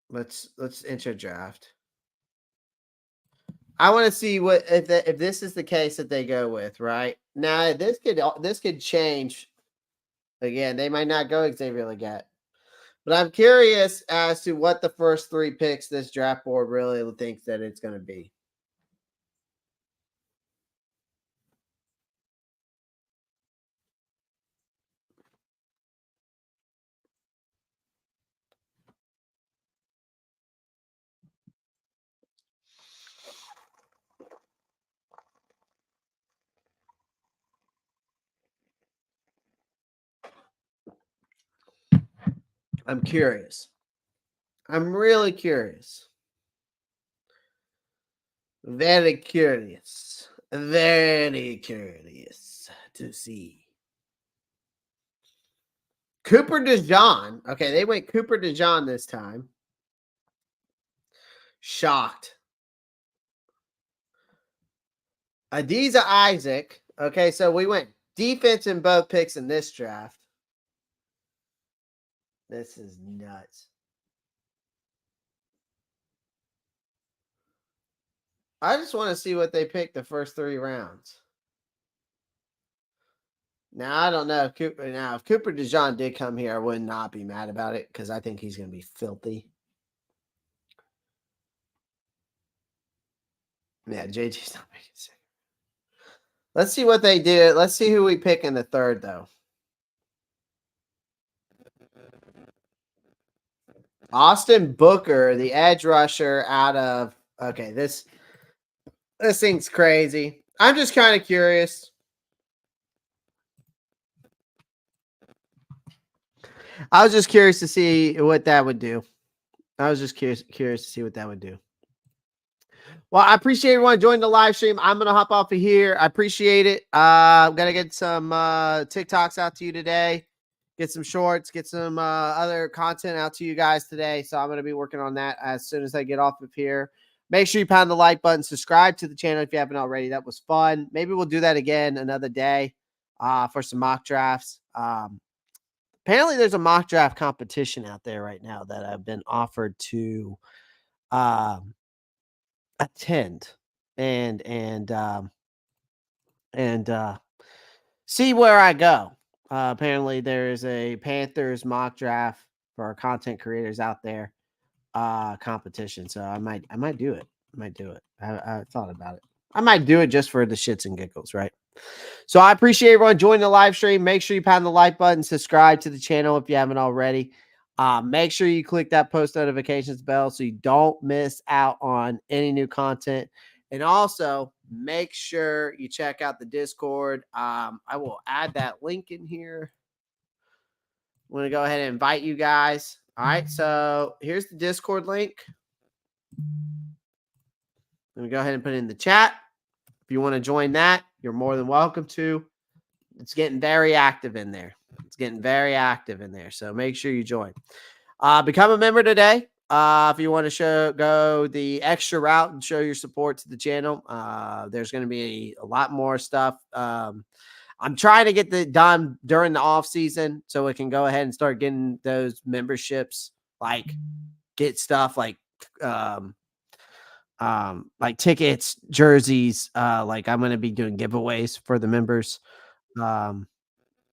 Let's enter draft. I want to see what if this is the case that they go with, right? Now this could change. Again, they might not go Xavier Legette. But I'm curious as to what the first 3 picks this draft board really thinks that it's going to be. I'm curious. I'm really curious. Very curious. Very curious to see. Cooper DeJean. Okay, they went Cooper DeJean this time. Shocked. Adiza Isaac. Okay, so we went defense in both picks in this draft. This is nuts. I just want to see what they pick the first 3 rounds. Now I don't know if Cooper DeJean did come here, I would not be mad about it because I think he's going to be filthy. Yeah, JT's not making sense. Let's see what they did. Let's see who we pick in the third, though. Austin Booker, the edge rusher out of okay, this thing's crazy. I'm just kind of curious. I was just curious to see what that would do. I was just curious to see what that would do. Well, I appreciate everyone joining the live stream. I'm gonna hop off of here. I appreciate it. I'm gonna get some TikToks out to you today. Get some shorts, get some other content out to you guys today. So I'm gonna be working on that as soon as I get off of here. Make sure you pound the like button, subscribe to the channel if you haven't already. That was fun. Maybe we'll do that again another day for some mock drafts. Apparently, there's a mock draft competition out there right now that I've been offered to attend and see where I go. Apparently, there is a Panthers mock draft for our content creators out there competition. So I might do it. I thought about it. I might do it just for the shits and giggles, right? So I appreciate everyone joining the live stream. Make sure you pound the like button, subscribe to the channel if you haven't already. Make sure you click that post notifications bell so you don't miss out on any new content. And also make sure you check out the Discord. I will add that link in here. I'm going to go ahead and invite you guys. All right. So here's the Discord link. Let me go ahead and put it in the chat. If you want to join that, you're more than welcome to. It's getting very active in there. So make sure you join. Become a member today. If you want to go the extra route and show your support to the channel, there's going to be a lot more stuff. I'm trying to get that done during the off season so we can go ahead and start getting those memberships, like get stuff like tickets, jerseys. Like I'm going to be doing giveaways for the members.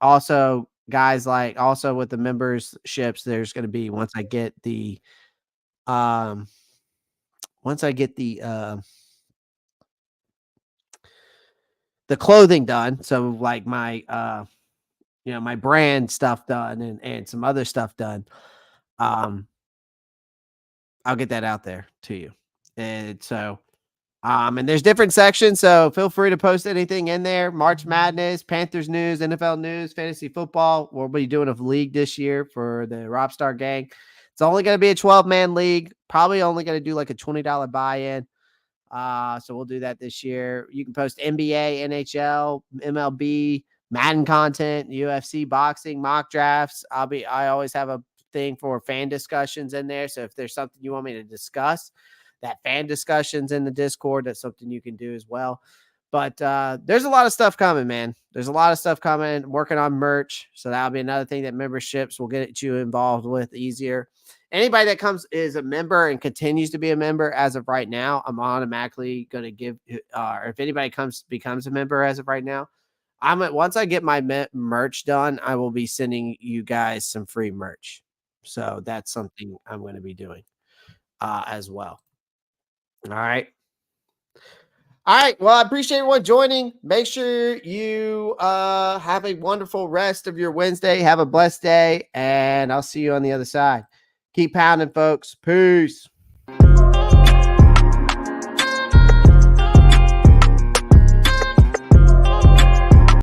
Also, guys, like also with the memberships, there's going to be once I get the clothing done, so like my my brand stuff done and some other stuff done, I'll get that out there to you. And so and there's different sections, so feel free to post anything in there. March Madness, Panthers news, NFL news, fantasy football. We'll be doing a league this year for the Ropp Star gang. It's only going to be a 12-man league. Probably only going to do like a $20 buy-in. So we'll do that this year. You can post NBA, NHL, MLB, Madden content, UFC, boxing, mock drafts. I always have a thing for fan discussions in there. So if there's something you want me to discuss, that fan discussions in the Discord, that's something you can do as well. But there's a lot of stuff coming, man. There's a lot of stuff coming. Working on merch. So that'll be another thing that memberships will get you involved with easier. Anybody that is a member and continues to be a member as of right now, I'm automatically going to give, or if anybody becomes a member as of right now, once I get my merch done, I will be sending you guys some free merch. So that's something I'm going to be doing as well. All right. Well, I appreciate everyone joining. Make sure you have a wonderful rest of your Wednesday. Have a blessed day, and I'll see you on the other side. Keep pounding, folks. Peace.